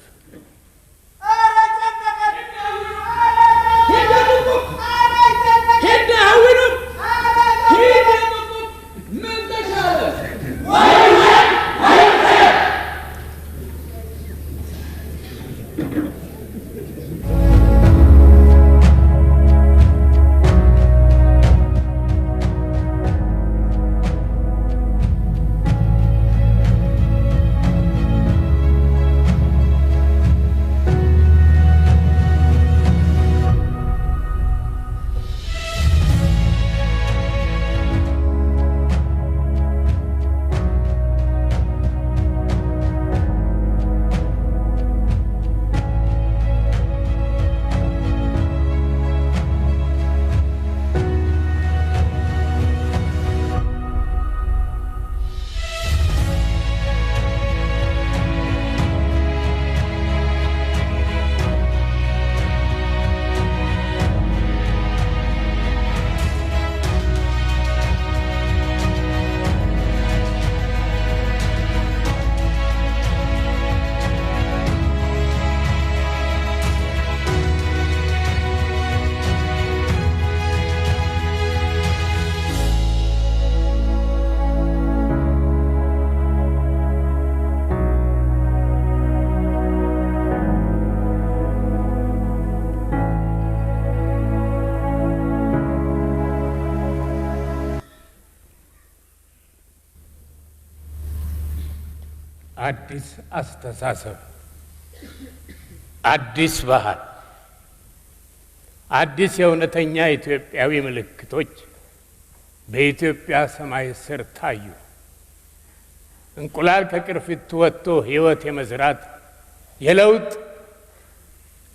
አዲስ አስተሳሰብ፣ አዲስ ባህል፣ አዲስ የእውነተኛ ኢትዮጵያዊ ምልክቶች በኢትዮጵያ ሰማይ ስር ታዩ። እንቁላል ከቅርፊቱ ወጥቶ ሕይወት የመዝራት የለውጥ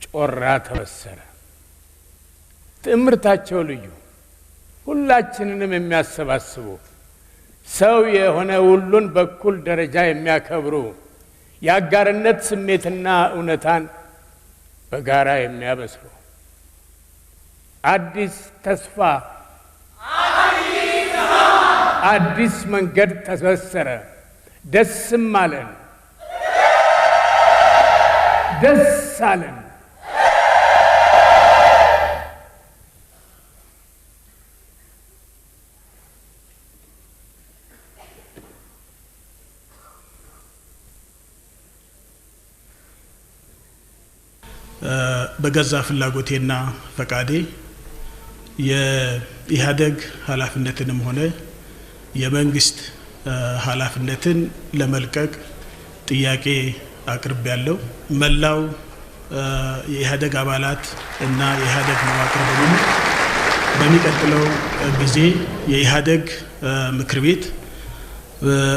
ጮራ ተበሰረ። ትምህርታቸው ልዩ፣ ሁላችንንም የሚያሰባስቡ ሰው የሆነ ሁሉን በኩል ደረጃ የሚያከብሩ የአጋርነት ስሜትና እውነታን በጋራ የሚያበስሩ አዲስ ተስፋ፣ አዲስ መንገድ ተበሰረ። ደስም አለን፣ ደስ አለን። በገዛ ፍላጎቴና ፈቃዴ የኢህአደግ ኃላፊነትንም ሆነ የመንግስት ኃላፊነትን ለመልቀቅ ጥያቄ አቅርቤያለሁ። መላው የኢህአደግ አባላት እና የኢህአደግ መዋቅር በሙሉ በሚቀጥለው ጊዜ የኢህአደግ ምክር ቤት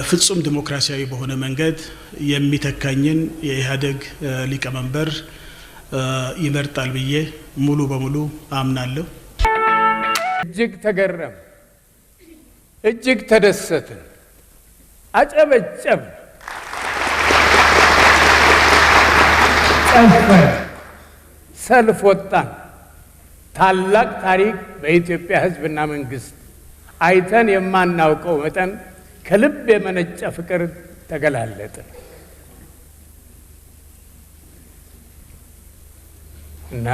ፍጹም ዲሞክራሲያዊ በሆነ መንገድ የሚተካኝን የኢህአደግ ሊቀመንበር ይመርጣል ብዬ ሙሉ በሙሉ አምናለሁ። እጅግ ተገረም፣ እጅግ ተደሰትን፣ አጨበጨብ፣ ጨፈር፣ ሰልፍ ወጣን። ታላቅ ታሪክ በኢትዮጵያ ሕዝብና መንግስት አይተን የማናውቀው መጠን ከልብ የመነጨ ፍቅር ተገላለጠ እና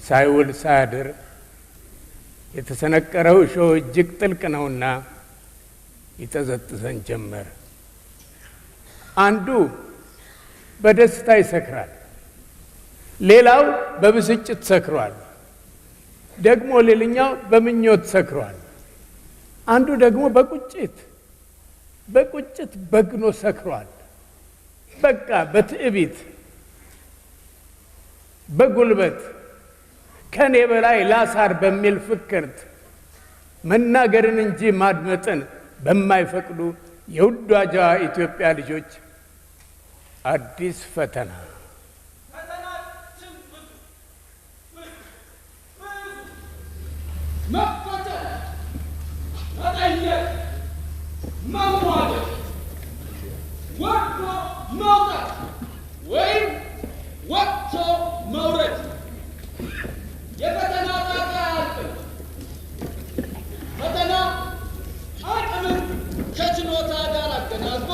ሳይውል ሳያድር የተሰነቀረው እሾህ እጅግ ጥልቅ ነውና ይጠዘጥዘን ጀመር። አንዱ በደስታ ይሰክራል፣ ሌላው በብስጭት ሰክሯል፣ ደግሞ ሌላኛው በምኞት ሰክሯል፣ አንዱ ደግሞ በቁጭት በግኖ ሰክሯል። በቃ በትዕቢት በጉልበት ከኔ በላይ ላሳር በሚል ፍክርት መናገርን እንጂ ማድመጥን በማይፈቅዱ የውዷ ኢትዮጵያ ልጆች አዲስ ፈተና መፈተን፣ መጠየቅ፣ መሟገት፣ ወርዶ መውጣት ወይም ወጥቶ መውረድ። የፈተና ጣጣ አያልቅም። ፈተና አቅምን ከችሎታ ጋር አገናዝቦ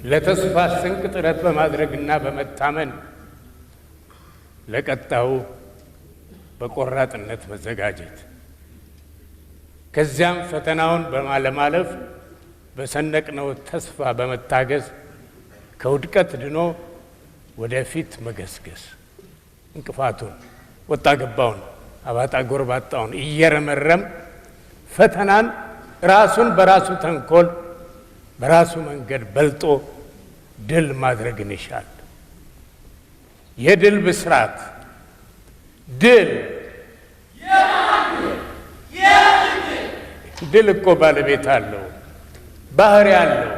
ለተስፋ ስንቅ ጥረት በማድረግና በመታመን ለቀጣዩ በቆራጥነት መዘጋጀት ከዚያም ፈተናውን ለማለፍ በሰነቅነው ተስፋ በመታገዝ ከውድቀት ድኖ ወደፊት መገስገስ እንቅፋቱን ወጣ ገባውን አባጣ ጎርባጣውን እየረመረም ፈተናን ራሱን በራሱ ተንኮል በራሱ መንገድ በልጦ ድል ማድረግን ይሻል። የድል ብስራት ድል ድል እኮ ባለቤት አለው፣ ባህሪ አለው።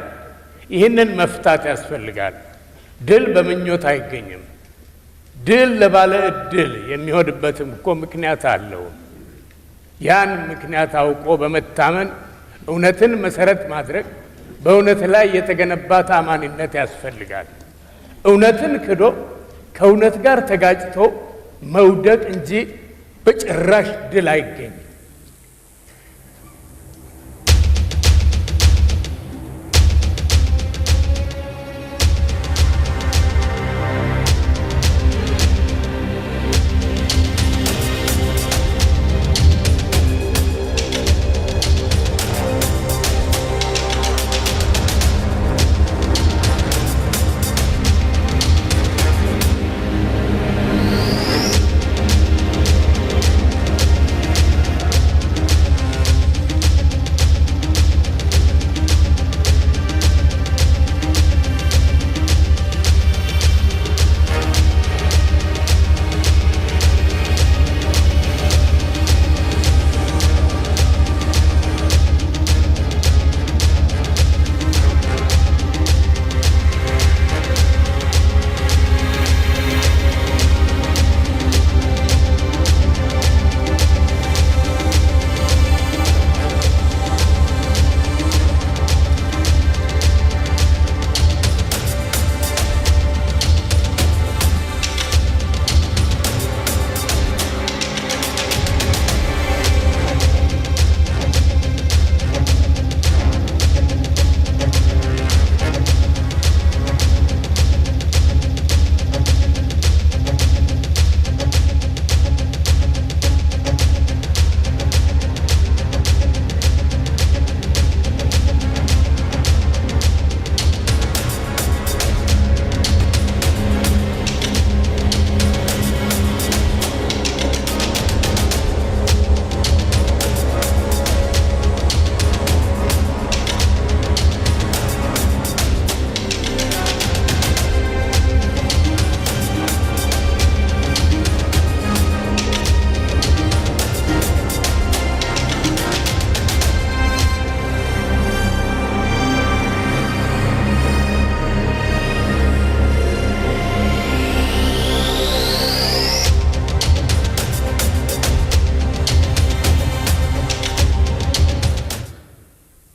ይህንን መፍታት ያስፈልጋል። ድል በምኞት አይገኝም። ድል ለባለ እድል የሚሆንበትም እኮ ምክንያት አለው። ያን ምክንያት አውቆ በመታመን እውነትን መሰረት ማድረግ በእውነት ላይ የተገነባ ታማኝነት ያስፈልጋል። እውነትን ክዶ ከእውነት ጋር ተጋጭቶ መውደቅ እንጂ በጭራሽ ድል አይገኝም።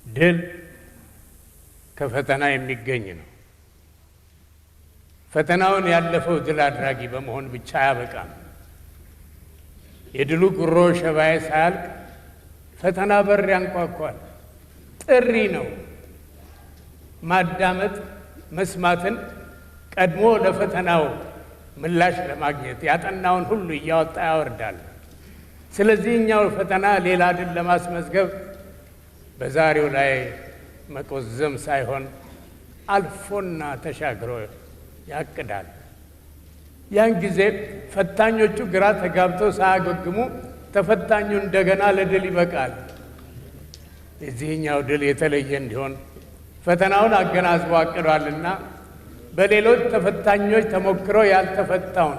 ድል ከፈተና የሚገኝ ነው። ፈተናውን ያለፈው ድል አድራጊ በመሆን ብቻ አያበቃም። የድሉ ጉሮ ሸባዬ ሳያልቅ ፈተና በር ያንኳኳል። ጥሪ ነው። ማዳመጥ መስማትን ቀድሞ ለፈተናው ምላሽ ለማግኘት ያጠናውን ሁሉ እያወጣ ያወርዳል። ስለዚህ እኛው ፈተና ሌላ ድል ለማስመዝገብ በዛሬው ላይ መቆዘም ሳይሆን አልፎና ተሻግሮ ያቅዳል። ያን ጊዜ ፈታኞቹ ግራ ተጋብተው ሳያገግሙ ተፈታኙ እንደገና ለድል ይበቃል። የዚህኛው ድል የተለየ እንዲሆን ፈተናውን አገናዝቦ አቅዷልና በሌሎች ተፈታኞች ተሞክሮ ያልተፈታውን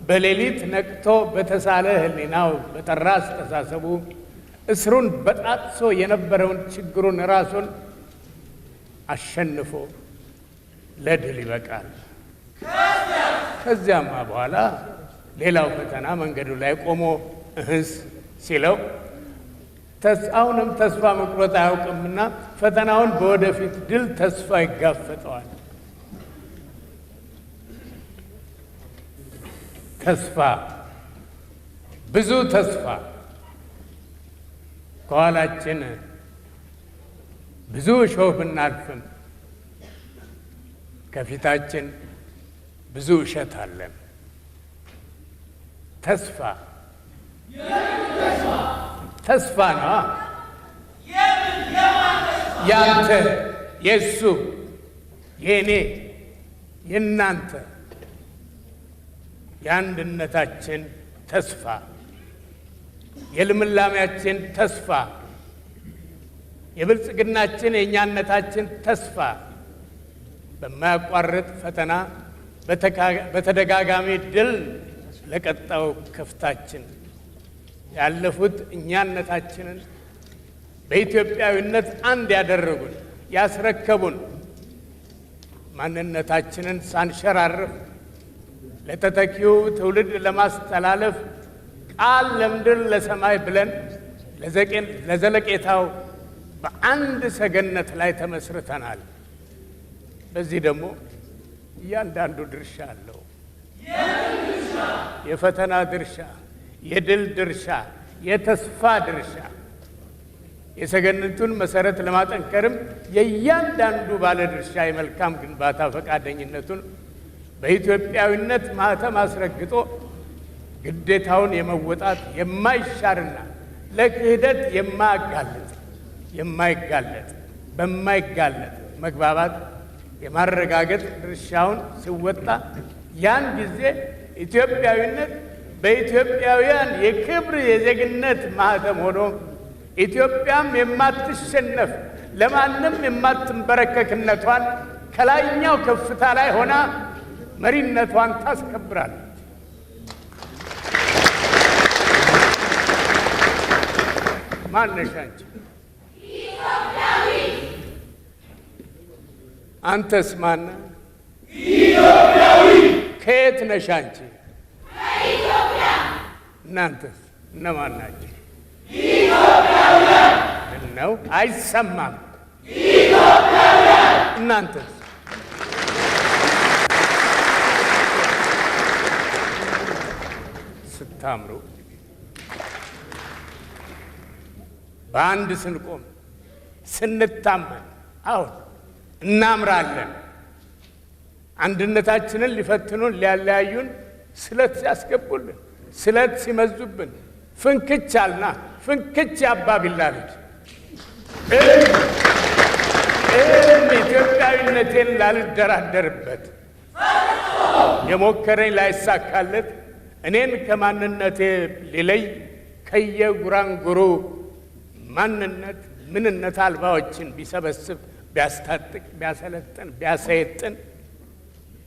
በሌሊት ነቅቶ በተሳለ ሕሊናው በጠራ አስተሳሰቡ እስሩን በጣጥሶ የነበረውን ችግሩን ራሱን አሸንፎ ለድል ይበቃል። ከዚያማ በኋላ ሌላው ፈተና መንገዱ ላይ ቆሞ እህስ ሲለው አሁንም ተስፋ መቁረጥ አያውቅምና ፈተናውን በወደፊት ድል ተስፋ ይጋፈጠዋል። ተስፋ ብዙ ተስፋ ከኋላችን ብዙ እሾህ ብናልፍም ከፊታችን ብዙ እሸት አለን። ተስፋ ተስፋ ነው። ያንተ፣ የሱ፣ የኔ፣ የናንተ የአንድነታችን ተስፋ፣ የልምላሜያችን ተስፋ፣ የብልጽግናችን የእኛነታችን ተስፋ በማያቋርጥ ፈተና በተደጋጋሚ ድል ለቀጣው ከፍታችን ያለፉት እኛነታችንን በኢትዮጵያዊነት አንድ ያደረጉን ያስረከቡን ማንነታችንን ሳንሸራርፍ ለተተኪው ትውልድ ለማስተላለፍ ቃል ለምድር ለሰማይ ብለን ለዘለቄታው በአንድ ሰገነት ላይ ተመስርተናል። በዚህ ደግሞ እያንዳንዱ ድርሻ አለው። የፈተና ድርሻ፣ የድል ድርሻ፣ የተስፋ ድርሻ። የሰገነቱን መሰረት ለማጠንከርም የእያንዳንዱ ባለ ድርሻ የመልካም ግንባታ ፈቃደኝነቱን በኢትዮጵያዊነት ማህተም አስረግጦ ግዴታውን የመወጣት የማይሻርና ለክህደት የማይጋለጥ በማይጋለጥ መግባባት የማረጋገጥ ድርሻውን ሲወጣ ያን ጊዜ ኢትዮጵያዊነት በኢትዮጵያውያን የክብር የዜግነት ማህተም ሆኖ ኢትዮጵያም የማትሸነፍ ለማንም የማትንበረከክነቷን ከላይኛው ከፍታ ላይ ሆና መሪነቷን ታስከብራለች። ማነሽ አንቺ? ኢትዮጵያዊ። አንተስ ማነህ? ኢትዮጵያዊ። ከየት ነሽ አንቺ? ከኢትዮጵያ። እናንተስ እነማን ናቸው? ኢትዮጵያውያን። ነው አይሰማም። ኢትዮጵያውያን። እናንተስ? ስታምሩ በአንድ ስንቆም ስንታመን አሁን እናምራለን። አንድነታችንን ሊፈትኑን ሊያለያዩን ስለት ሲያስገቡልን ስለት ሲመዙብን ፍንክች አልና ፍንክች አባቢላ ልጅ ኢትዮጵያዊነቴን ላልደራደርበት የሞከረኝ ላይሳካለት እኔን ከማንነቴ ሊለይ ከየጉራንጉሩ ማንነት ምንነት አልባዎችን ቢሰበስብ ቢያስታጥቅ ቢያሰለጥን ቢያሰየጥን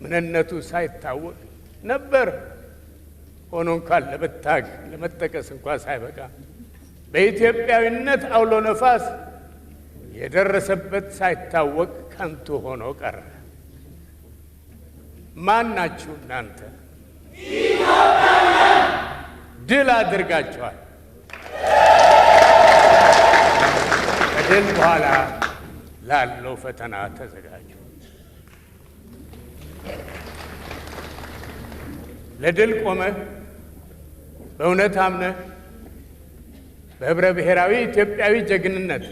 ምንነቱ ሳይታወቅ ነበር። ሆኖ እንኳን ለመጠቀስ እንኳን ሳይበቃ በኢትዮጵያዊነት አውሎ ነፋስ የደረሰበት ሳይታወቅ ከንቱ ሆኖ ቀረ። ማን ናችሁ እናንተ? ኢትዮጵያውያን። ድል አድርጋችኋል። ከድል በኋላ ላለው ፈተና ተዘጋጁ። ለድል ቆመህ በእውነት አምነህ በህብረ ብሔራዊ ኢትዮጵያዊ ጀግንነት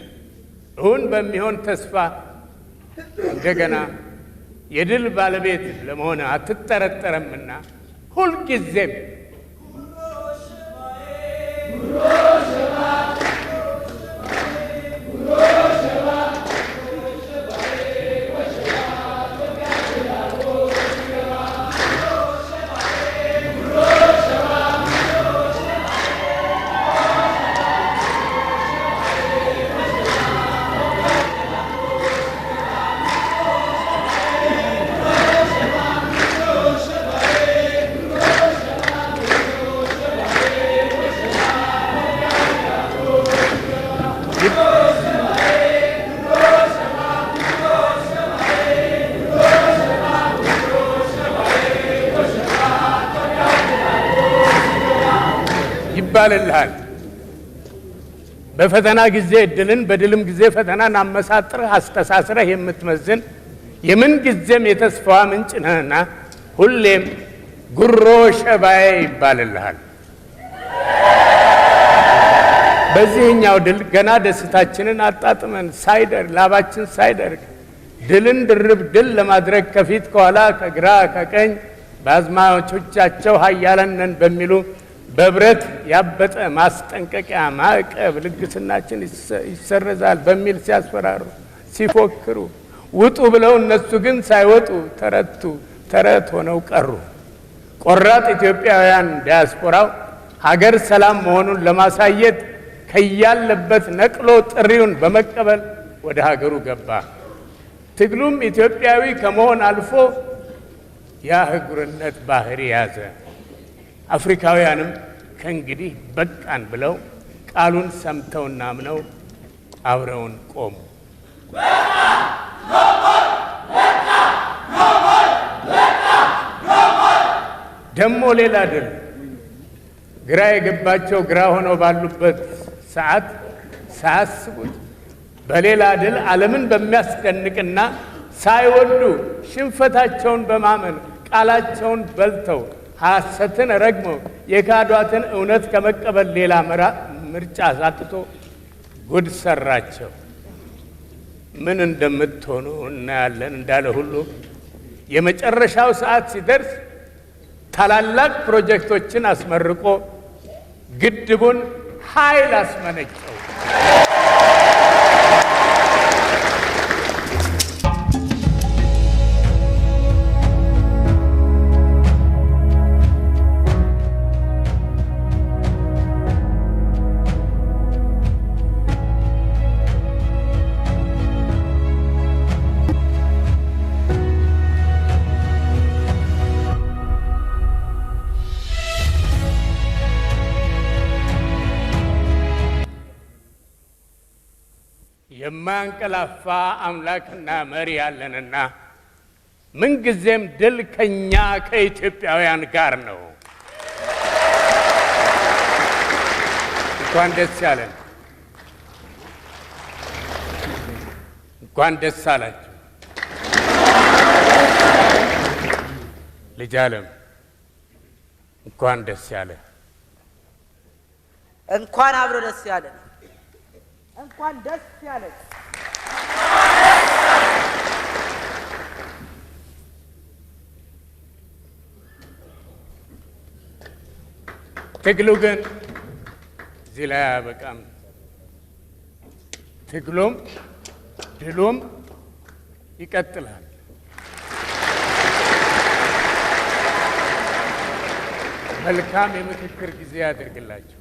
እውን በሚሆን ተስፋ እንደገና የድል ባለቤት ለመሆን አትጠረጠረምና ሁልጊዜም ይባልልሃል። በፈተና ጊዜ እድልን በድልም ጊዜ ፈተናን አመሳጥረህ አስተሳስረህ የምትመዝን የምን ጊዜም የተስፋዋ ምንጭ ነህና ሁሌም ጉሮ ሸባዬ ይባልልሃል። በዚህኛው ድል ገና ደስታችንን አጣጥመን ሳይደርግ ላባችን ሳይደርግ ድልን ድርብ ድል ለማድረግ ከፊት ከኋላ ከግራ ከቀኝ ባዝማቾቻቸው ኃያላን ነን በሚሉ በብረት ያበጠ ማስጠንቀቂያ ማዕቀብ ልግስናችን ይሰረዛል በሚል ሲያስፈራሩ ሲፎክሩ ውጡ ብለው እነሱ ግን ሳይወጡ ተረት ሆነው ቀሩ። ቆራጥ ኢትዮጵያውያን ዲያስፖራው ሀገር ሰላም መሆኑን ለማሳየት ከያለበት ነቅሎ ጥሪውን በመቀበል ወደ ሀገሩ ገባ። ትግሉም ኢትዮጵያዊ ከመሆን አልፎ የአህጉርነት ባህሪ ያዘ። አፍሪካውያንም ከእንግዲህ በቃን ብለው ቃሉን ሰምተውና አምነው አብረውን ቆሙ። ደሞ ሌላ ድል ግራ የገባቸው ግራ ሆነው ባሉበት ሰዓት ሳያስቡት በሌላ ድል ዓለምን በሚያስደንቅና ሳይወዱ ሽንፈታቸውን በማመን ቃላቸውን በልተው ሐሰትን ረግመው የካዷትን እውነት ከመቀበል ሌላ ምርጫ ሳጥቶ ጉድ ሰራቸው። ምን እንደምትሆኑ እናያለን እንዳለ ሁሉ የመጨረሻው ሰዓት ሲደርስ ታላላቅ ፕሮጀክቶችን አስመርቆ ግድቡን ኃይል አስመነጨው። የማንቀላፋ አምላክና መሪ ያለንና ምንጊዜም ድል ከኛ ከኢትዮጵያውያን ጋር ነው። እንኳን ደስ ያለን፣ እንኳን ደስ አላችሁ። ልጅ ዓለም እንኳን ደስ ያለ፣ እንኳን አብሮ ደስ ያለን፣ እንኳን ደስ ያለን። ትግሉ ግን እዚህ ላይ አያበቃም። ትግሉም ድሉም ይቀጥላል። መልካም የምክክር ጊዜ ያድርግላችሁ።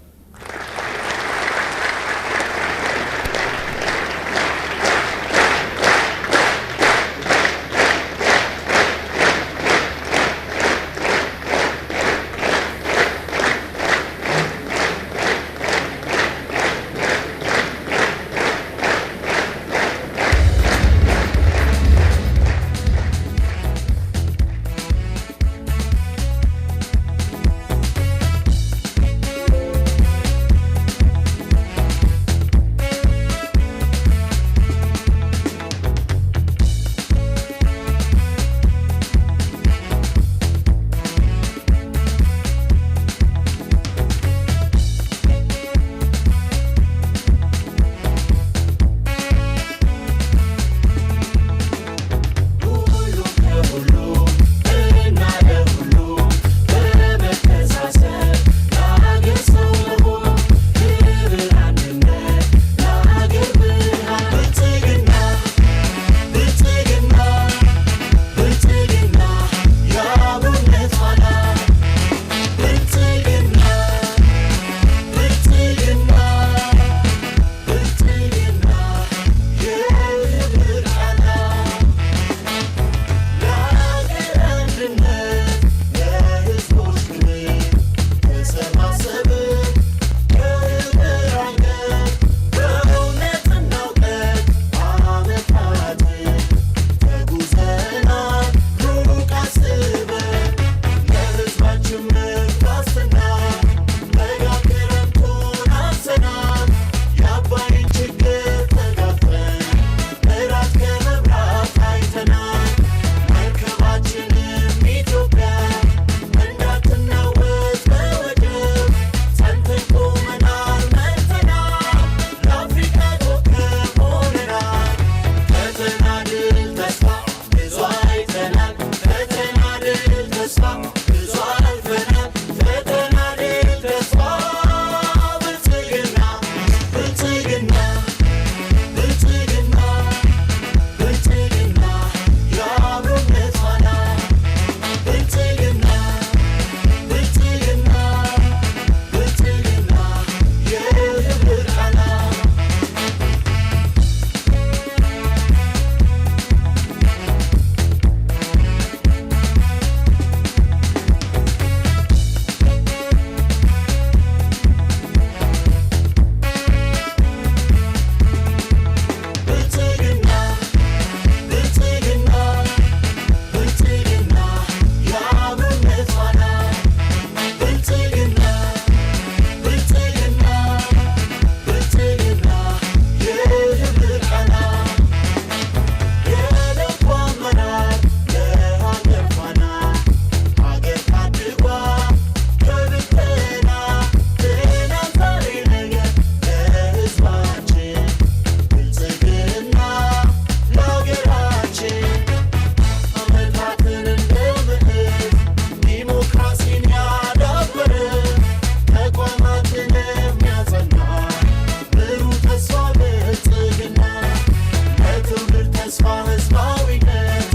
ተስፋ ህዝባዊነት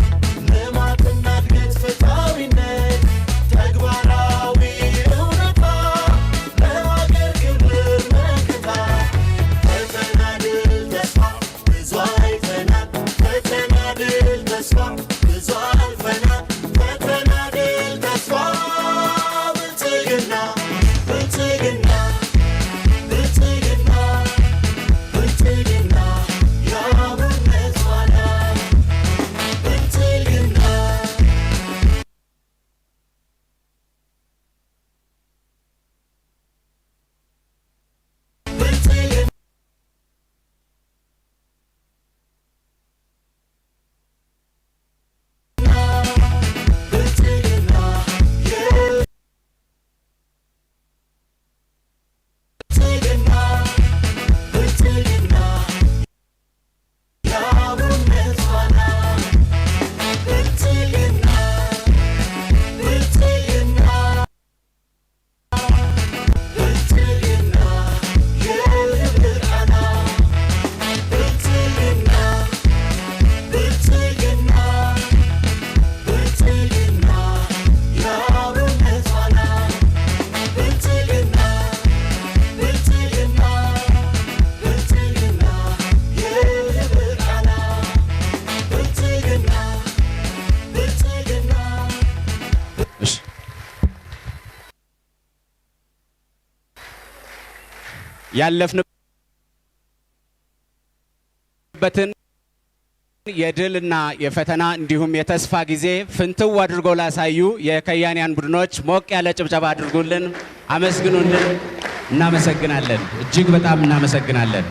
ልማትና እድገት ፍትሃዊነት ተግባራዊ እውነታ ለሀገር ክብር መከታ ፈተና ድል ተስፋ ብዙ አይተናል ፈተና ድል ተስፋ ብዙ አልፈናል ፈተና ድል ተስፋ ብልጽግና ብልጽግና ብልጽግና ብልጽግና የአብሮነት ፋና ብልጽግና ያለፍንበትን የድልና የፈተና እንዲሁም የተስፋ ጊዜ ፍንትው አድርጎ ላሳዩ የከያንያን ቡድኖች ሞቅ ያለ ጭብጨባ አድርጉልን፣ አመስግኑልን። እናመሰግናለን። እጅግ በጣም እናመሰግናለን።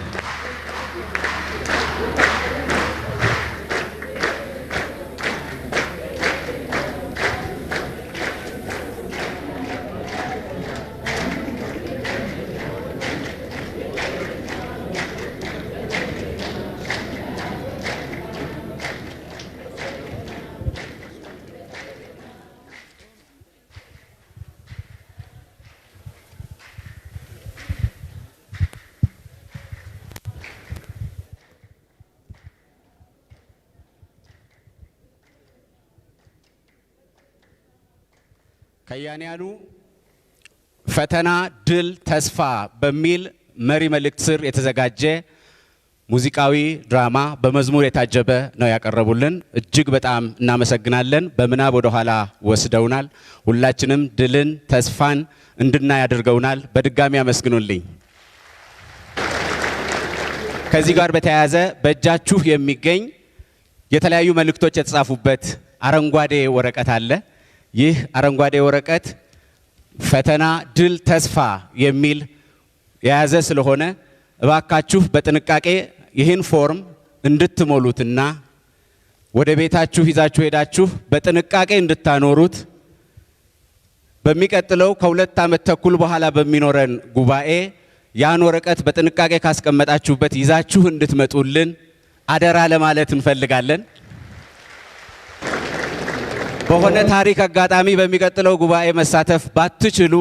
ከያንያኑ ፈተና ድል ተስፋ በሚል መሪ መልእክት ስር የተዘጋጀ ሙዚቃዊ ድራማ በመዝሙር የታጀበ ነው ያቀረቡልን። እጅግ በጣም እናመሰግናለን። በምናብ ወደ ኋላ ወስደውናል። ሁላችንም ድልን ተስፋን እንድናይ አድርገውናል። በድጋሚ አመስግኑልኝ። ከዚህ ጋር በተያያዘ በእጃችሁ የሚገኝ የተለያዩ መልእክቶች የተጻፉበት አረንጓዴ ወረቀት አለ። ይህ አረንጓዴ ወረቀት ፈተና ድል ተስፋ የሚል የያዘ ስለሆነ እባካችሁ በጥንቃቄ ይህን ፎርም እንድትሞሉትና ወደ ቤታችሁ ይዛችሁ ሄዳችሁ በጥንቃቄ እንድታኖሩት በሚቀጥለው ከ2 ዓመት ተኩል በኋላ በሚኖረን ጉባኤ ያን ወረቀት በጥንቃቄ ካስቀመጣችሁበት ይዛችሁ እንድትመጡልን አደራ ለማለት እንፈልጋለን። በሆነ ታሪክ አጋጣሚ በሚቀጥለው ጉባኤ መሳተፍ ባትችሉ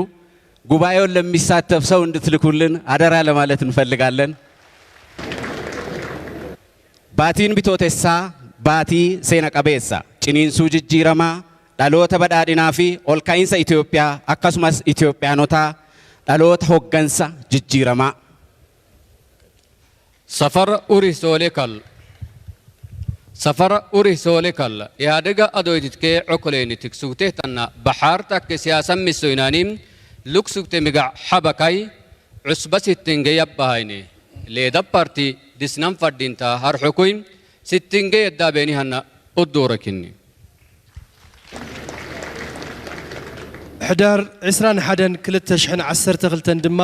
ጉባኤውን ለሚሳተፍ ሰው እንድትልኩልን አደራ ለማለት እንፈልጋለን። ባቲን ቢቶቴሳ ባቲ ሴና ቀቤሳ ጭኒንሱ ጅጂረማ ዳሎተ በዳዲናፊ ኦልካይንሳ ኢትዮጵያ አካሱማስ ኢትዮጵያኖታ ዳሎተ ሆገንሳ ጅጂረማ ሰፈር ኡሪ ሶሌከል ኢህአዴጋ አዶይትኬ ዖኮሌኒትክ ሱግቴህተና በሓርታክ ሲያሰሚ ሶይናኒም ሉክሱግቴ ሚጋዕ ሓበካይ ዑስበሲትንጌ ያባሃይኔ ሌዳ ፓርቲ ዲስናን ፈዲንታ ሃርሑኩይ ሲትንጌ የዳቤኒሃና ኡዱረኪኒ ሕዳር 21/2012 ድማ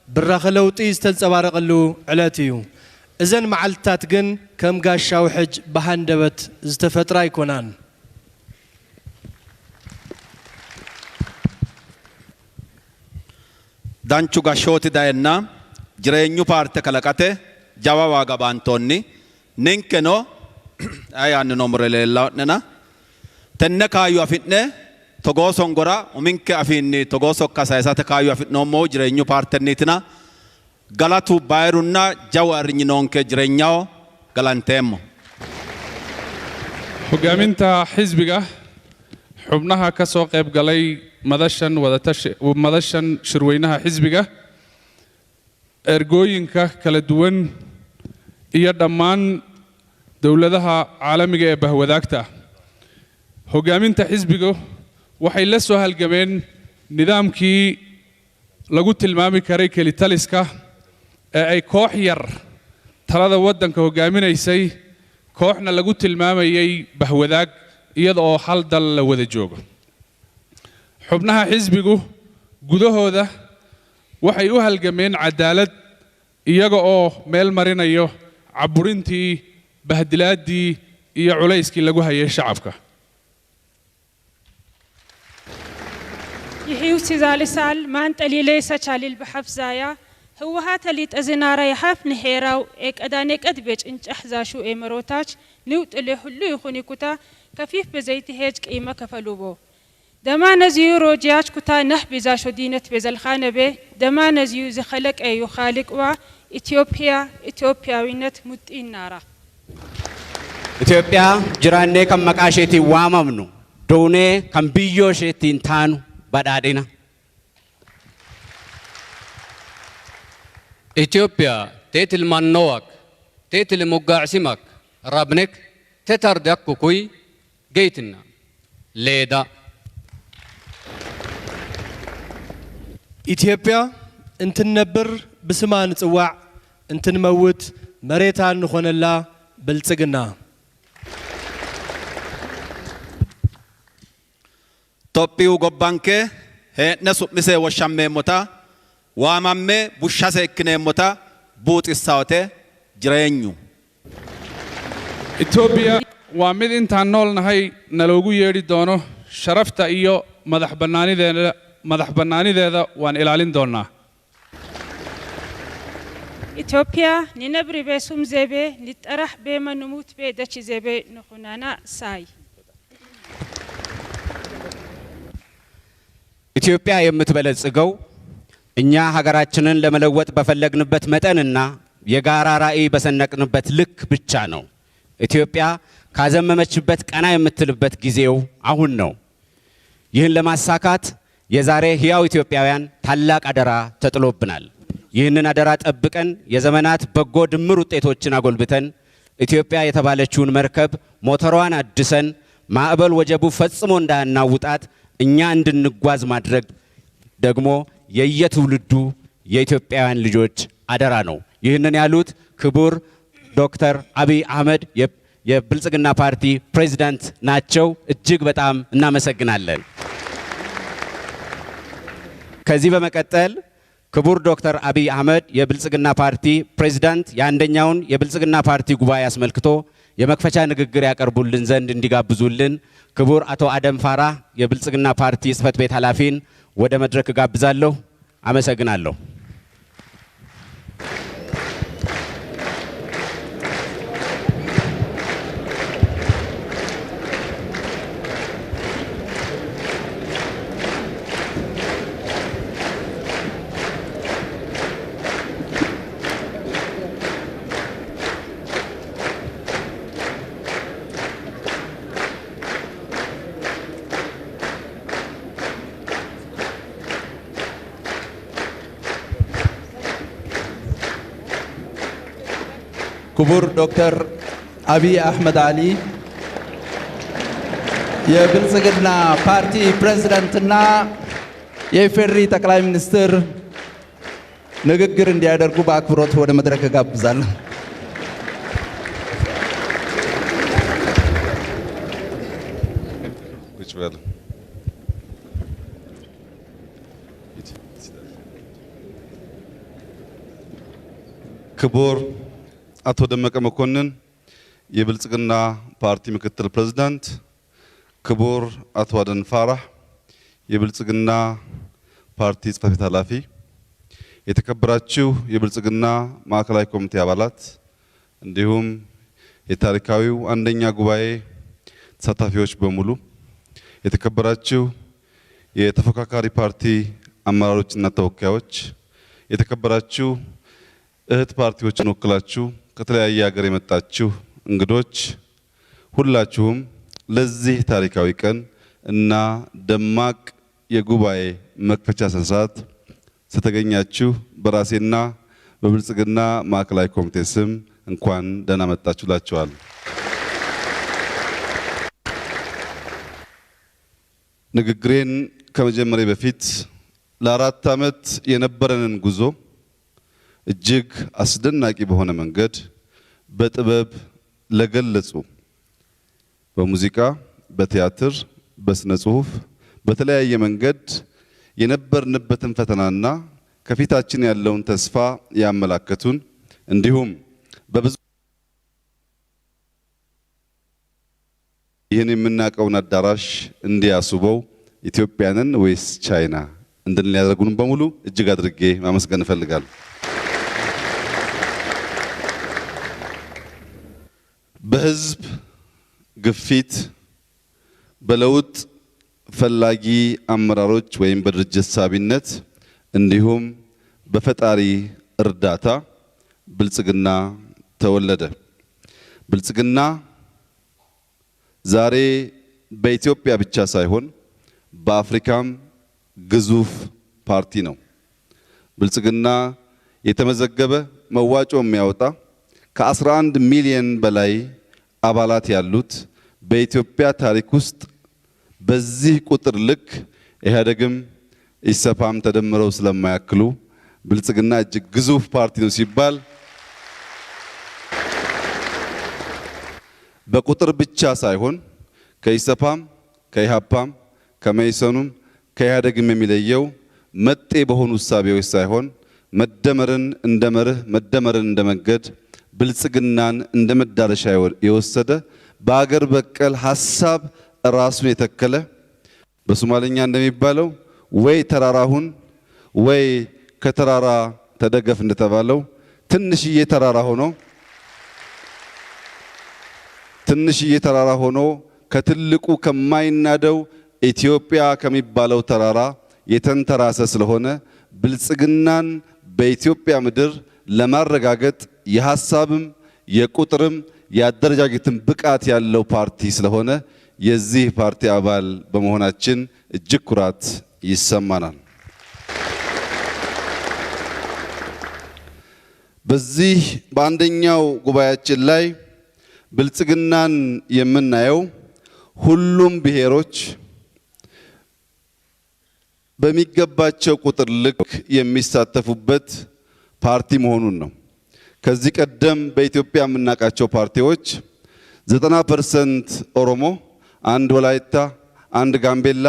ብራኸ ለውጢ ዝተንጸባረቐሉ ዕለት እዩ። እዘን መዓልትታት ግን ከም ጋሻው ሕጅ በሃንደበት ዝተፈጥራ ይኮናን። ዳንቹ ጋሾቲ ዳየና ጅሬኙ ፓርተ ከለቀቴ ጃባ ዋጋ ባንቶኒ ንንከኖ አያን ኖምረ ሌላውነና ተነካዩ አፍነ togoson gora uminke afinni togoso kasaysate kayu afino mo jirenyu partennitina galatu bayrunna jawarni nonke jirenyaw galantemo hogaaminta xisbiga xubnaha ka soo qayb galay madashan shirweynaha xisbiga ergooyinka kala duwan iyo dhammaan dawladaha caalamiga ee bahwadaagta hogaaminta xisbiga waxay la soo halgameen nidaamkii lagu tilmaami karay kelitaliska ee ay koox yar talada wadanka hogaaminaysay kooxna lagu tilmaamayay bahwadaag iyada oo hal dal la wada joogo xubnaha xisbigu gudahooda waxay u halgameen cadaalad iyaga oo meel marinayo caburintii bahdilaadii iyo culayskii lagu hayay shacabka يحيو سيزال سال ما انت اللي ليس شالي البحف زايا هو هات اللي تزنارا يحاف نحيراو اك ادانيك ادبيج انش احزاشو اي مروتاج نيوت اللي حلو يخوني كتا كفيف بزيت هيج قيمة كفلوبو دما نزيو روجياج كتا نح بزاشو دينت بزلخانة بي دما نزيو زخلق ايو خالق وا إثيوبيا وينت متين نارا ኢትዮጵያ ጅራኔ ከመቃሼቲ ዋማምኑ ዶኔ ከምቢዮሼቲ እንታኑ badhaadhina ኢትዮጵያ ቴትል ማኖዋክ ቴትል ሙጋዕሲማክ ራብኔክ ተታርዳክ ኩይ ገይትና ሌዳ ኢትዮጵያ እንትነብር ብስማ ንጽዋዕ እንትንመውት መሬታ ንኾነላ ብልጽግና Tophiyu gobbanke hee'ne su'mise woshshammeemmota waamamme bushsha seekkineemmota buuxissaote jireenyu. Itoobiya waa mid intaan noolnahay naloogu yeedhi doono sharafta iyo madax bannaanideeda waan ilaalin doonaa. ኢትዮጵያ ንነብሪ ቤሱም ዘቤ ንጠራህ ቤመንሙት ቤደች ዘቤ ንኹናና ሳይ ኢትዮጵያ የምትበለጽገው እኛ ሀገራችንን ለመለወጥ በፈለግንበት መጠንና የጋራ ራዕይ በሰነቅንበት ልክ ብቻ ነው። ኢትዮጵያ ካዘመመችበት ቀና የምትልበት ጊዜው አሁን ነው። ይህን ለማሳካት የዛሬ ሕያው ኢትዮጵያውያን ታላቅ አደራ ተጥሎብናል። ይህንን አደራ ጠብቀን የዘመናት በጎ ድምር ውጤቶችን አጎልብተን ኢትዮጵያ የተባለችውን መርከብ ሞተሯን አድሰን ማዕበል ወጀቡ ፈጽሞ እንዳያናውጣት እኛ እንድንጓዝ ማድረግ ደግሞ የየትውልዱ የኢትዮጵያውያን ልጆች አደራ ነው። ይህንን ያሉት ክቡር ዶክተር አብይ አህመድ የብልጽግና ፓርቲ ፕሬዝዳንት ናቸው። እጅግ በጣም እናመሰግናለን። ከዚህ በመቀጠል ክቡር ዶክተር አብይ አህመድ የብልጽግና ፓርቲ ፕሬዝዳንት የአንደኛውን የብልጽግና ፓርቲ ጉባኤ አስመልክቶ የመክፈቻ ንግግር ያቀርቡልን ዘንድ እንዲጋብዙልን ክቡር አቶ አደም ፋራ የብልጽግና ፓርቲ ጽሕፈት ቤት ኃላፊን ወደ መድረክ ጋብዛለሁ። አመሰግናለሁ። ክቡር ዶክተር አብይ አህመድ አሊ የብልጽግና ፓርቲ ፕሬዝዳንትና የኢፌዴሪ ጠቅላይ ሚኒስትር ንግግር እንዲያደርጉ በአክብሮት ወደ መድረክ ጋብዛለሁ። ክቡር አቶ ደመቀ መኮንን የብልጽግና ፓርቲ ምክትል ፕሬዝዳንት፣ ክቡር አቶ አደም ፋራህ የብልጽግና ፓርቲ ጽሕፈት ቤት ኃላፊ፣ የተከበራችሁ የብልጽግና ማዕከላዊ ኮሚቴ አባላት እንዲሁም የታሪካዊው አንደኛ ጉባኤ ተሳታፊዎች በሙሉ፣ የተከበራችሁ የተፎካካሪ ፓርቲ አመራሮችና ተወካዮች፣ የተከበራችሁ እህት ፓርቲዎችን ወክላችሁ ከተለያየ ሀገር የመጣችሁ እንግዶች ሁላችሁም ለዚህ ታሪካዊ ቀን እና ደማቅ የጉባኤ መክፈቻ ስነስርዓት ስለተገኛችሁ በራሴና በብልጽግና ማዕከላዊ ኮሚቴ ስም እንኳን ደህና መጣችሁ ላችኋል። ንግግሬን ከመጀመሪያ በፊት ለአራት ዓመት የነበረንን ጉዞ እጅግ አስደናቂ በሆነ መንገድ በጥበብ ለገለጹ በሙዚቃ፣ በቲያትር፣ በስነ ጽሁፍ በተለያየ መንገድ የነበርንበትን ፈተናና ከፊታችን ያለውን ተስፋ ያመላከቱን እንዲሁም በብዙ ይህን የምናውቀውን አዳራሽ እንዲያስበው ኢትዮጵያንን ወይስ ቻይና እንድንል ያደረጉን በሙሉ እጅግ አድርጌ ማመስገን እፈልጋለሁ። በህዝብ ግፊት በለውጥ ፈላጊ አመራሮች ወይም በድርጅት ሳቢነት እንዲሁም በፈጣሪ እርዳታ ብልጽግና ተወለደ። ብልጽግና ዛሬ በኢትዮጵያ ብቻ ሳይሆን በአፍሪካም ግዙፍ ፓርቲ ነው። ብልጽግና የተመዘገበ መዋጮ የሚያወጣ ከ11 ሚሊዮን በላይ አባላት ያሉት በኢትዮጵያ ታሪክ ውስጥ በዚህ ቁጥር ልክ ኢህአዴግም ኢሰፓም ተደምረው ስለማያክሉ ብልጽግና እጅግ ግዙፍ ፓርቲ ነው ሲባል በቁጥር ብቻ ሳይሆን ከኢሰፓም ከኢሃፓም ከመይሰኑም ከኢህአዴግም የሚለየው መጤ በሆኑ እሳቤዎች ሳይሆን መደመርን እንደ መርህ መደመርን እንደ መንገድ ብልጽግናን እንደ መዳረሻ የወሰደ በአገር በቀል ሐሳብ ራሱን የተከለ በሶማሊኛ እንደሚባለው ወይ ተራራሁን ወይ ከተራራ ተደገፍ እንደተባለው ትንሽዬ ተራራ ሆኖ ከትልቁ ከማይናደው ኢትዮጵያ ከሚባለው ተራራ የተንተራሰ ስለሆነ ብልጽግናን በኢትዮጵያ ምድር ለማረጋገጥ የሐሳብም የቁጥርም የአደረጃጀትም ብቃት ያለው ፓርቲ ስለሆነ የዚህ ፓርቲ አባል በመሆናችን እጅግ ኩራት ይሰማናል። በዚህ በአንደኛው ጉባኤያችን ላይ ብልጽግናን የምናየው ሁሉም ብሔሮች በሚገባቸው ቁጥር ልክ የሚሳተፉበት ፓርቲ መሆኑን ነው። ከዚህ ቀደም በኢትዮጵያ የምናውቃቸው ፓርቲዎች 90% ኦሮሞ፣ አንድ ወላይታ፣ አንድ ጋምቤላ፣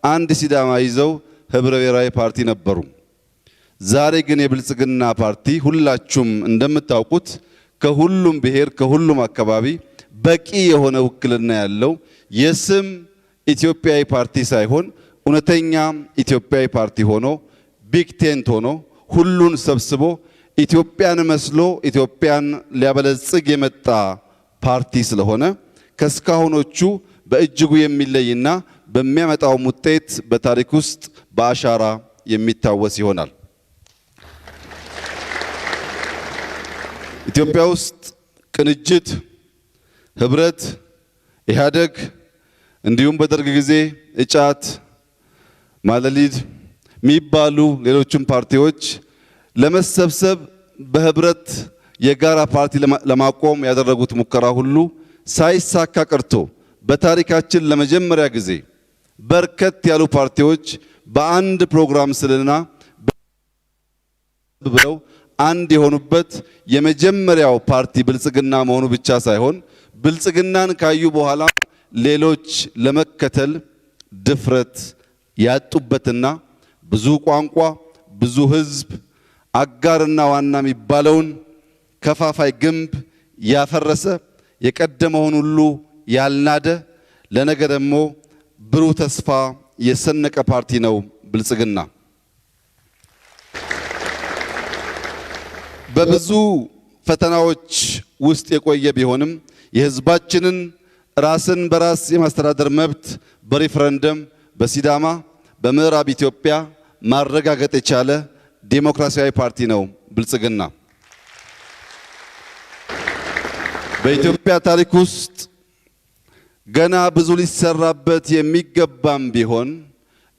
አንድ ሲዳማ ይዘው ህብረ ብሔራዊ ፓርቲ ነበሩ። ዛሬ ግን የብልጽግና ፓርቲ ሁላችሁም እንደምታውቁት ከሁሉም ብሔር ከሁሉም አካባቢ በቂ የሆነ ውክልና ያለው የስም ኢትዮጵያዊ ፓርቲ ሳይሆን እውነተኛ ኢትዮጵያዊ ፓርቲ ሆኖ ቢግ ቴንት ሆኖ ሁሉን ሰብስቦ ኢትዮጵያን መስሎ ኢትዮጵያን ሊያበለጽግ የመጣ ፓርቲ ስለሆነ ከስካሁኖቹ በእጅጉ የሚለይና በሚያመጣው ውጤት በታሪክ ውስጥ በአሻራ የሚታወስ ይሆናል። ኢትዮጵያ ውስጥ ቅንጅት፣ ህብረት፣ ኢህአዴግ እንዲሁም በደርግ ጊዜ እጫት፣ ማለሊድ የሚባሉ ሌሎችም ፓርቲዎች ለመሰብሰብ በህብረት የጋራ ፓርቲ ለማቆም ያደረጉት ሙከራ ሁሉ ሳይሳካ ቀርቶ በታሪካችን ለመጀመሪያ ጊዜ በርከት ያሉ ፓርቲዎች በአንድ ፕሮግራም ስልና ብለው አንድ የሆኑበት የመጀመሪያው ፓርቲ ብልጽግና መሆኑ ብቻ ሳይሆን ብልጽግናን ካዩ በኋላ ሌሎች ለመከተል ድፍረት ያጡበትና ብዙ ቋንቋ፣ ብዙ ህዝብ፣ አጋርና ዋና የሚባለውን ከፋፋይ ግንብ ያፈረሰ የቀደመውን ሁሉ ያልናደ ለነገ ደግሞ ብሩህ ተስፋ የሰነቀ ፓርቲ ነው ብልጽግና። በብዙ ፈተናዎች ውስጥ የቆየ ቢሆንም የህዝባችንን ራስን በራስ የማስተዳደር መብት በሪፈረንደም በሲዳማ በምዕራብ ኢትዮጵያ ማረጋገጥ የቻለ ዴሞክራሲያዊ ፓርቲ ነው ብልጽግና። በኢትዮጵያ ታሪክ ውስጥ ገና ብዙ ሊሰራበት የሚገባም ቢሆን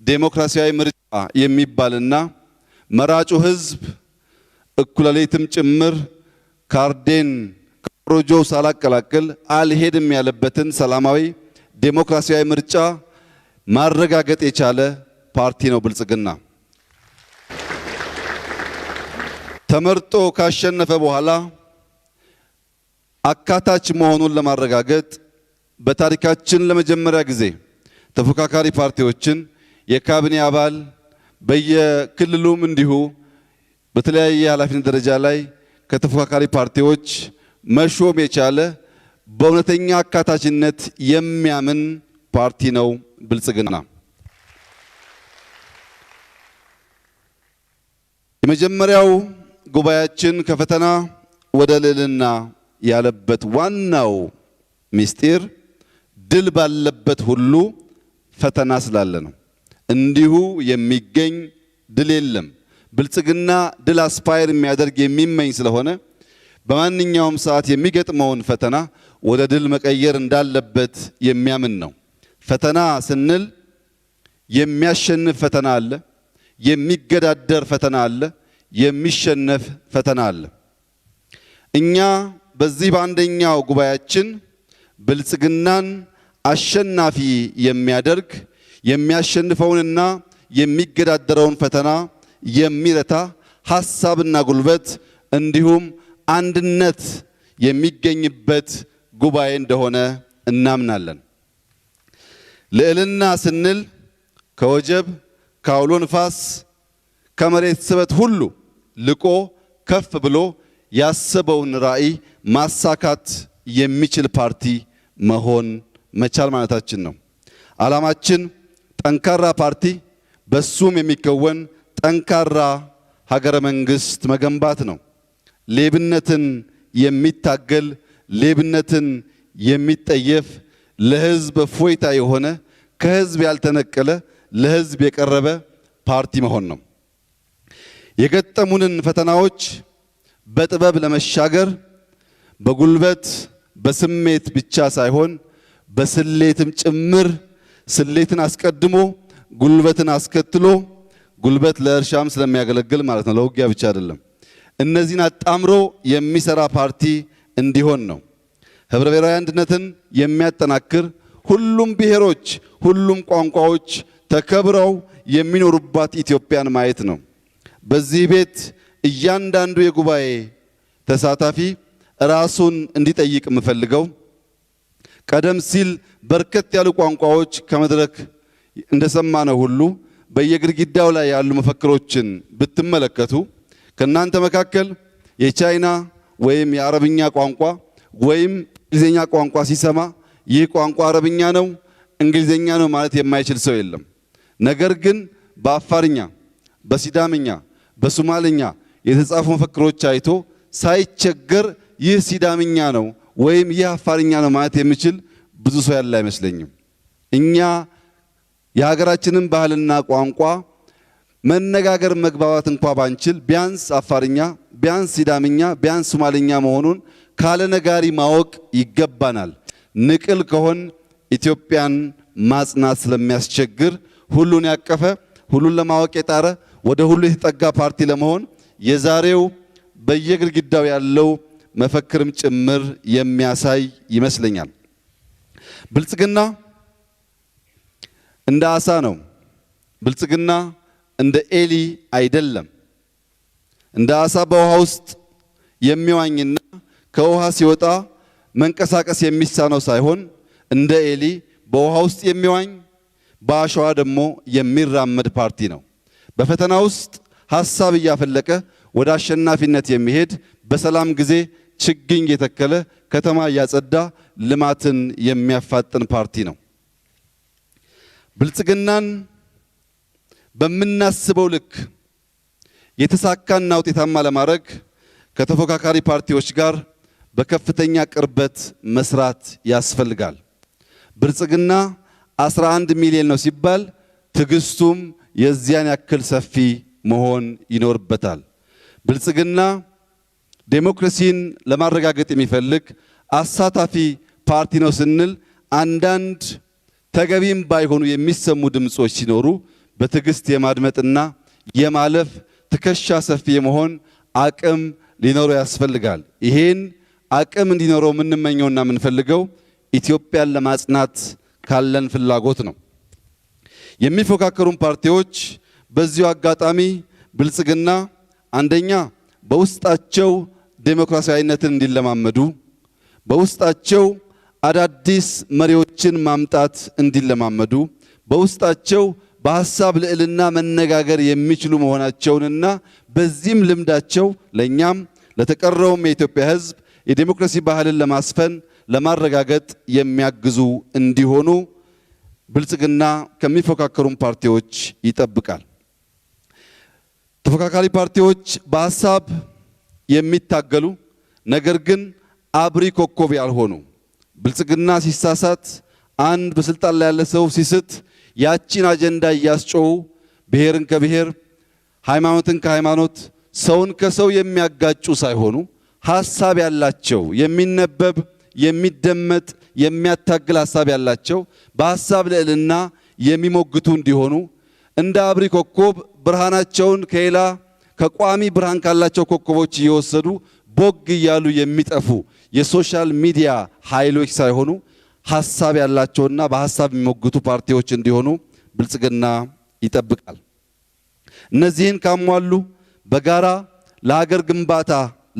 ዴሞክራሲያዊ ምርጫ የሚባልና መራጩ ህዝብ እኩለ ሌሊትም ጭምር ካርዴን ከሮጆው ሳላቀላቅል አልሄድም ያለበትን ሰላማዊ ዴሞክራሲያዊ ምርጫ ማረጋገጥ የቻለ ፓርቲ ነው ብልጽግና። ተመርጦ ካሸነፈ በኋላ አካታች መሆኑን ለማረጋገጥ በታሪካችን ለመጀመሪያ ጊዜ ተፎካካሪ ፓርቲዎችን የካቢኔ አባል በየክልሉም እንዲሁ በተለያየ ኃላፊነት ደረጃ ላይ ከተፎካካሪ ፓርቲዎች መሾም የቻለ በእውነተኛ አካታችነት የሚያምን ፓርቲ ነው ብልጽግና። የመጀመሪያው ጉባኤያችን ከፈተና ወደ ልዕልና ያለበት ዋናው ምስጢር ድል ባለበት ሁሉ ፈተና ስላለ ነው። እንዲሁ የሚገኝ ድል የለም። ብልጽግና ድል አስፓየር የሚያደርግ የሚመኝ ስለሆነ በማንኛውም ሰዓት የሚገጥመውን ፈተና ወደ ድል መቀየር እንዳለበት የሚያምን ነው። ፈተና ስንል የሚያሸንፍ ፈተና አለ፣ የሚገዳደር ፈተና አለ፣ የሚሸነፍ ፈተና አለ። እኛ በዚህ በአንደኛው ጉባኤያችን ብልጽግናን አሸናፊ የሚያደርግ የሚያሸንፈውንና የሚገዳደረውን ፈተና የሚረታ ሐሳብና ጉልበት እንዲሁም አንድነት የሚገኝበት ጉባኤ እንደሆነ እናምናለን። ልዕልና ስንል ከወጀብ፣ ከአውሎ ንፋስ፣ ከመሬት ስበት ሁሉ ልቆ ከፍ ብሎ ያሰበውን ራዕይ ማሳካት የሚችል ፓርቲ መሆን መቻል ማለታችን ነው። ዓላማችን ጠንካራ ፓርቲ በሱም የሚከወን ጠንካራ ሀገረ መንግስት መገንባት ነው። ሌብነትን የሚታገል ሌብነትን የሚጠየፍ ለህዝብ እፎይታ የሆነ ከህዝብ ያልተነቀለ ለህዝብ የቀረበ ፓርቲ መሆን ነው። የገጠሙንን ፈተናዎች በጥበብ ለመሻገር በጉልበት በስሜት ብቻ ሳይሆን በስሌትም ጭምር ስሌትን አስቀድሞ ጉልበትን አስከትሎ ጉልበት ለእርሻም ስለሚያገለግል ማለት ነው፣ ለውጊያ ብቻ አይደለም። እነዚህን አጣምሮ የሚሰራ ፓርቲ እንዲሆን ነው። ህብረ ብሔራዊ አንድነትን የሚያጠናክር ሁሉም ብሔሮች፣ ሁሉም ቋንቋዎች ተከብረው የሚኖሩባት ኢትዮጵያን ማየት ነው። በዚህ ቤት እያንዳንዱ የጉባኤ ተሳታፊ ራሱን እንዲጠይቅ የምፈልገው ቀደም ሲል በርከት ያሉ ቋንቋዎች ከመድረክ እንደሰማነው ሁሉ በየግድግዳው ላይ ያሉ መፈክሮችን ብትመለከቱ ከናንተ መካከል የቻይና ወይም የአረብኛ ቋንቋ ወይም እንግሊዘኛ ቋንቋ ሲሰማ ይህ ቋንቋ አረብኛ ነው እንግሊዘኛ ነው ማለት የማይችል ሰው የለም። ነገር ግን በአፋርኛ፣ በሲዳምኛ፣ በሶማሊኛ የተጻፉ መፈክሮች አይቶ ሳይቸገር ይህ ሲዳምኛ ነው ወይም ይህ አፋርኛ ነው ማለት የሚችል ብዙ ሰው ያለ አይመስለኝም። እኛ የሀገራችንን ባህልና ቋንቋ መነጋገር መግባባት እንኳን ባንችል ቢያንስ አፋርኛ፣ ቢያንስ ሲዳምኛ፣ ቢያንስ ሶማሊኛ መሆኑን ካለ ነጋሪ ማወቅ ይገባናል። ንቅል ከሆን ኢትዮጵያን ማጽናት ስለሚያስቸግር ሁሉን ያቀፈ ሁሉን ለማወቅ የጣረ ወደ ሁሉ የተጠጋ ፓርቲ ለመሆን የዛሬው በየግድግዳው ያለው መፈክርም ጭምር የሚያሳይ ይመስለኛል። ብልጽግና እንደ አሳ ነው። ብልጽግና እንደ ኤሊ አይደለም። እንደ አሳ በውሃ ውስጥ የሚዋኝና ከውሃ ሲወጣ መንቀሳቀስ የሚሳነው ሳይሆን እንደ ኤሊ በውሃ ውስጥ የሚዋኝ በአሸዋ ደግሞ የሚራመድ ፓርቲ ነው። በፈተና ውስጥ ሐሳብ እያፈለቀ ወደ አሸናፊነት የሚሄድ በሰላም ጊዜ ችግኝ የተከለ ከተማ እያጸዳ ልማትን የሚያፋጥን ፓርቲ ነው። ብልጽግናን በምናስበው ልክ የተሳካና ውጤታማ ለማድረግ ከተፎካካሪ ፓርቲዎች ጋር በከፍተኛ ቅርበት መስራት ያስፈልጋል። ብልጽግና 11 ሚሊዮን ነው ሲባል ትግስቱም የዚያን ያክል ሰፊ መሆን ይኖርበታል። ብልጽግና ዴሞክራሲን ለማረጋገጥ የሚፈልግ አሳታፊ ፓርቲ ነው ስንል አንዳንድ ተገቢም ባይሆኑ የሚሰሙ ድምጾች ሲኖሩ በትዕግስት የማድመጥና የማለፍ ትከሻ ሰፊ የመሆን አቅም ሊኖረው ያስፈልጋል። ይሄን አቅም እንዲኖረው የምንመኘውና የምንፈልገው ኢትዮጵያን ለማጽናት ካለን ፍላጎት ነው። የሚፎካከሩን ፓርቲዎች በዚሁ አጋጣሚ ብልጽግና አንደኛ በውስጣቸው ዴሞክራሲያዊነትን እንዲለማመዱ፣ በውስጣቸው አዳዲስ መሪዎችን ማምጣት እንዲለማመዱ፣ በውስጣቸው በሐሳብ ልዕልና መነጋገር የሚችሉ መሆናቸውንና በዚህም ልምዳቸው ለኛም ለተቀረውም የኢትዮጵያ ሕዝብ የዲሞክራሲ ባህልን ለማስፈን ለማረጋገጥ የሚያግዙ እንዲሆኑ ብልጽግና ከሚፎካከሩን ፓርቲዎች ይጠብቃል። ተፎካካሪ ፓርቲዎች በሐሳብ የሚታገሉ ነገር ግን አብሪ ኮከብ ያልሆኑ፣ ብልጽግና ሲሳሳት አንድ በስልጣን ላይ ያለ ሰው ሲስት ያቺን አጀንዳ እያስጮሁ ብሔርን ከብሔር ሃይማኖትን ከሃይማኖት ሰውን ከሰው የሚያጋጩ ሳይሆኑ ሐሳብ ያላቸው የሚነበብ የሚደመጥ የሚያታግል ሐሳብ ያላቸው በሐሳብ ልዕልና የሚሞግቱ እንዲሆኑ እንደ አብሪ ኮከብ ብርሃናቸውን ከሌላ ከቋሚ ብርሃን ካላቸው ኮከቦች እየወሰዱ ቦግ እያሉ የሚጠፉ የሶሻል ሚዲያ ኃይሎች ሳይሆኑ ሐሳብ ያላቸውና በሐሳብ የሚሞግቱ ፓርቲዎች እንዲሆኑ ብልጽግና ይጠብቃል። እነዚህን ካሟሉ በጋራ ለሀገር ግንባታ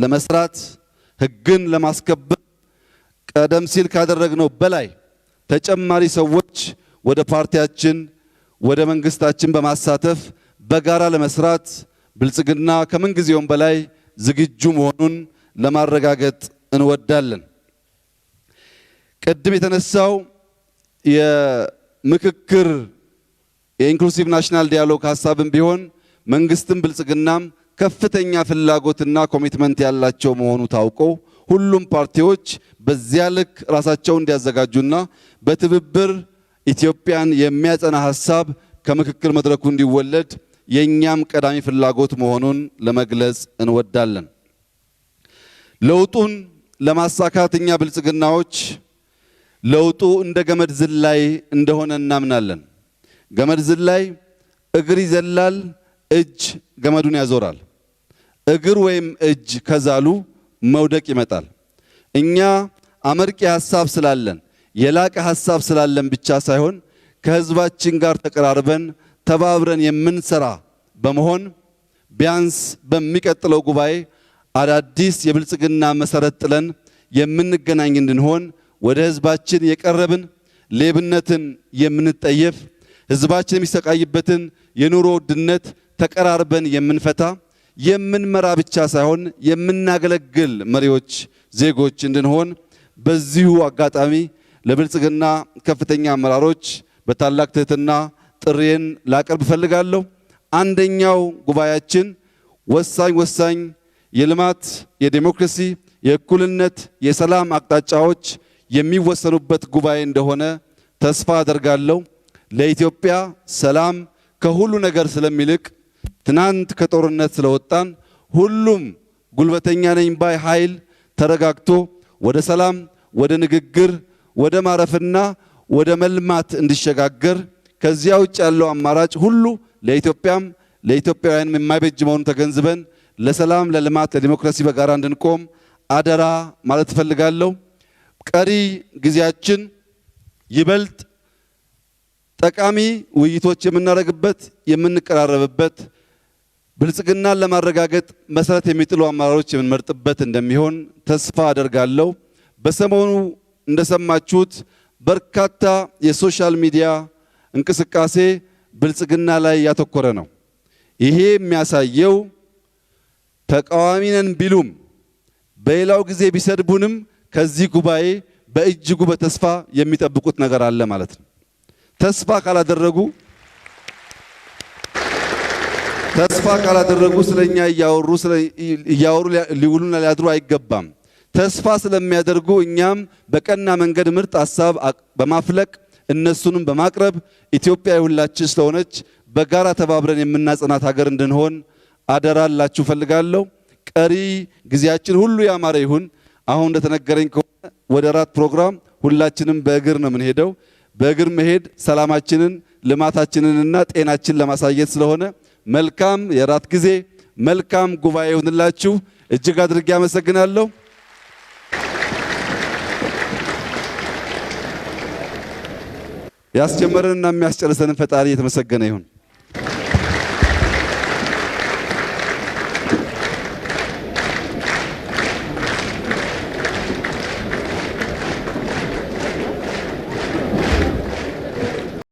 ለመስራት ሕግን ለማስከበር ቀደም ሲል ካደረግነው በላይ ተጨማሪ ሰዎች ወደ ፓርቲያችን ወደ መንግስታችን በማሳተፍ በጋራ ለመስራት ብልጽግና ከምንጊዜውም በላይ ዝግጁ መሆኑን ለማረጋገጥ እንወዳለን። ቅድም የተነሳው የምክክር የኢንክሉሲቭ ናሽናል ዲያሎግ ሐሳብም ቢሆን መንግስትም ብልጽግናም ከፍተኛ ፍላጎትና ኮሚትመንት ያላቸው መሆኑ ታውቆ ሁሉም ፓርቲዎች በዚያ ልክ ራሳቸውን እንዲያዘጋጁና በትብብር ኢትዮጵያን የሚያጸና ሐሳብ ከምክክር መድረኩ እንዲወለድ የኛም ቀዳሚ ፍላጎት መሆኑን ለመግለጽ እንወዳለን። ለውጡን ለማሳካት እኛ ብልጽግናዎች ለውጡ እንደ ገመድ ዝላይ እንደሆነ እናምናለን። ገመድ ዝላይ እግር ይዘላል፣ እጅ ገመዱን ያዞራል። እግር ወይም እጅ ከዛሉ መውደቅ ይመጣል። እኛ አመርቂ ሐሳብ ስላለን የላቀ ሐሳብ ስላለን ብቻ ሳይሆን ከህዝባችን ጋር ተቀራርበን ተባብረን የምንሰራ በመሆን ቢያንስ በሚቀጥለው ጉባኤ አዳዲስ የብልጽግና መሰረት ጥለን የምንገናኝ እንድንሆን ወደ ህዝባችን የቀረብን ሌብነትን የምንጠየፍ ህዝባችን የሚሰቃይበትን የኑሮ ውድነት ተቀራርበን የምንፈታ የምንመራ ብቻ ሳይሆን የምናገለግል መሪዎች ዜጎች እንድንሆን በዚሁ አጋጣሚ ለብልጽግና ከፍተኛ አመራሮች በታላቅ ትህትና ጥሪዬን ላቀርብ እፈልጋለሁ። አንደኛው ጉባኤያችን ወሳኝ የልማት፣ የዲሞክራሲ፣ የእኩልነት፣ የሰላም አቅጣጫዎች የሚወሰኑበት ጉባኤ እንደሆነ ተስፋ አደርጋለሁ። ለኢትዮጵያ ሰላም ከሁሉ ነገር ስለሚልቅ ትናንት ከጦርነት ስለወጣን ሁሉም ጉልበተኛ ነኝ ባይ ኃይል ተረጋግቶ ወደ ሰላም፣ ወደ ንግግር፣ ወደ ማረፍና ወደ መልማት እንዲሸጋገር ከዚያ ውጭ ያለው አማራጭ ሁሉ ለኢትዮጵያም ለኢትዮጵያውያንም የማይበጅ መሆኑን ተገንዝበን ለሰላም፣ ለልማት፣ ለዲሞክራሲ በጋራ እንድንቆም አደራ ማለት እፈልጋለሁ። ቀሪ ጊዜያችን ይበልጥ ጠቃሚ ውይይቶች የምናደርግበት የምንቀራረብበት ብልጽግናን ለማረጋገጥ መሰረት የሚጥሉ አመራሮች የምንመርጥበት እንደሚሆን ተስፋ አደርጋለሁ። በሰሞኑ እንደሰማችሁት በርካታ የሶሻል ሚዲያ እንቅስቃሴ ብልጽግና ላይ ያተኮረ ነው። ይሄ የሚያሳየው ተቃዋሚ ነን ቢሉም በሌላው ጊዜ ቢሰድቡንም ከዚህ ጉባኤ በእጅጉ በተስፋ የሚጠብቁት ነገር አለ ማለት ነው። ተስፋ ካላደረጉ ስለኛ እያወሩ ሊውሉና ሊያድሩ አይገባም። ተስፋ ስለሚያደርጉ እኛም በቀና መንገድ ምርጥ ሐሳብ በማፍለቅ እነሱንም በማቅረብ ኢትዮጵያ የሁላችን ስለሆነች በጋራ ተባብረን የምናጸናት ሀገር እንድንሆን አደራላችሁ ፈልጋለሁ። ቀሪ ጊዜያችን ሁሉ ያማረ ይሁን። አሁን እንደተነገረኝ ከሆነ ወደ ራት ፕሮግራም ሁላችንም በእግር ነው የምንሄደው። በእግር መሄድ ሰላማችንን ልማታችንንና ጤናችን ለማሳየት ስለሆነ መልካም የራት ጊዜ መልካም ጉባኤ ይሁንላችሁ። እጅግ አድርጌ አመሰግናለሁ። ያስጀመረንና የሚያስጨርሰንን ፈጣሪ የተመሰገነ ይሁን።